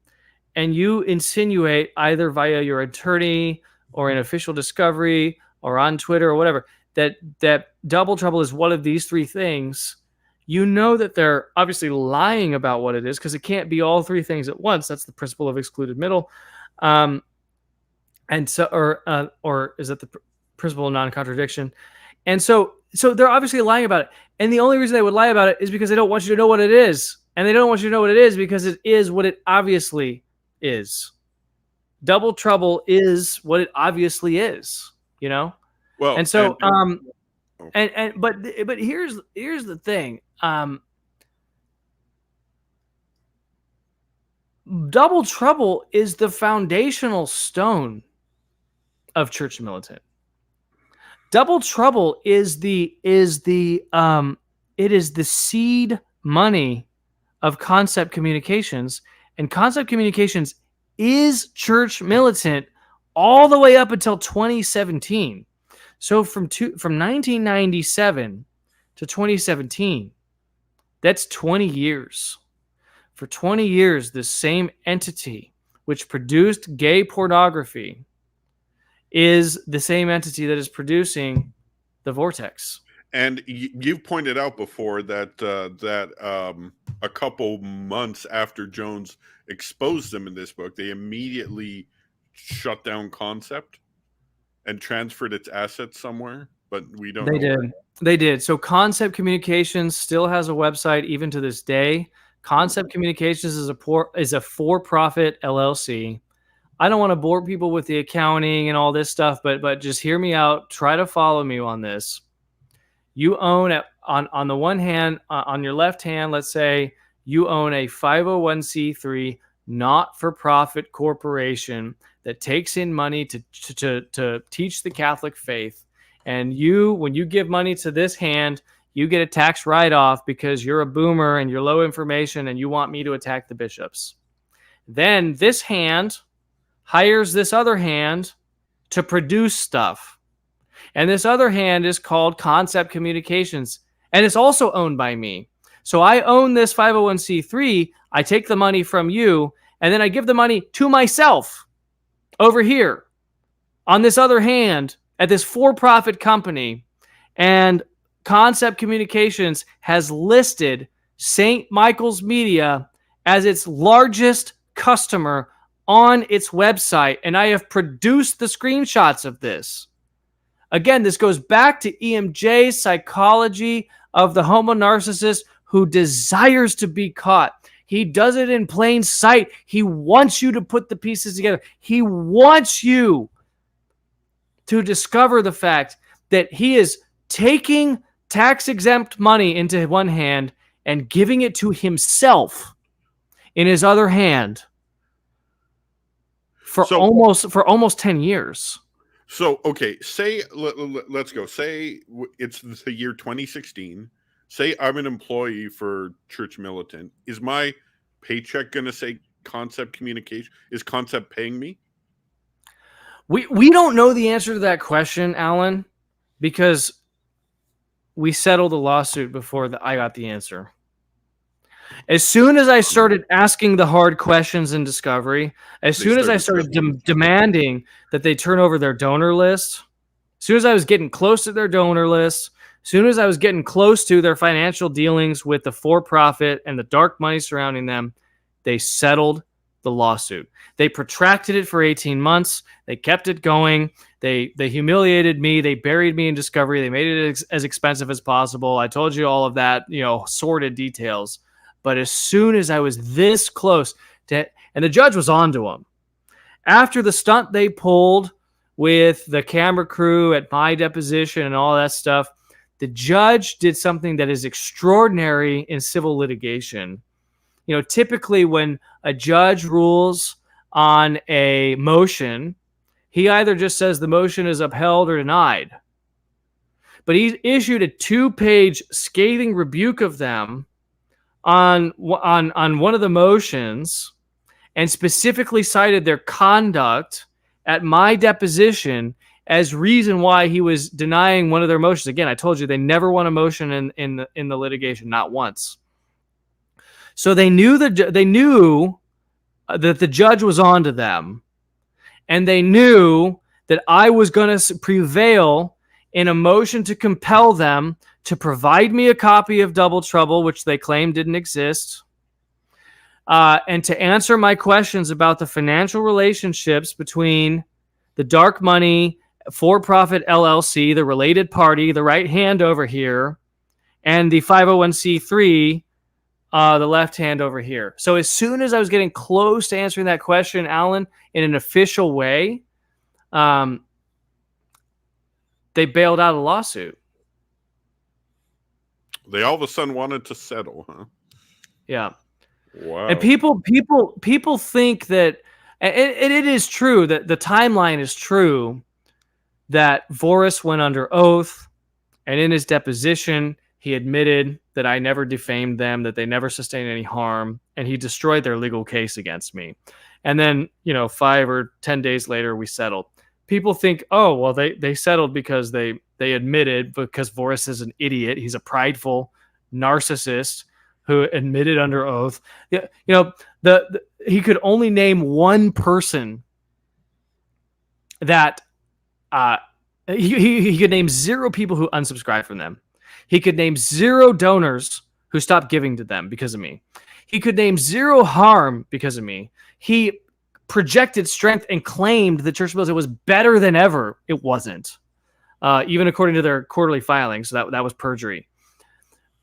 and you insinuate either via your attorney or in official discovery or on Twitter or whatever that Double Trouble is one of these 3 things, you know that they're obviously lying about what it is, because it can't be all 3 things at once. That's the principle of excluded middle. And so, or is that the principle of non-contradiction? And so they're obviously lying about it. And the only reason they would lie about it is because they don't want you to know what it is. And they don't want you to know what it is because it is what it obviously is. Double Trouble is what it obviously is, Well, and so, but here's the thing. Double Trouble is the foundational stone of Church Militant. Double Trouble is the seed money of Concept Communications, and Concept Communications is Church Militant all the way up until 2017. So from 1997 to 2017, that's 20 years. For 20 years, the same entity which produced gay pornography is the same entity that is producing the Vortex. And you've pointed out before that a couple months after Jones exposed them in this book, they immediately shut down Concept and transferred its assets somewhere, but we don't know. They did. So Concept Communications still has a website even to this day. Concept Communications is a for-profit LLC. I don't want to bore people with the accounting and all this stuff, but just hear me out. Try to follow me on this. You own on the one hand, on your left hand, let's say you own a 501c3 not-for-profit corporation that takes in money to teach the Catholic faith, And when you give money to this hand, you get a tax write-off because you're a boomer and you're low information and you want me to attack the bishops. Then this hand hires this other hand to produce stuff. And this other hand is called Concept Communications. And it's also owned by me. So I own this 501c3. I take the money from you, and then I give the money to myself over here on this other hand at this for-profit company. And Concept Communications has listed St. Michael's Media as its largest customer on its website. And I have produced the screenshots of this. Again, this goes back to EMJ's psychology of the homo narcissist who desires to be caught. He does it in plain sight. He wants you to put the pieces together. He wants you to discover the fact that he is taking tax-exempt money into one hand and giving it to himself in his other hand for almost 10 years. So, okay, say, let's go. Say it's the year 2016. Say I'm an employee for Church Militant. Is my paycheck going to say Concept Communication? Is Concept paying me? We don't know the answer to that question, Alan, because we settled the lawsuit before I got the answer. As soon as I started asking the hard questions in discovery, as soon as I started demanding that they turn over their donor list, as soon as I was getting close to their donor list, as soon as I was getting close to their financial dealings with the for-profit and the dark money surrounding them, they settled the lawsuit. They protracted it for 18 months. They kept it going. They humiliated me. They buried me in discovery. They made it as expensive as possible. I told you all of that, sordid details. But as soon as I was this close to, and the judge was onto him. After the stunt they pulled with the camera crew at my deposition and all that stuff, the judge did something that is extraordinary in civil litigation. Typically when a judge rules on a motion, he either just says the motion is upheld or denied. But he issued a 2-page scathing rebuke of them on one of the motions and specifically cited their conduct at my deposition as reason why he was denying one of their motions. Again, I told you they never won a motion in the litigation, not once. So they knew that the judge was onto them, and they knew that I was going to prevail in a motion to compel them to provide me a copy of Double Trouble, which they claimed didn't exist, and to answer my questions about the financial relationships between the dark money for-profit LLC, the related party, the right hand over here, and the 501c3, the left hand over here. So as soon as I was getting close to answering that question, Alan, in an official way, they bailed out a lawsuit. They all of a sudden wanted to settle, huh? Yeah. Wow. And people think that, and it is true that the timeline is true, that Voris went under oath, and in his deposition, he admitted that I never defamed them, that they never sustained any harm, and he destroyed their legal case against me. And then, 5 or 10 days later, we settled. People think, oh, well, they settled because they admitted, because Voris is an idiot. He's a prideful narcissist who admitted under oath. He could only name one person that he could name 0 people who unsubscribed from them. He could name 0 donors who stopped giving to them because of me. He could name 0 harm because of me. He projected strength and claimed the Church Militant was better than ever. It wasn't. Even according to their quarterly filings, so that was perjury.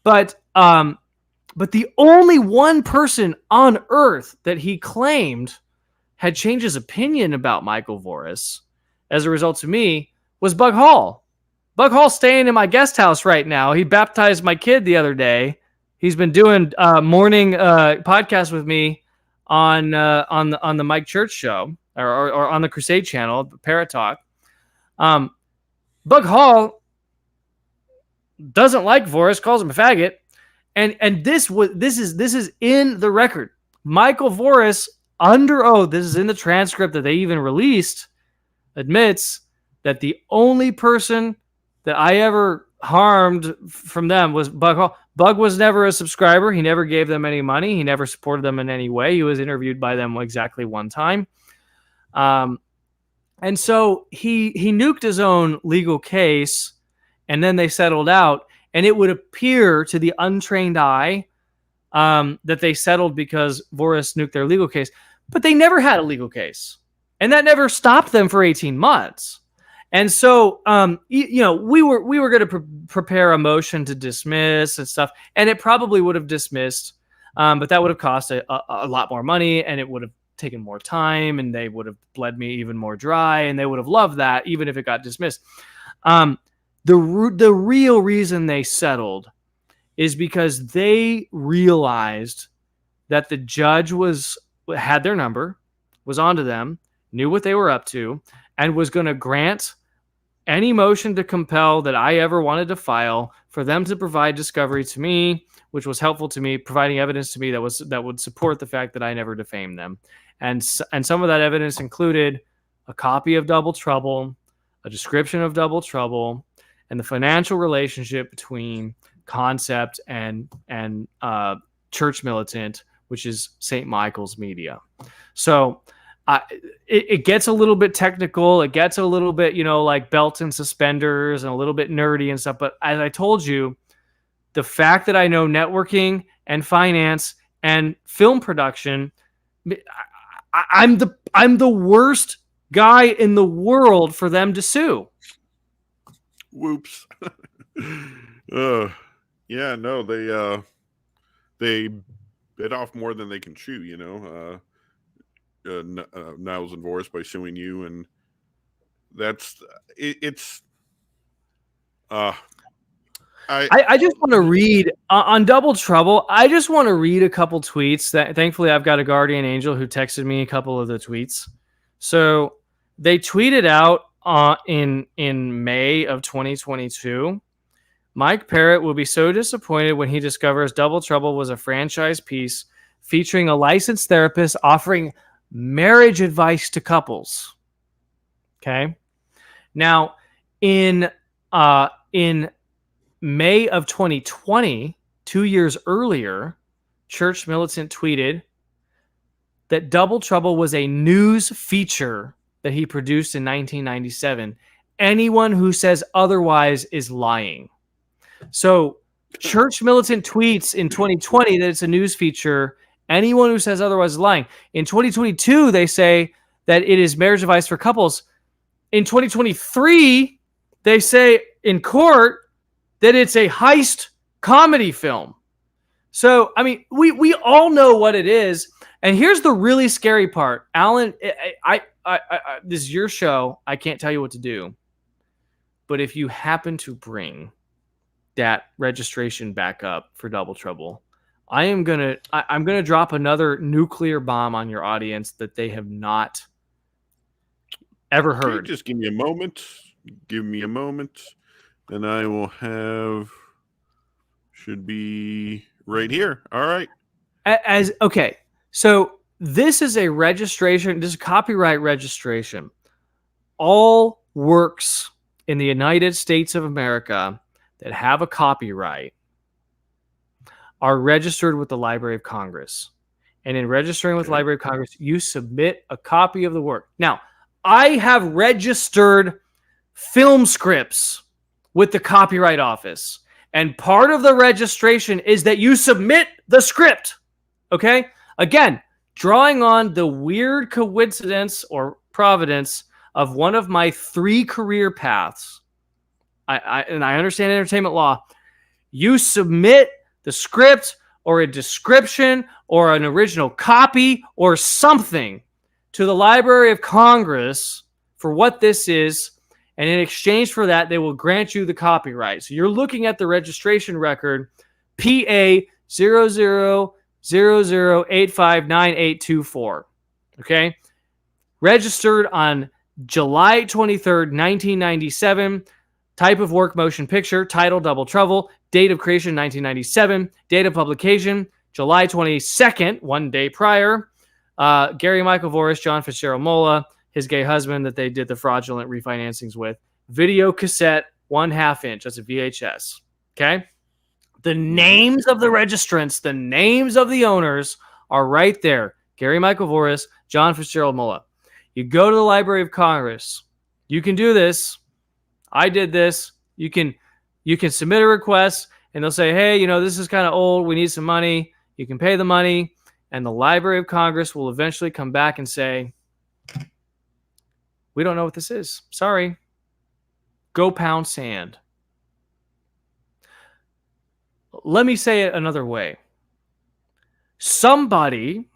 But the only one person on earth that he claimed had changed his opinion about Michael Voris as a result of me was Bug Hall. Bug Hall's staying in my guest house right now. He baptized my kid the other day. He's been doing morning podcast with me on the Mike Church show or on the Crusade channel, Parrot Talk. Bug Hall doesn't like Voris, calls him a faggot, and this is in the record. Michael Voris, under oath, this is in the transcript that they even released, admits that the only person that I ever harmed from them was Bug Hall. Bug was never a subscriber. He never gave them any money. He never supported them in any way. He was interviewed by them exactly one time. And so he nuked his own legal case, and then they settled out. And it would appear to the untrained eye that they settled because Voris nuked their legal case. But they never had a legal case. And that never stopped them for 18 months. And so, we were going to prepare a motion to dismiss and stuff, and it probably would have dismissed, but that would have cost a lot more money, and it would have taken more time, and they would have bled me even more dry, and they would have loved that, even if it got dismissed. The real reason they settled is because they realized that the judge had their number, was onto them, knew what they were up to, and was going to grant any motion to compel that I ever wanted to file for them to provide discovery to me, which was helpful to me, providing evidence to me that would support the fact that I never defamed them. And some of that evidence included a copy of Double Trouble, a description of Double Trouble, and the financial relationship between Concept and Church Militant, which is St. Michael's Media. So it gets a little bit technical. It gets a little bit, like belt and suspenders and a little bit nerdy and stuff. But as I told you, the fact that I know networking and finance and film production, I'm the worst guy in the world for them to sue. Whoops. Yeah, no, they bit off more than they can chew, Niles and Voris by suing you, and that's it's I just want to read on Double Trouble. I just want to read a couple tweets. That thankfully I've got a guardian angel who texted me a couple of the tweets. So they tweeted out in May of 2022. Mike Parrott will be so disappointed when he discovers Double Trouble was a franchise piece featuring a licensed therapist offering marriage advice to couples. Okay. Now, in May of 2020, 2 years earlier, Church Militant tweeted that Double Trouble was a news feature that he produced in 1997. Anyone who says otherwise is lying. So Church Militant tweets in 2020 that it's a news feature. Anyone who says otherwise is lying. In 2022, they say that it is marriage advice for couples. In 2023, they say in court that it's a heist comedy film. So, I mean, we all know what it is. And here's the really scary part. Alan, I this is your show. I can't tell you what to do. But if you happen to bring that registration back up for Double Trouble, I'm gonna drop another nuclear bomb on your audience that they have not ever heard. Just give me a moment. Give me a moment, and I will have. Should be right here. All right. Okay. So this is a registration. This is copyright registration. All works in the United States of America that have a copyright are registered with the Library of Congress. And in registering with the Library of Congress, you submit a copy of the work. Now, I have registered film scripts with the Copyright Office. And part of the registration is that you submit the script. Okay? Again, drawing on the weird coincidence or providence of one of my 3 career paths. I understand entertainment law. You submit the script or a description or an original copy or something to the Library of Congress for what this is, and in exchange for that, they will grant you the copyright. So you're looking at the registration record, PA 0000859824. Okay? Registered on July 23rd, 1997. Type of work, motion picture. Title, Double Trouble. Date of creation, 1997. Date of publication, July 22nd, one day prior. Gary Michael Voris, John Fitzgerald Mola, his gay husband that they did the fraudulent refinancings with. Video cassette, 1/2 inch. That's a VHS. Okay? The names of the registrants, the names of the owners are right there. Gary Michael Voris, John Fitzgerald Mola. You go to the Library of Congress. You can do this. I did this. You can submit a request, and they'll say, hey, this is kind of old. We need some money. You can pay the money, and the Library of Congress will eventually come back and say, we don't know what this is. Sorry. Go pound sand. Let me say it another way. Somebody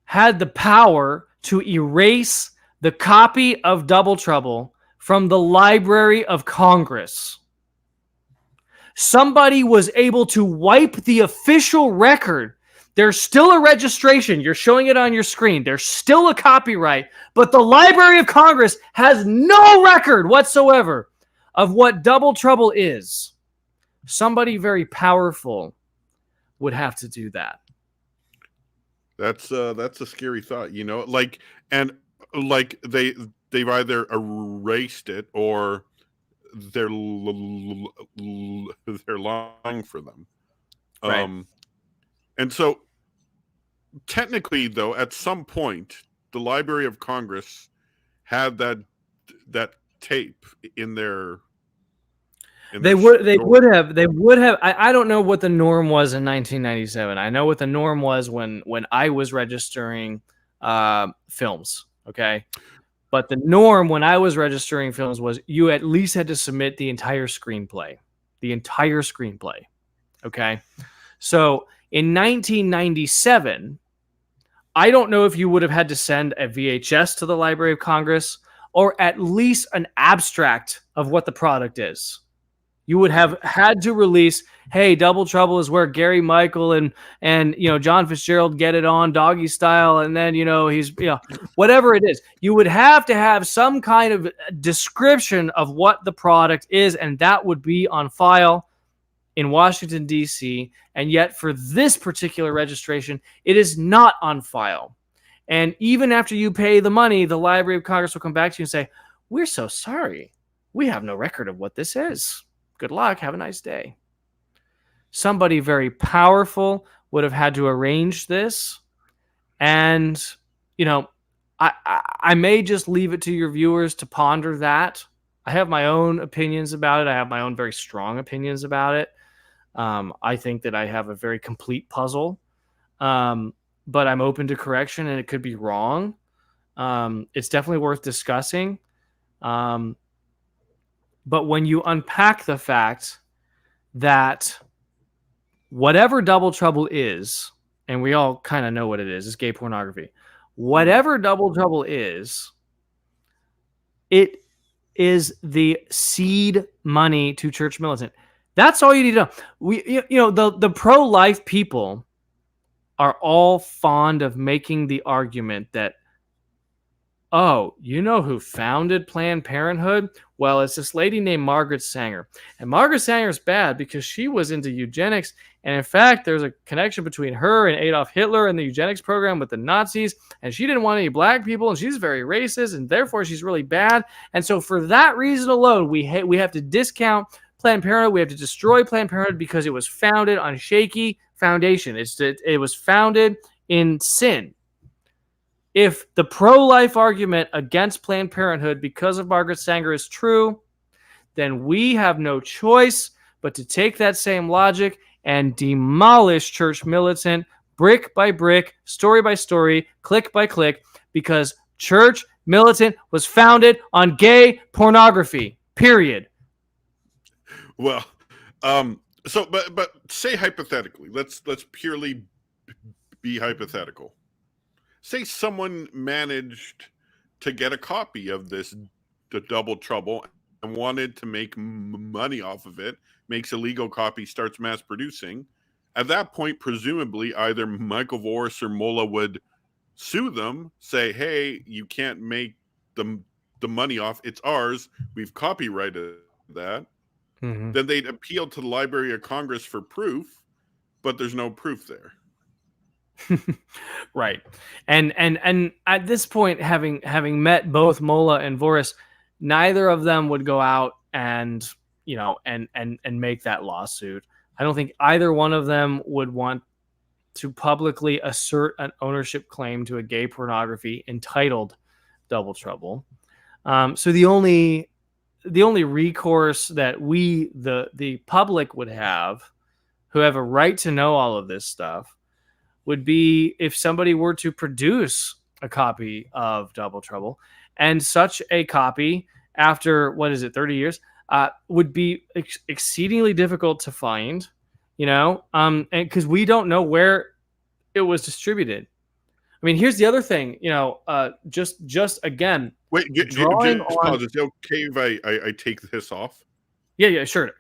had the power to erase the copy of Double Trouble from the Library of Congress. Somebody was able to wipe the official record. There's still a registration. You're showing it on your screen. There's still a copyright, but the Library of Congress has no record whatsoever of what Double Trouble is. Somebody very powerful would have to do that. That's a scary thought, they've either erased it or they're lying for them. Right. And so technically, though, at some point, the Library of Congress had that tape in their. They would have. I don't know what the norm was in 1997. I know what the norm was when I was registering films. Okay. But the norm when I was registering films was you at least had to submit the entire screenplay. Okay. So in 1997, I don't know if you would have had to send a VHS to the Library of Congress or at least an abstract of what the product is. You would have had to release, hey, Double Trouble is where Gary Michael and John Fitzgerald get it on doggy style, and then he's whatever it is. You would have to have some kind of description of what the product is, and that would be on file in Washington, D.C. And yet for this particular registration, it is not on file. And even after you pay the money, the Library of Congress will come back to you and say, we're so sorry. We have no record of what this is. Good luck. Have a nice day. Somebody very powerful would have had to arrange this. And, I may just leave it to your viewers to ponder that. I have my own opinions about it. I have my own very strong opinions about it. I think that I have a very complete puzzle. But I'm open to correction, and it could be wrong. It's definitely worth discussing. But when you unpack the fact that whatever Double Trouble is, and we all kind of know what it is, it's gay pornography. Whatever Double Trouble is, it is the seed money to Church Militant. That's all you need to know. The pro-life people are all fond of making the argument that, oh, you know who founded Planned Parenthood? Well, it's this lady named Margaret Sanger. And Margaret Sanger's bad because she was into eugenics. And in fact, there's a connection between her and Adolf Hitler and the eugenics program with the Nazis. And she didn't want any black people. And she's very racist. And therefore, she's really bad. And so for that reason alone, we have to discount Planned Parenthood. We have to destroy Planned Parenthood because it was founded on shaky foundation. It was founded in sin. If the pro-life argument against Planned Parenthood because of Margaret Sanger is true, then we have no choice but to take that same logic and demolish Church Militant brick by brick, story by story, click by click, because Church Militant was founded on gay pornography, period. Well, but say hypothetically, let's purely be hypothetical. Say someone managed to get a copy of the Double Trouble and wanted to make money off of it, makes a legal copy, starts mass producing. At that point, presumably, either Michael Voris or Mola would sue them, say, hey, you can't make the money off. It's ours. We've copyrighted that, Mhm. then they'd appeal to the Library of Congress for proof, but there's no proof there. Right. And at this point, having met both Mola and Voris, neither of them would go out and make that lawsuit. I don't think either one of them would want to publicly assert an ownership claim to a gay pornography entitled Double Trouble. So the only recourse that we, the public, would have, who have a right to know all of this stuff, would be if somebody were to produce a copy of Double Trouble, and such a copy, after 30 years, would be exceedingly difficult to find, and because we don't know where it was distributed. I mean, here's the other thing, just again, wait, drawing on. Is it okay if I take this off? Yeah, sure.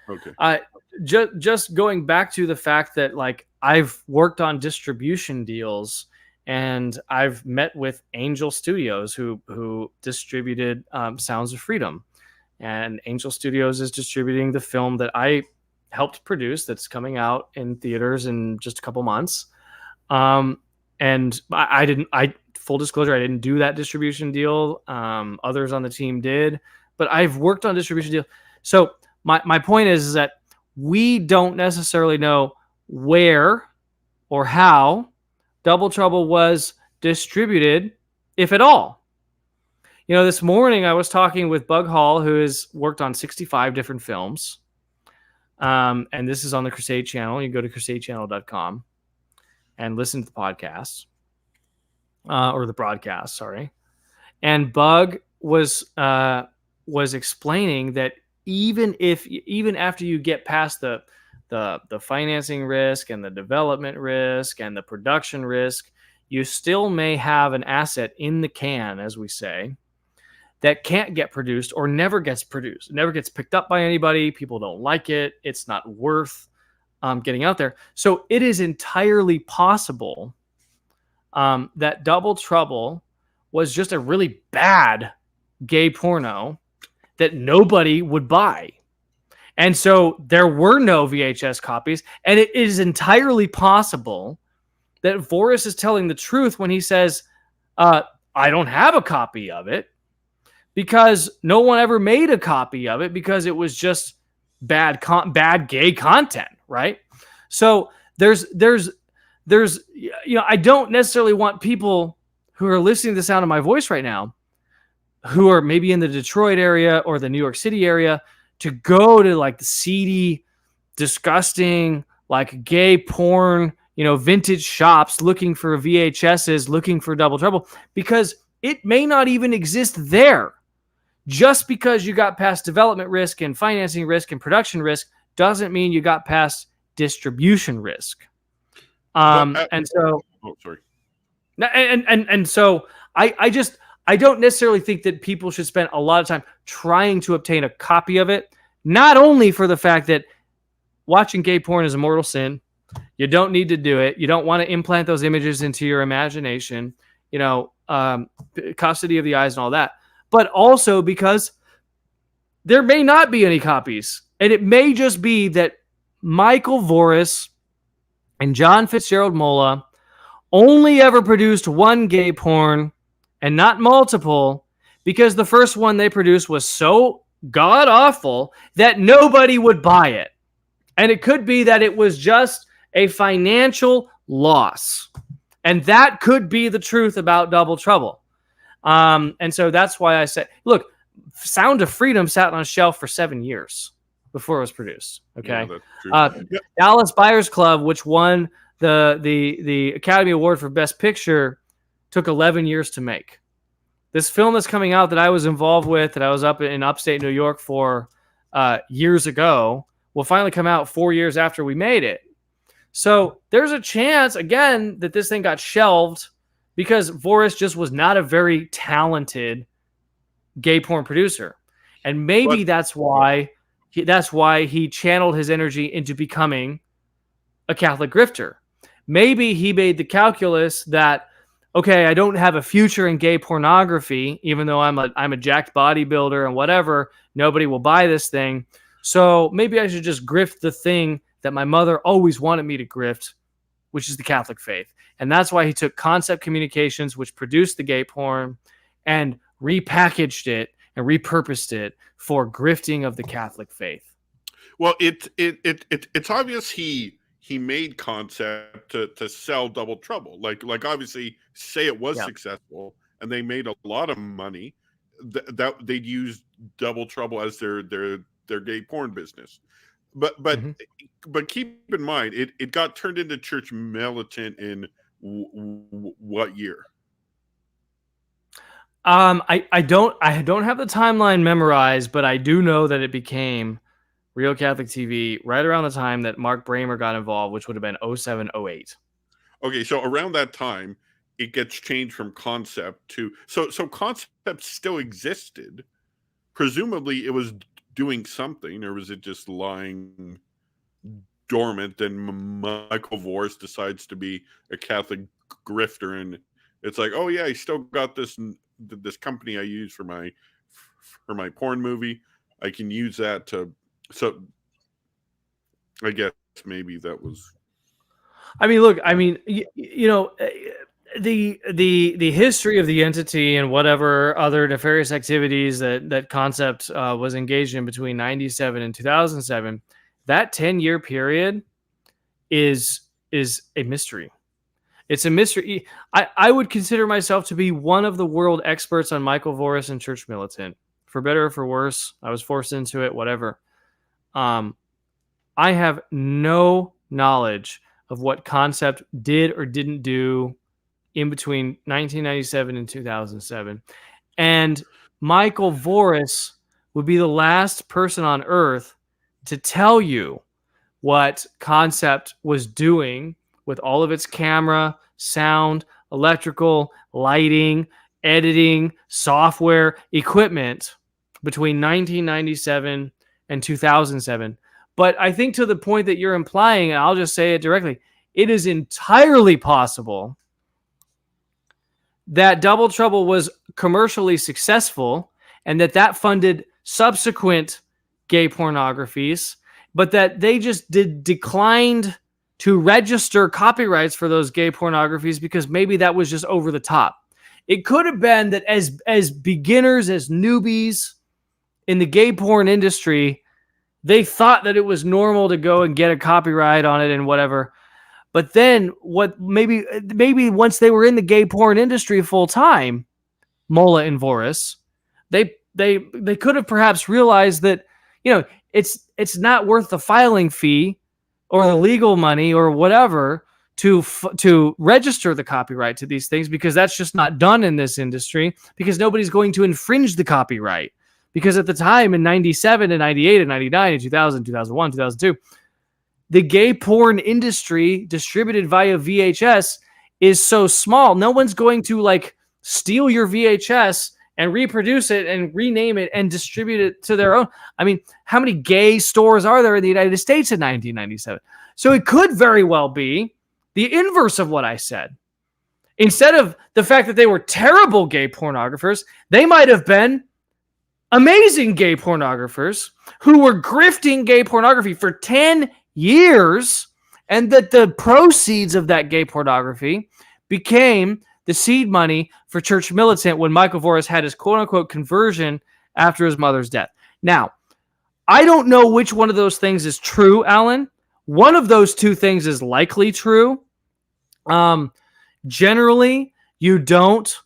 Okay. Just going back to the fact that, like, I've worked on distribution deals, and I've met with Angel Studios who distributed Sounds of Freedom, and Angel Studios is distributing the film that I helped produce that's coming out in theaters in just a couple months. And full disclosure, I didn't do that distribution deal. Others on the team did, but I've worked on distribution deal. So my point is that we don't necessarily know where or how Double Trouble was distributed, if at all. This morning I was talking with Bug Hall, who has worked on 65 different films. And this is on the Crusade channel. You go to crusadechannel.com and listen to the podcast, or the broadcast, sorry. And Bug was explaining that even after you get past the financing risk and the development risk and the production risk, you still may have an asset in the can, as we say, that can't get produced or never gets produced. It never gets picked up by anybody. People don't like it. It's not worth getting out there. So it is entirely possible that Double Trouble was just a really bad gay porno that nobody would buy. And so there were no VHS copies. And it is entirely possible that Voris is telling the truth when he says, I don't have a copy of it, because no one ever made a copy of it, because it was just bad gay content, right? So there's I don't necessarily want people who are listening to the sound of my voice right now, who are maybe in the Detroit area or the New York City area, to go to like the seedy, disgusting, like gay porn, vintage shops looking for VHSs, looking for Double Trouble, because it may not even exist there. Just because you got past development risk and financing risk and production risk doesn't mean you got past distribution risk. And so I don't necessarily think that people should spend a lot of time trying to obtain a copy of it. Not only for the fact that watching gay porn is a mortal sin, you don't need to do it. You don't want to implant those images into your imagination, custody of the eyes and all that. But also because there may not be any copies. And it may just be that Michael Voris and John Fitzgerald Mola only ever produced one gay porn and not multiple, because the first one they produced was so god awful that nobody would buy it. And it could be that it was just a financial loss. And that could be the truth about Double Trouble. And so that's why I said, look, Sound of Freedom sat on a shelf for 7 years before it was produced. Okay. Yeah, that's true. Dallas Buyers Club, which won the Academy Award for Best Picture, took 11 years to make. This film that's coming out that I was involved with, that I was up in upstate New York for years ago, will finally come out 4 years after we made it. So there's a chance, again, that this thing got shelved because Voris just was not a very talented gay porn producer. And maybe that's why he channeled his energy into becoming a Catholic grifter. Maybe he made the calculus that okay, I don't have a future in gay pornography, even though I'm a jacked bodybuilder and whatever. Nobody will buy this thing. So maybe I should just grift the thing that my mother always wanted me to grift, which is the Catholic faith. And that's why he took Concept Communications, which produced the gay porn, and repackaged it and repurposed it for grifting of the Catholic faith. Well, it's obvious he made Concept to sell Double Trouble. Like obviously say it was successful and they made a lot of money, that they'd use Double Trouble as their gay porn business. But keep in mind, it got turned into Church Militant in what year? I don't have the timeline memorized, but I do know that it became Real Catholic TV right around the time that Mark Bramer got involved, which would have been 07, 08. Okay, so around that time, it gets changed from Concept to so Concept still existed. Presumably, it was doing something, or was it just lying dormant? And Michael Voris decides to be a Catholic grifter, and it's like, oh yeah, I still got this company I use for my porn movie. I can use that to. So I guess maybe that was. I mean, look, I mean, you know, the history of the entity and whatever other nefarious activities that Concept was engaged in between 97 and 2007, that 10-year period is a mystery. It's a mystery. I would consider myself to be one of the world experts on Michael Voris and Church Militant. For better or for worse, I was forced into it, whatever. I have no knowledge of what Concept did or didn't do in between 1997 and 2007. And Michael Voris would be the last person on earth to tell you what Concept was doing with all of its camera, sound, electrical, lighting, editing, software, equipment between 1997 and 2007. But I think to the point that you're implying, and I'll just say it directly, it is entirely possible that Double Trouble was commercially successful and that funded subsequent gay pornographies, but that they just declined to register copyrights for those gay pornographies because maybe that was just over the top. It could have been that as beginners, as newbies in the gay porn industry, they thought that it was normal to go and get a copyright on it and whatever. But then what maybe once they were in the gay porn industry full time, Mola and Voris, they could have perhaps realized that, you know, it's not worth the filing fee or the legal money or whatever to register the copyright to these things, because that's just not done in this industry, because nobody's going to infringe the copyright. Because at the time in 97 and 98 and 99 and 2000, 2001, 2002, the gay porn industry distributed via VHS is so small. No one's going to like steal your VHS and reproduce it and rename it and distribute it to their own. I mean, how many gay stores are there in the United States in 1997? So it could very well be the inverse of what I said. Instead of the fact that they were terrible gay pornographers, they might have been amazing gay pornographers who were grifting gay pornography for 10 years, and that the proceeds of that gay pornography became the seed money for Church Militant when Michael Voris had his quote-unquote conversion after his mother's death. Now, I don't know which one of those things is true, Alan. One of those two things is likely true. Generally, you don't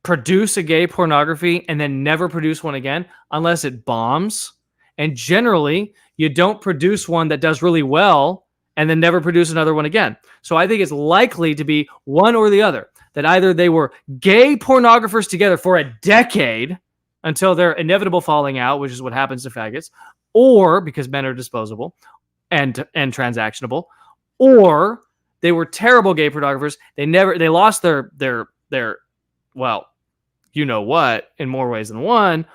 produce a gay pornography and then never produce one again unless it bombs. And generally, you don't produce one that does really well and then never produce another one again. So I think it's likely to be one or the other, that either they were gay pornographers together for a decade until their inevitable falling out, which is what happens to faggots, or because men are disposable and transactionable, or they were terrible gay pornographers. They lost their well, you know what, in more ways than one,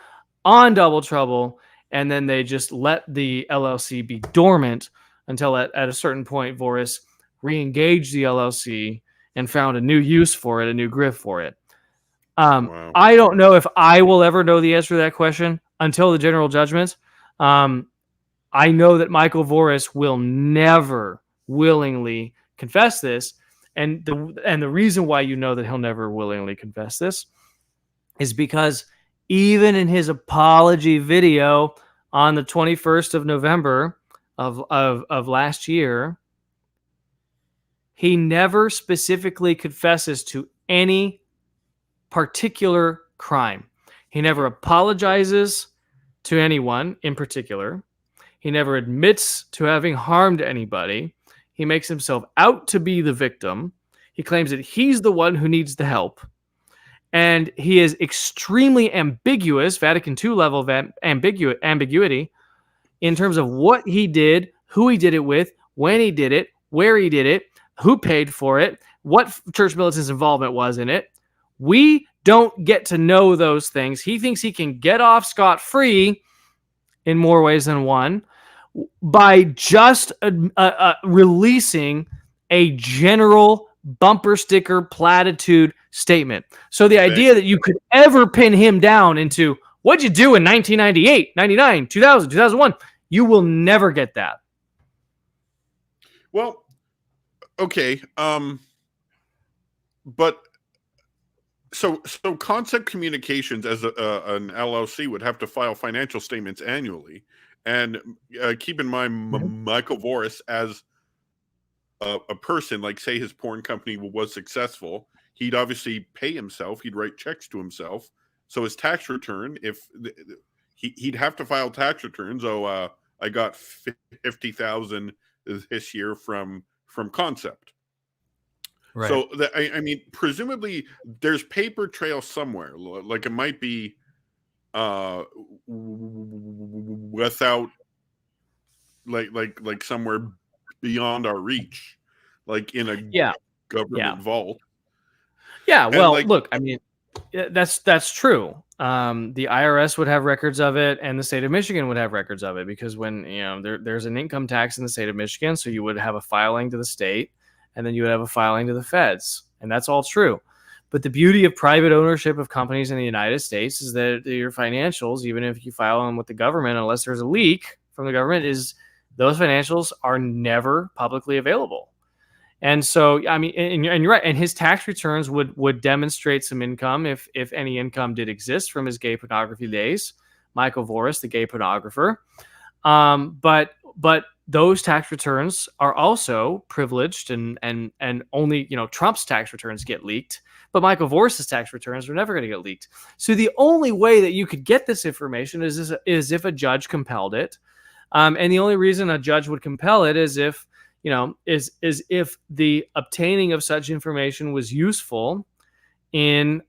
on Double Trouble, and then they just let the LLC be dormant until at a certain point Voris re-engaged the LLC and found a new use for it, a new grift for it. Wow. I don't know if I will ever know the answer to that question until the general judgment. I know that Michael Voris will never willingly confess this. And the reason why you know that he'll never willingly confess this is because even in his apology video on the 21st of November of last year, he never specifically confesses to any particular crime. He never apologizes to anyone in particular. He never admits to having harmed anybody. He makes himself out to be the victim. He claims that he's the one who needs the help. And he is extremely ambiguous, Vatican II level of ambiguity, in terms of what he did, who he did it with, when he did it, where he did it, who paid for it, what church militant's involvement was in it. We don't get to know those things. He thinks he can get off scot-free in more ways than one by just releasing a general bumper sticker platitude statement. So the idea that you could ever pin him down into what'd you do in 1998, 99, 2000, 2001, you will never get that. Well, okay. But so Concept Communications as an LLC would have to file financial statements annually. And keep in mind, Michael Voris as a person, like say his porn company was successful, he'd obviously pay himself. He'd write checks to himself. So his tax return, if he'd have to file tax returns. Oh, I got 50,000 this year from Concept. Right. So I mean, presumably there's paper trail somewhere. Like it might be without like somewhere beyond our reach, like in a government vault. Yeah, And well, like, look, I mean, that's true. The IRS would have records of it, and the state of Michigan would have records of it, because when there's an income tax in the state of Michigan, so you would have a filing to the state, and then you would have a filing to the feds, and that's all true. But the beauty of private ownership of companies in the United States is that your financials, even if you file them with the government, unless there's a leak from the government, is those financials are never publicly available. And so, I mean, and you're right. And his tax returns would demonstrate some income, if any income did exist from his gay pornography days. Michael Voris, the gay pornographer. But those tax returns are also privileged, and only Trump's tax returns get leaked. But Michael Voris's tax returns are never going to get leaked. So the only way that you could get this information is if a judge compelled it. And the only reason a judge would compel it is if if the obtaining of such information was useful in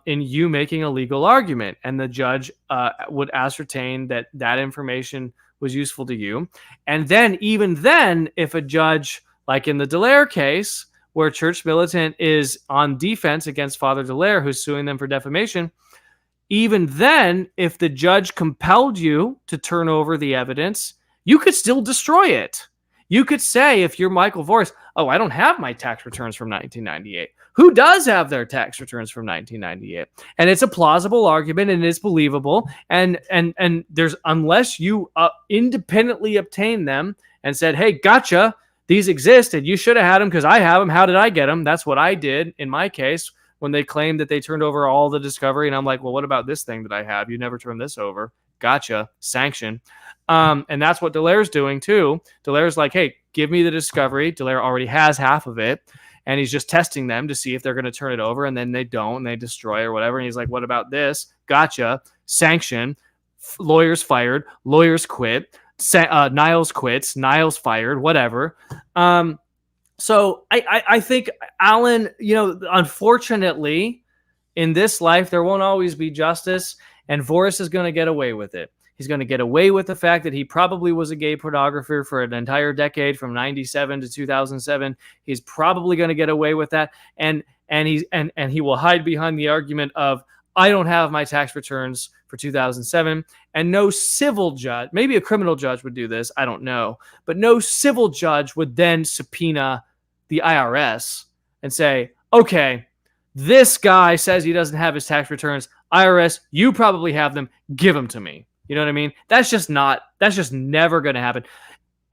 you making a legal argument, and the judge would ascertain that information was useful to you. And then, even then, if a judge, like in the Dallaire case, where Church Militant is on defense against Father Dallaire, who's suing them for defamation, even then, if the judge compelled you to turn over the evidence, you could still destroy it. You could say, if you're Michael Voris, oh, I don't have my tax returns from 1998. Who does have their tax returns from 1998? And it's a plausible argument, and it's believable. And there's, unless you independently obtain them and said, hey, gotcha, these exist, and you should have had them because I have them. How did I get them? That's what I did in my case when they claimed that they turned over all the discovery. And I'm like, well, what about this thing that I have? You never turned this over. Gotcha. Sanction. And that's what Dallaire's doing too. Dallaire's like, hey, give me the discovery. Dallaire already has half of it, and he's just testing them to see if they're going to turn it over, and then they don't, and they destroy or whatever. And he's like, what about this? Gotcha. Sanction. Lawyers fired. Lawyers quit. Niles quits. Niles fired. Whatever. So I think, Alan, unfortunately, in this life, there won't always be justice, and Voris is going to get away with it. He's going to get away with the fact that he probably was a gay pornographer for an entire decade, from 97 to 2007. He's probably going to get away with that. And he will hide behind the argument of, I don't have my tax returns for 2007. And no civil judge, maybe a criminal judge would do this, I don't know, but no civil judge would then subpoena the IRS and say, okay, this guy says he doesn't have his tax returns. IRS, you probably have them. Give them to me. You know what I mean? That's just never going to happen.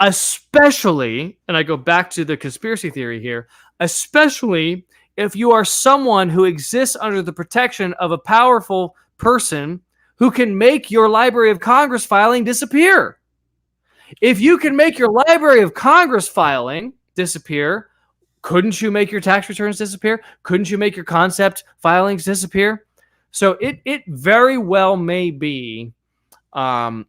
Especially, and I go back to the conspiracy theory here, especially if you are someone who exists under the protection of a powerful person who can make your Library of Congress filing disappear. If you can make your Library of Congress filing disappear, couldn't you make your tax returns disappear? Couldn't you make your concept filings disappear? So it very well may be an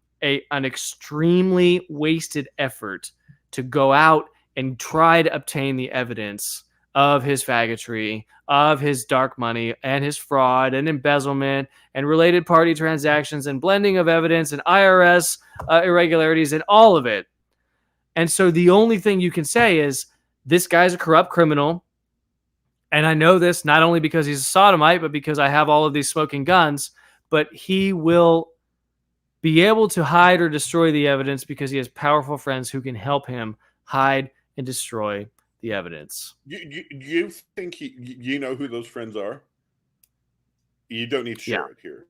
extremely wasted effort to go out and try to obtain the evidence of his faggotry, of his dark money, and his fraud and embezzlement and related party transactions and blending of evidence and IRS irregularities and all of it. And so the only thing you can say is, this guy's a corrupt criminal. And I know this not only because he's a sodomite, but because I have all of these smoking guns. But he will be able to hide or destroy the evidence because he has powerful friends who can help him hide and destroy the evidence. You think you know who those friends are? You don't need to share it here.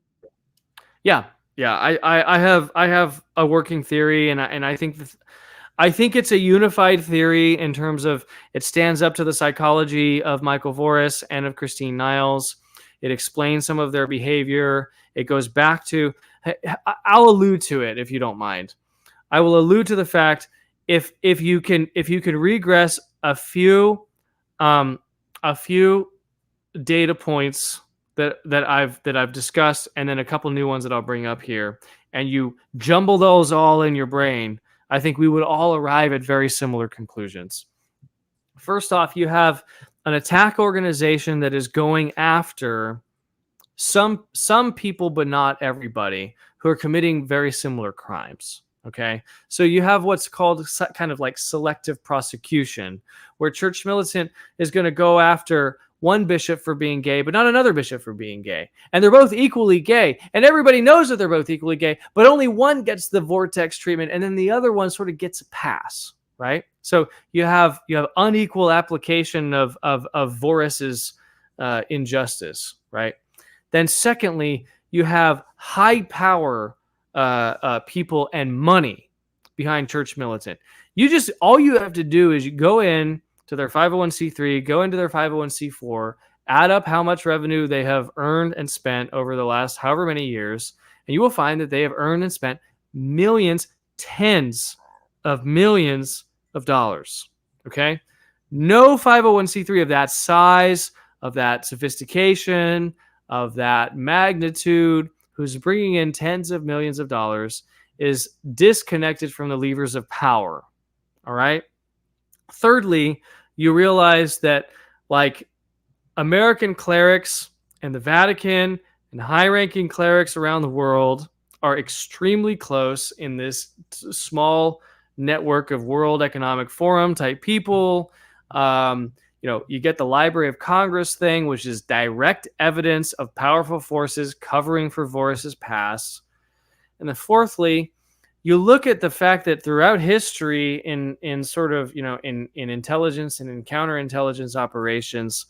Yeah. I have a working theory, and I think it's a unified theory in terms of it stands up to the psychology of Michael Voris and of Christine Niles. It explains some of their behavior. It goes back to, I'll allude to it if you don't mind. I will allude to the fact if you can regress a few data points that I've discussed, and then a couple new ones that I'll bring up here, and you jumble those all in your brain, I think we would all arrive at very similar conclusions. First off, you have an attack organization that is going after some people, but not everybody, who are committing very similar crimes. Okay, so you have what's called kind of like selective prosecution, where Church Militant is going to go after one bishop for being gay, but not another bishop for being gay. And they're both equally gay. And everybody knows that they're both equally gay, but only one gets the vortex treatment, and then the other one sort of gets a pass, right? So you have unequal application of Voris's injustice, right? Then secondly, you have high power people and money behind Church Militant. All you have to do is you go in to their 501c3, go into their 501c4, add up how much revenue they have earned and spent over the last however many years, and you will find that they have earned and spent millions, tens of millions of dollars. Okay? No 501c3 of that size, of that sophistication, of that magnitude, who's bringing in tens of millions of dollars, is disconnected from the levers of power. All right? Thirdly, you realize that, like, American clerics and the Vatican and high-ranking clerics around the world are extremely close in this small network of World Economic Forum type people. You get the Library of Congress thing, which is direct evidence of powerful forces covering for Voris's past. And then fourthly, you look at the fact that throughout history in sort of, in intelligence and in counterintelligence operations,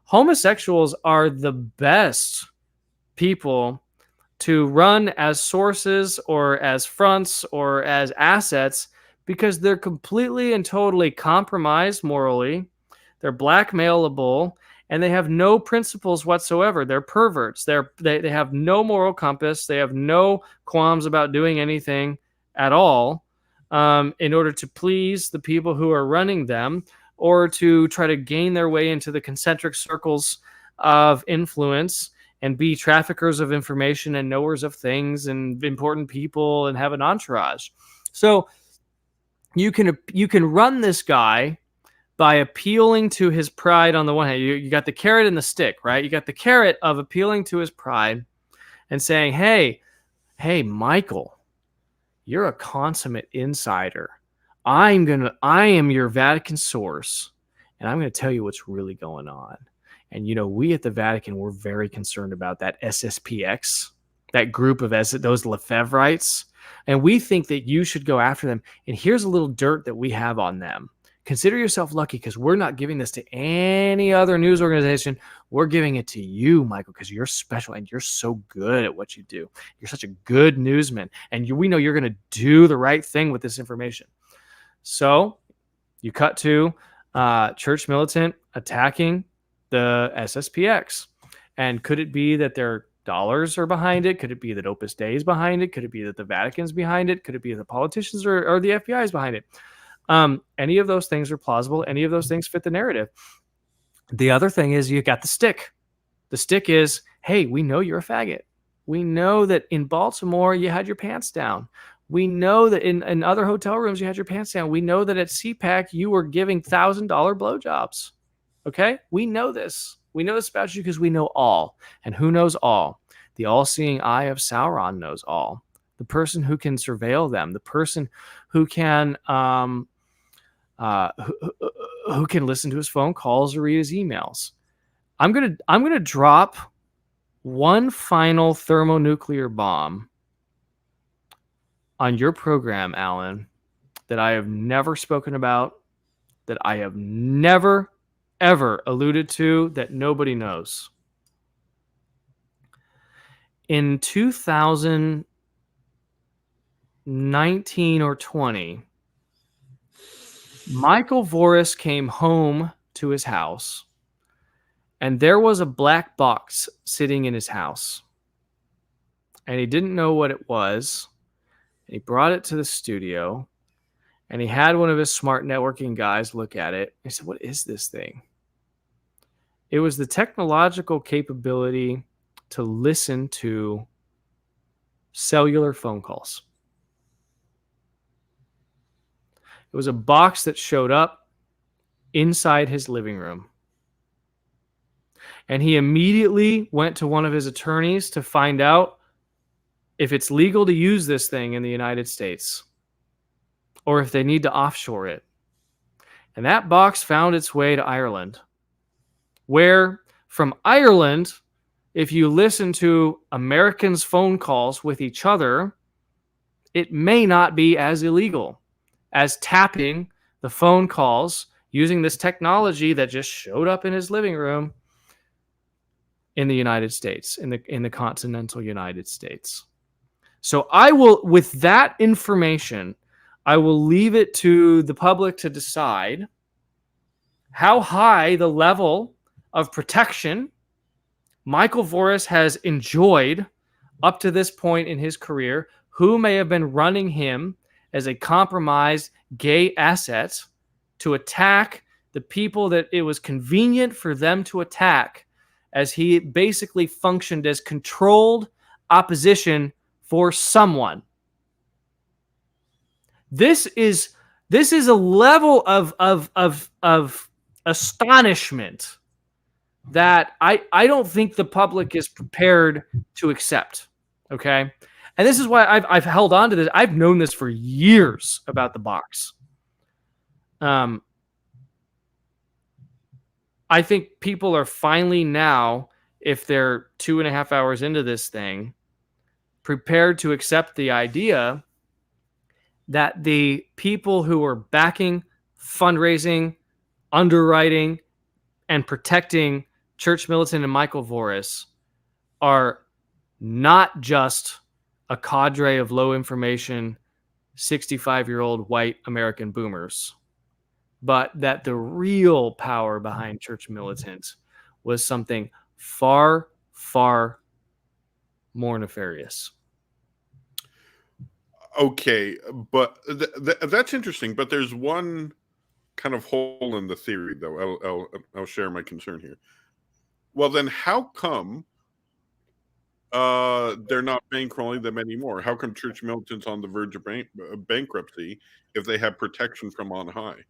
homosexuals are the best people to run as sources or as fronts or as assets, because they're completely and totally compromised morally. They're blackmailable, and they have no principles whatsoever. They're perverts. They have no moral compass. They have no qualms about doing anything at all in order to please the people who are running them, or to try to gain their way into the concentric circles of influence and be traffickers of information and knowers of things and important people and have an entourage. So you can run this guy by appealing to his pride on the one hand. You got the carrot and the stick, right? You got the carrot of appealing to his pride and saying, hey, Michael, you're a consummate insider. I am your Vatican source, and I'm going to tell you what's really going on. And, we at the Vatican, we're very concerned about that SSPX, that group of those Lefebvrites. And we think that you should go after them. And here's a little dirt that we have on them. consider yourself lucky because we're not giving this to any other news organization. We're giving it to you, Michael, because you're special and you're so good at what you do. You're such a good newsman, and we know you're going to do the right thing with this information. So you cut to Church Militant attacking the SSPX. And could it be that their dollars are behind it? Could it be that Opus Dei is behind it? Could it be that the Vatican's behind it? Could it be the politicians or the FBI is behind it? Any of those things are plausible. Any of those things fit the narrative. The other thing is you got the stick. The stick is, hey, we know you're a faggot. We know that in Baltimore you had your pants down. We know that in other hotel rooms you had your pants down. We know that at CPAC you were giving $1,000 blowjobs. Okay? We know this. We know this about you because we know all. And who knows all? The all-seeing eye of Sauron knows all. The person who can surveil them, the person who can who can listen to his phone calls or read his emails. I'm gonna drop one final thermonuclear bomb on your program, Alan, that I have never spoken about, that I have never ever alluded to, that nobody knows. In 2019 or 20, Michael Voris came home to his house, and there was a black box sitting in his house. And he didn't know what it was. He brought it to the studio, and he had one of his smart networking guys look at it. He said, "What is this thing?" It was the technological capability to listen to cellular phone calls. It was a box that showed up inside his living room. And he immediately went to one of his attorneys to find out if it's legal to use this thing in the United States or if they need to offshore it. And that box found its way to Ireland, where from Ireland, if you listen to Americans' phone calls with each other, it may not be as illegal as tapping the phone calls using this technology that just showed up in his living room in the United States, in the continental United States. So I will, with that information, I will leave it to the public to decide how high the level of protection Michael Voris has enjoyed up to this point in his career, who may have been running him as a compromised gay asset to attack the people that it was convenient for them to attack, as he basically functioned as controlled opposition for someone. This is a level of astonishment that I don't think the public is prepared to accept. Okay. And this is why I've held on to this. I've known this for years about the box. I think people are finally now, if they're 2.5 hours into this thing, prepared to accept the idea that the people who are backing, fundraising, underwriting, and protecting Church Militant and Michael Voris are not just a cadre of low information, 65-year-old white American boomers, but that the real power behind Church Militant was something far, far more nefarious. Okay, but that's interesting. But there's one kind of hole in the theory, though. I'll share my concern here. Well, then how come they're not bankrolling them anymore? How come Church Militant's on the verge of bankruptcy if they have protection from on high?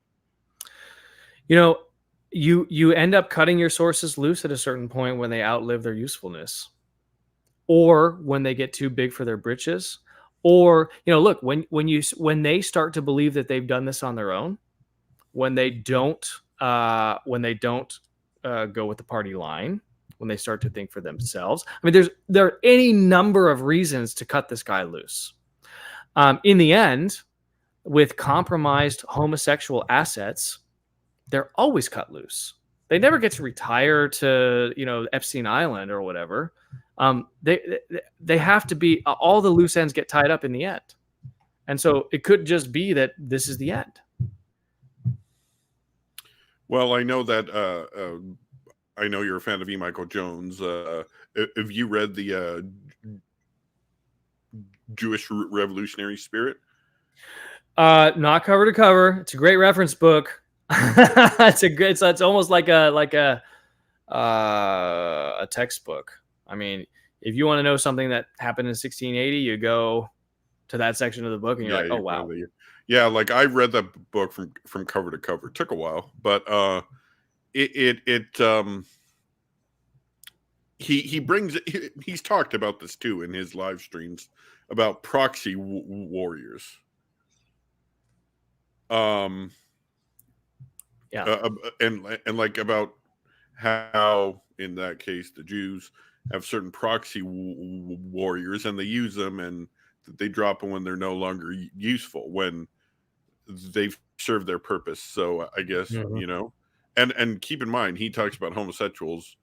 You know, you end up cutting your sources loose at a certain point when they outlive their usefulness, or when they get too big for their britches, or look, when they start to believe that they've done this on their own, when they don't go with the party line, when they start to think for themselves. I mean, there are any number of reasons to cut this guy loose. In the end, with compromised homosexual assets, they're always cut loose. They never get to retire to, Epstein Island or whatever. They have to be, all the loose ends get tied up in the end. And so it could just be that this is the end. Well, I know that I know you're a fan of E. Michael Jones. Have you read the Jewish Revolutionary Spirit? Not cover to cover. It's a great reference book. It's almost like a textbook. I mean, if you want to know something that happened in 1680, you go to that section of the book and you're like, oh wow. Yeah, like I read that book from cover to cover. It took a while, but he's talked about this too in his live streams about proxy warriors. And like about how in that case the Jews have certain proxy warriors and they use them and they drop them when they're no longer useful, when they've served their purpose. So I guess, and keep in mind, he talks about homosexuals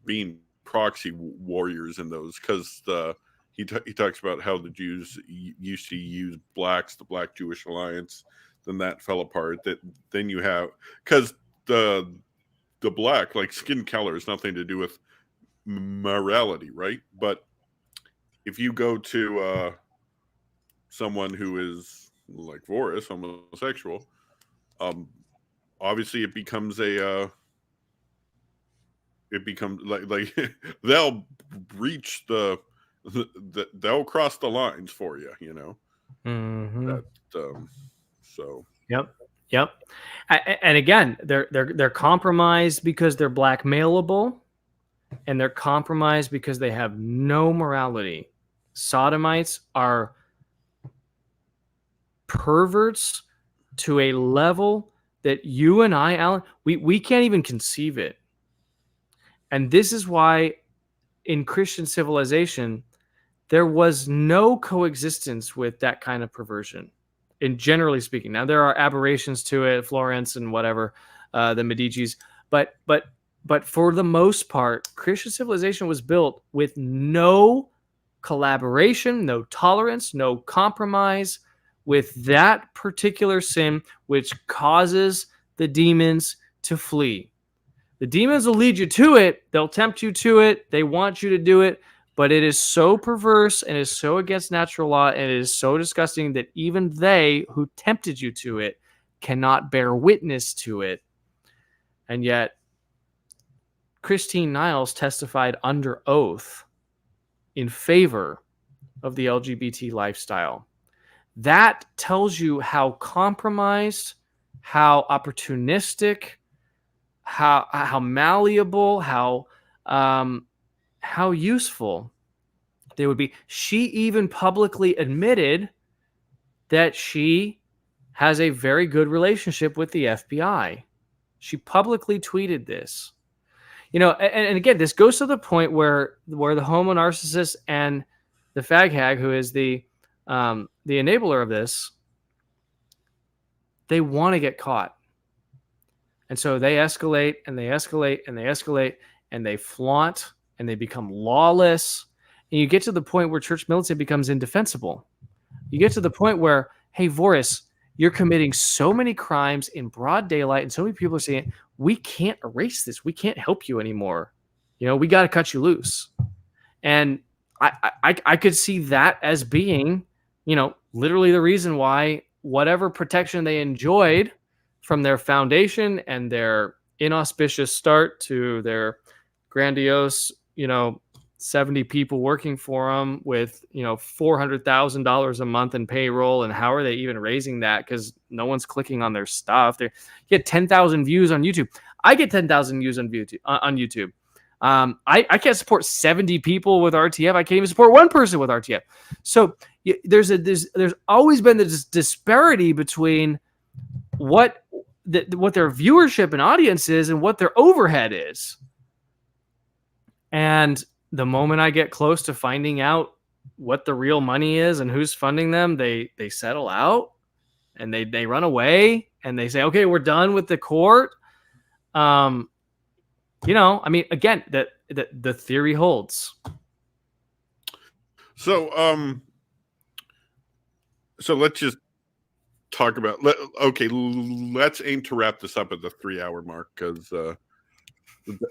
being proxy warriors in those, because he talks about how the Jews used to use blacks, the Black Jewish Alliance, then that fell apart. That then you have, because the black, like skin color, is nothing to do with morality, right? But if you go to someone who is like Voris, homosexual, obviously it becomes like they'll breach they'll cross the lines for you, Mm-hmm. So Yep. And again, they're compromised because they're blackmailable, and they're compromised because they have no morality. Sodomites are perverts to a level that you and I, Alan, we can't even conceive it. And this is why in Christian civilization, there was no coexistence with that kind of perversion, in generally speaking. Now, there are aberrations to it, Florence and whatever, the Medicis, but for the most part, Christian civilization was built with no collaboration, no tolerance, no compromise with that particular sin, which causes the demons to flee. The demons will lead you to it. They'll tempt you to it. They want you to do it. But it is so perverse and is so against natural law, and it is so disgusting that even they who tempted you to it cannot bear witness to it. And yet, Christine Niles testified under oath in favor of the LGBT lifestyle. That tells you how compromised, how opportunistic, how malleable, how useful they would be. She even publicly admitted that she has a very good relationship with the FBI. She publicly tweeted this. And again, this goes to the point where the homo narcissist and the fag hag, who is the enabler of this, they want to get caught. And so they escalate and they escalate and they escalate and they flaunt and they become lawless. And you get to the point where church militant becomes indefensible. You get to the point where, hey, Voris, you're committing so many crimes in broad daylight and so many people are saying, we can't erase this. We can't help you anymore. We got to cut you loose. And I could see that as being, literally the reason why whatever protection they enjoyed from their foundation and their inauspicious start to their grandiose, 70 people working for them with, $400,000 a month in payroll. And how are they even raising that? Because no one's clicking on their stuff. They get 10,000 views on YouTube. I get 10,000 views on YouTube. I can't support 70 people with RTF. I can't even support one person with RTF. So there's always been this disparity between what their viewership and audience is and what their overhead is. And the moment I get close to finding out what the real money is and who's funding them, they settle out and they run away and they say, okay, we're done with the court. You know, I mean, again, the theory holds. So let's just talk about. Let's aim to wrap this up at the 3-hour mark, because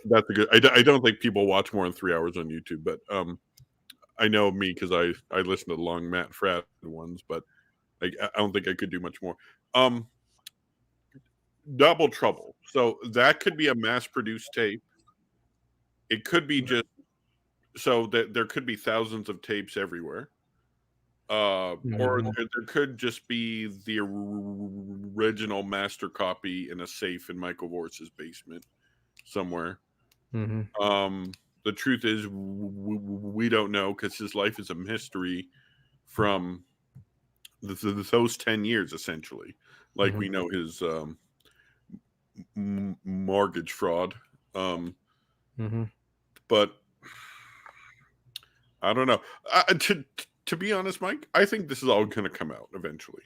that's a good. I don't think people watch more than 3 hours on YouTube, but I know me, because I listen to the long Matt Fradd ones, but I don't think I could do much more. Double Trouble. So that could be a mass-produced tape. It could be just so that there could be thousands of tapes everywhere. Or there could just be the original master copy in a safe in Michael Voris's basement somewhere. The truth is, we don't know, because his life is a mystery from those 10 years, essentially. Like, we know his mortgage fraud. But I don't know. To be honest, Mike, I think this is all going to come out eventually.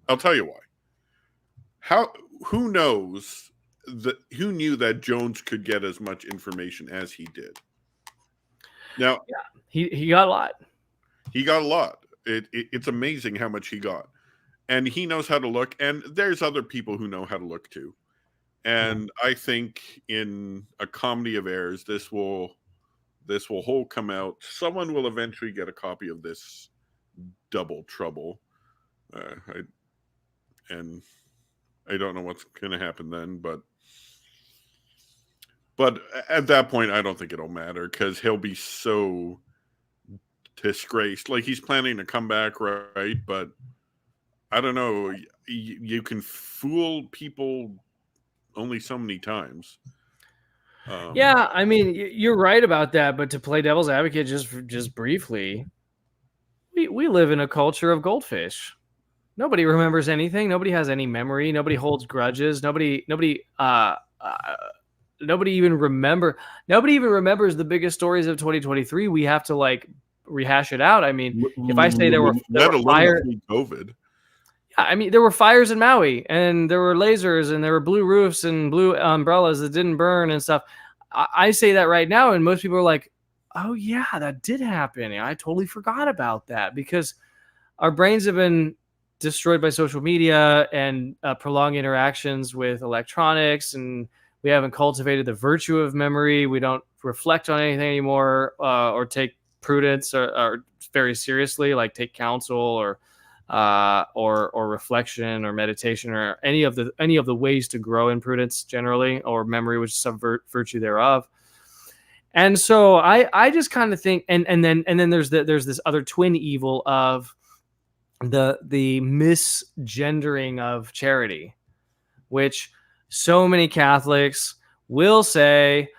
I'll tell you why. Who knows who knew that Jones could get as much information as he did? Now, he got a lot. He got a lot. It's amazing how much he got, and he knows how to look. And there's other people who know how to look too. And I think in a comedy of errors, this will whole come out. Someone will eventually get a copy of this Double Trouble. And I don't know what's going to happen then, but at that point, I don't think it'll matter, because he'll be so disgraced. Like, he's planning to come back, right? But I don't know. You can fool people only so many times. Yeah, I mean, you're right about that. But to play devil's advocate just briefly, we live in a culture of goldfish. Nobody remembers anything. Nobody has any memory. Nobody holds grudges. Nobody even remembers the biggest stories of 2023. We have to like rehash it out. I mean, if I say there were fires, COVID. Yeah, I mean, there were fires in Maui, and there were lasers, and there were blue roofs and blue umbrellas that didn't burn and stuff. I say that right now, and most people are like, "Oh yeah, that did happen. I totally forgot about that," because our brains have been destroyed by social media and prolonged interactions with electronics, and we haven't cultivated the virtue of memory. We don't reflect on anything anymore, or take prudence or very seriously, like take counsel or reflection or meditation or any of the ways to grow in prudence generally, or memory, which is some virtue thereof. And so I just kind of think, and then there's this other twin evil of the misgendering of charity, which so many Catholics will say,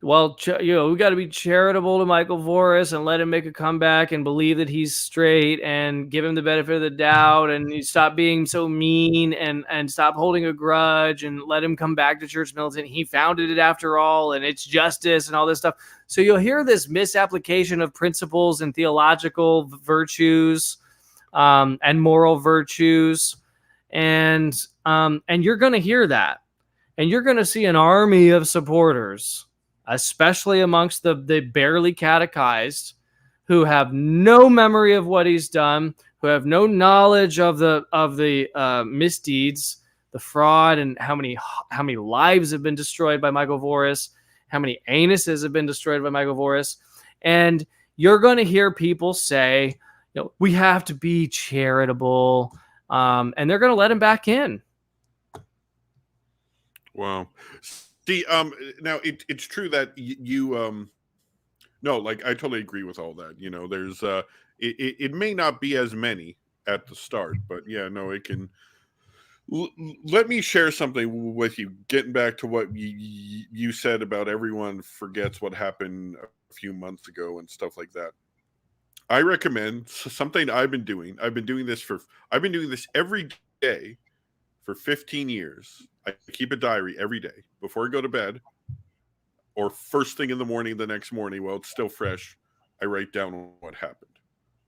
well, we got to be charitable to Michael Voris and let him make a comeback and believe that he's straight and give him the benefit of the doubt, and you stop being so mean and stop holding a grudge and let him come back to Church Militant. He founded it after all, and it's justice and all this stuff. So you'll hear this misapplication of principles and theological virtues and moral virtues, and you're going to hear that, and you're going to see an army of supporters, especially amongst the barely catechized, who have no memory of what he's done, who have no knowledge of the misdeeds, the fraud, and how many lives have been destroyed by Michael Voris, how many anuses have been destroyed by Michael Voris. And you're going to hear people say, we have to be charitable, and they're going to let him back in. Wow. See, now it's true that no, like, I totally agree with all that. There's it may not be as many at the start, but yeah, no, it can. Let me share something with you. Getting back to what you said about everyone forgets what happened a few months ago and stuff like that. I recommend something I've been doing. I've been doing this every day for 15 years. I keep a diary every day before I go to bed, or first thing in the morning the next morning while it's still fresh. I write down what happened.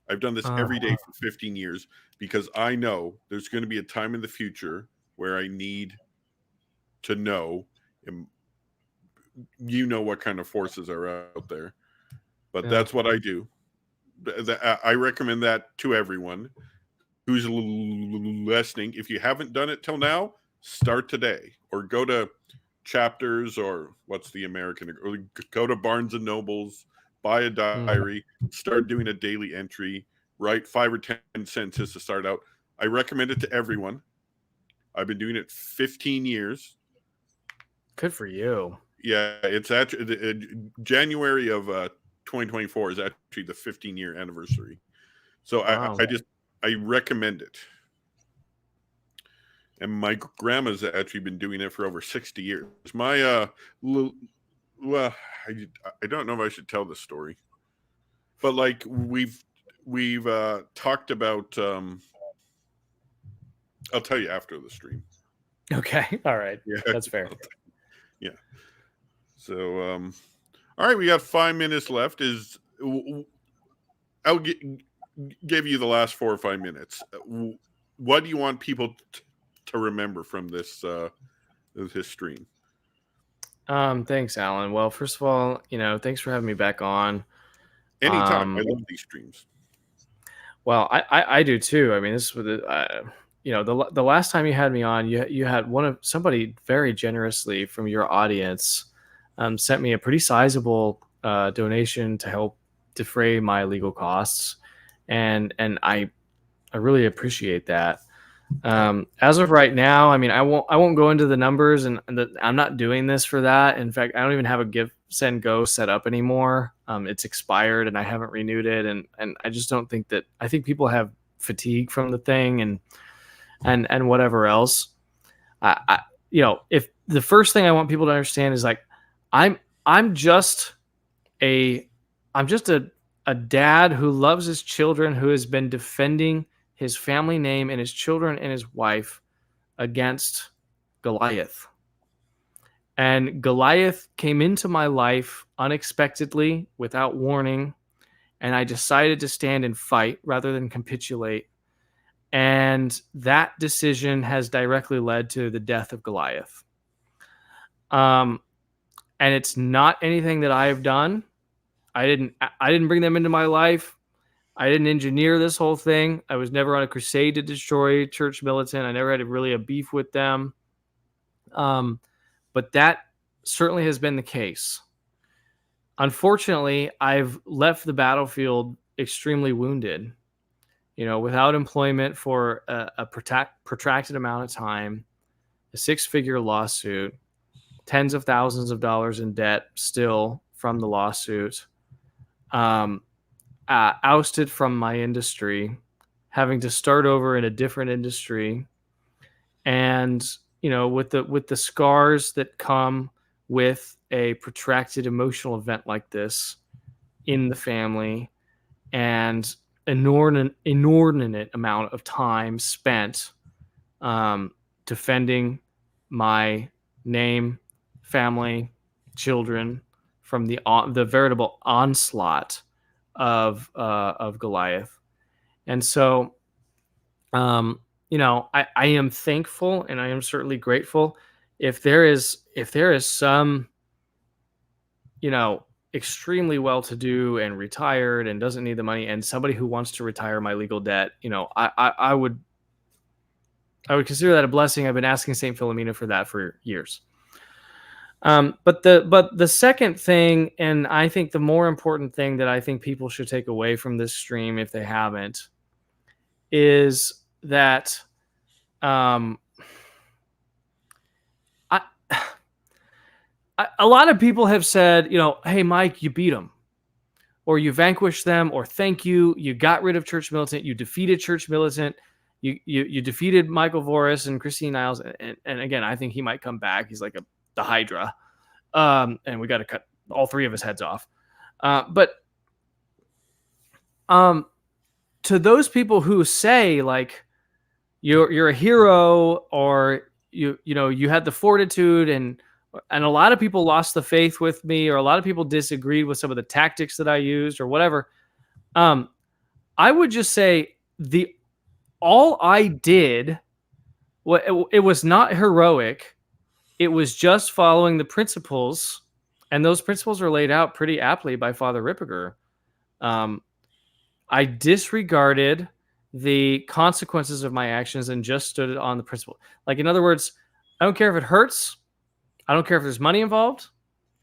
I've done this every day for 15 years because I know there's going to be a time in the future where I need to know And you know what kind of forces are out there. But Yeah. that's what I do. I recommend that to everyone who's listening. If you haven't done it till now, start today, or go to Chapters, or what's the American, or go to Barnes and Nobles, buy a diary, start doing a daily entry, write 5 or 10 sentences to start out. I recommend it to everyone. I've been doing it 15 years. Good for you. Yeah, it's actually January of 2024 is actually the 15-year anniversary. So Wow. I recommend it. And my grandma's actually been doing it for over 60 years. My well, I don't know if I should tell this story, but like we've talked about. I'll tell you after the stream. Okay. All right. Yeah, That's fair. Yeah. So, all right, we got 5 minutes left. I'll give you the last 4 or 5 minutes. What do you want people to remember from this stream? Thanks, Alan. Well, first of all, thanks for having me back on. Anytime. I love these streams. Well, I do too. I mean, this was the last time you had me on, you had somebody very generously from your audience sent me a pretty sizable donation to help defray my legal costs, and I really appreciate that. As of right now, I mean, I won't go into the numbers, and I'm not doing this for that. In fact, I don't even have a Give, Send, Go set up anymore. It's expired, and I haven't renewed it, and I just don't think that. I think people have fatigue from the thing, and whatever else. If the first thing I want people to understand is like, I'm just a dad who loves his children, who has been defending his family name and his children and his wife against Goliath. And Goliath came into my life unexpectedly, without warning, and I decided to stand and fight rather than capitulate. And that decision has directly led to the death of Goliath. And it's not anything that I have done. I didn't bring them into my life. I didn't engineer this whole thing. I was never on a crusade to destroy Church Militant. I never had really a beef with them. But that certainly has been the case. Unfortunately, I've left the battlefield extremely wounded, without employment for a protracted amount of time, a 6-figure lawsuit, tens of thousands of dollars in debt still from the lawsuit, ousted from my industry, having to start over in a different industry, and with the scars that come with a protracted emotional event like this in the family, and inordinate amount of time spent defending my name, family, children from the veritable onslaught of Goliath. And so, I am thankful, and I am certainly grateful if there is some, extremely well-to-do and retired and doesn't need the money, and somebody who wants to retire my legal debt, I would consider that a blessing. I've been asking St. Philomena for that for years. But the second thing, and I think the more important thing that I think people should take away from this stream, if they haven't, is that a lot of people have said, hey, Mike, you beat them, or you vanquished them, or thank you, you got rid of Church Militant, you defeated Church Militant, you defeated Michael Voris and Christine Niles, and again, I think he might come back. He's like the Hydra, and we got to cut all 3 of his heads off. But to those people who say like you're a hero, or you had the fortitude, and a lot of people lost the faith with me, or a lot of people disagreed with some of the tactics that I used or whatever, I would just say all I did, it was not heroic. it was just following the principles, and those principles are laid out pretty aptly by Father Ripperger. I disregarded the consequences of my actions and just stood on the principle. Like, in other words, I don't care if it hurts. I don't care if there's money involved.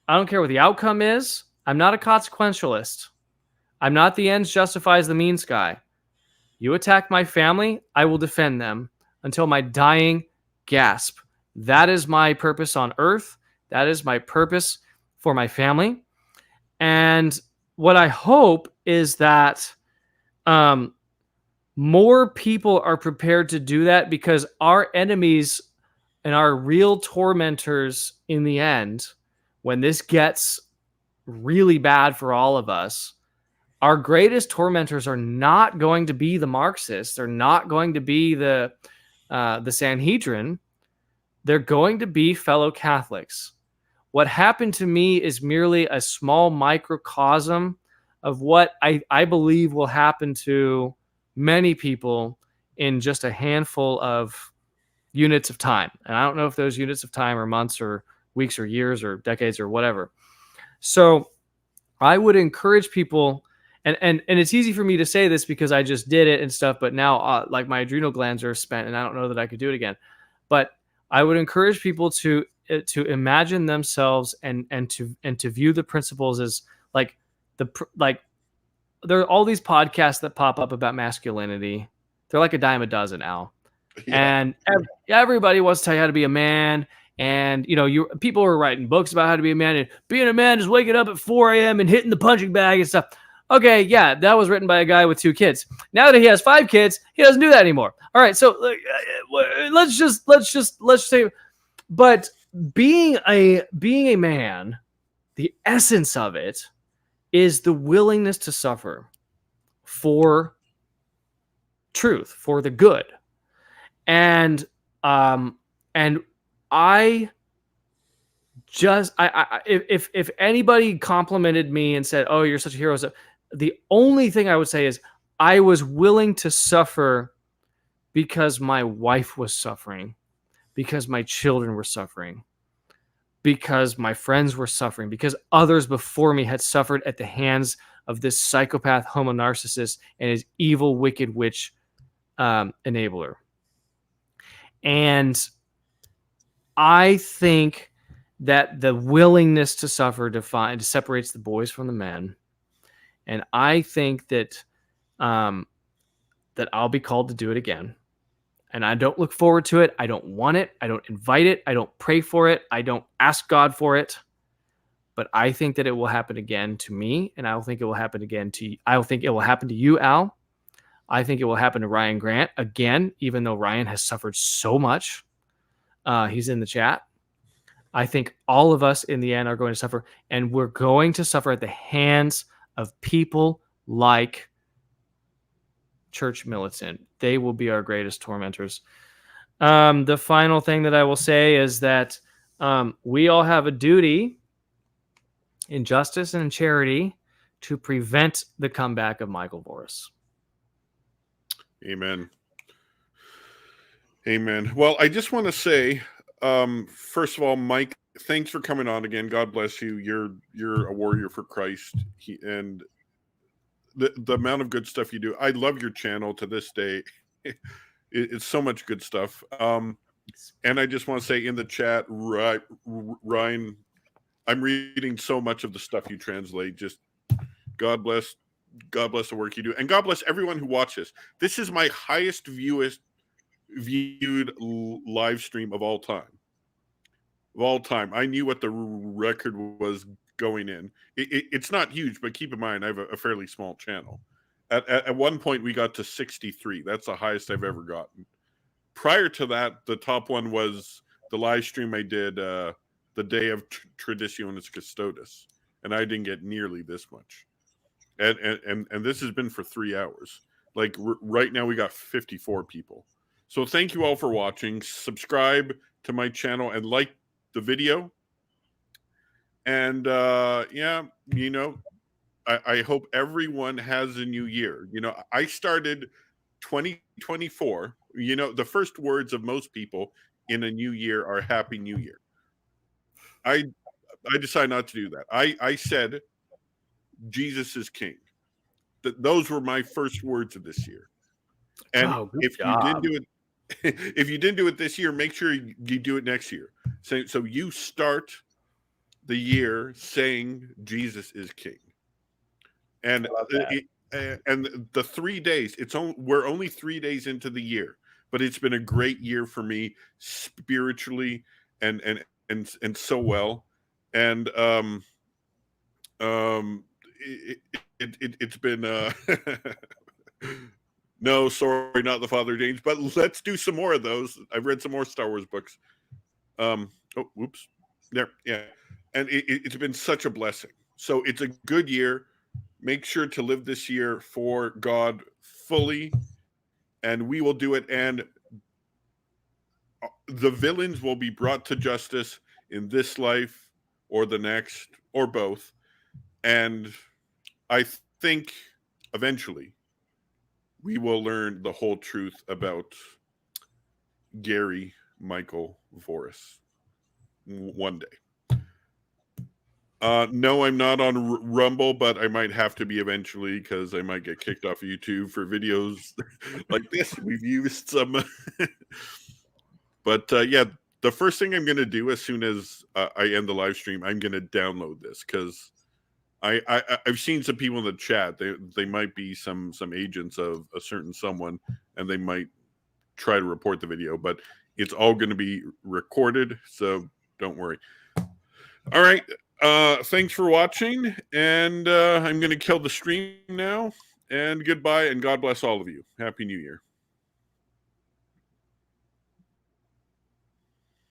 I don't care what the outcome is. I'm not a consequentialist. I'm not the ends justifies the means guy. You attack my family, I will defend them until my dying gasp. That is my purpose on earth. That is my purpose for my family. And what I hope is that more people are prepared to do that, because our enemies and our real tormentors in the end, when this gets really bad for all of us, our greatest tormentors are not going to be the Marxists. They're not going to be the Sanhedrin. They're going to be fellow Catholics. What happened to me is merely a small microcosm of what I believe will happen to many people in just a handful of units of time. And I don't know if those units of time are months or weeks or years or decades or whatever. So I would encourage people, and it's easy for me to say this because I just did it and stuff, but now like my adrenal glands are spent and I don't know that I could do it again. But I would encourage people to imagine themselves and to view the principles as like there are all these podcasts that pop up about masculinity. They're like a dime a dozen, Al. Yeah. And everybody wants to tell you how to be a man. And, people are writing books about how to be a man. And being a man is waking up at 4 a.m. and hitting the punching bag and stuff. Okay, yeah, that was written by a guy with 2 kids. Now that he has 5 kids, he doesn't do that anymore. All right, so let's just say, but being a man, the essence of it is the willingness to suffer for truth, for the good. And I just, if anybody complimented me and said, "Oh, you're such a hero," the only thing I would say is I was willing to suffer because my wife was suffering, because my children were suffering, because my friends were suffering, because others before me had suffered at the hands of this psychopath homo narcissist and his evil, wicked witch enabler. And I think that the willingness to suffer separates the boys from the men. And I think that that I'll be called to do it again. And I don't look forward to it. I don't want it. I don't invite it. I don't pray for it. I don't ask God for it. But I think that it will happen again to me. And I don't think it will happen again to you. I don't think it will happen to you, Al. I think it will happen to Ryan Grant again, even though Ryan has suffered so much. He's in the chat. I think all of us in the end are going to suffer. And we're going to suffer at the hands of people like Church Militant. They will be our greatest tormentors. The final thing that I will say is that we all have a duty in justice and in charity to prevent the comeback of Michael Voris. Amen. Amen. Well, I just want to say, first of all, Mike, thanks for coming on again. God bless you. You're a warrior for Christ. And the amount of good stuff you do. I love your channel to this day. It's so much good stuff. And I just want to say in the chat, Ryan, I'm reading so much of the stuff you translate. Just God bless the work you do. And God bless everyone who watches. This is my highest viewed live stream of all time. I knew what the record was going in. It's not huge, but keep in mind, I have a fairly small channel. At one point, we got to 63. That's the highest I've ever gotten. Prior to that, the top one was the live stream I did the day of Traditionis Custodes, and I didn't get nearly this much. And this has been for 3 hours. Like right now, we got 54 people. So thank you all for watching. Subscribe to my channel and like the video. And I hope everyone has a new year. I started 2024. The first words of most people in a new year are Happy New Year. I decided not to do that. I said Jesus is king. Those were my first words of this year. And if you didn't do it, if you didn't do it this year, make sure you do it next year. So you start the year saying Jesus is king. And and the 3 days, we're only 3 days into the year, but it's been a great year for me spiritually and so well. And it's been no, sorry, not the Father James, but let's do some more of those. I've read some more Star Wars books. Oh, whoops. There, yeah. And it's been such a blessing. So it's a good year. Make sure to live this year for God fully, and we will do it. And the villains will be brought to justice in this life or the next or both. And I think eventually we will learn the whole truth about Gary Michael Voris one day. No, I'm not on Rumble, but I might have to be eventually because I might get kicked off of YouTube for videos like this. We've used some. But yeah, the first thing I'm going to do as soon as I end the live stream, I'm going to download this because I've seen some people in the chat. They might be some agents of a certain someone, and they might try to report the video. But it's all going to be recorded, so don't worry. All right. Thanks for watching, and I'm going to kill the stream now. And goodbye, and God bless all of you. Happy New Year.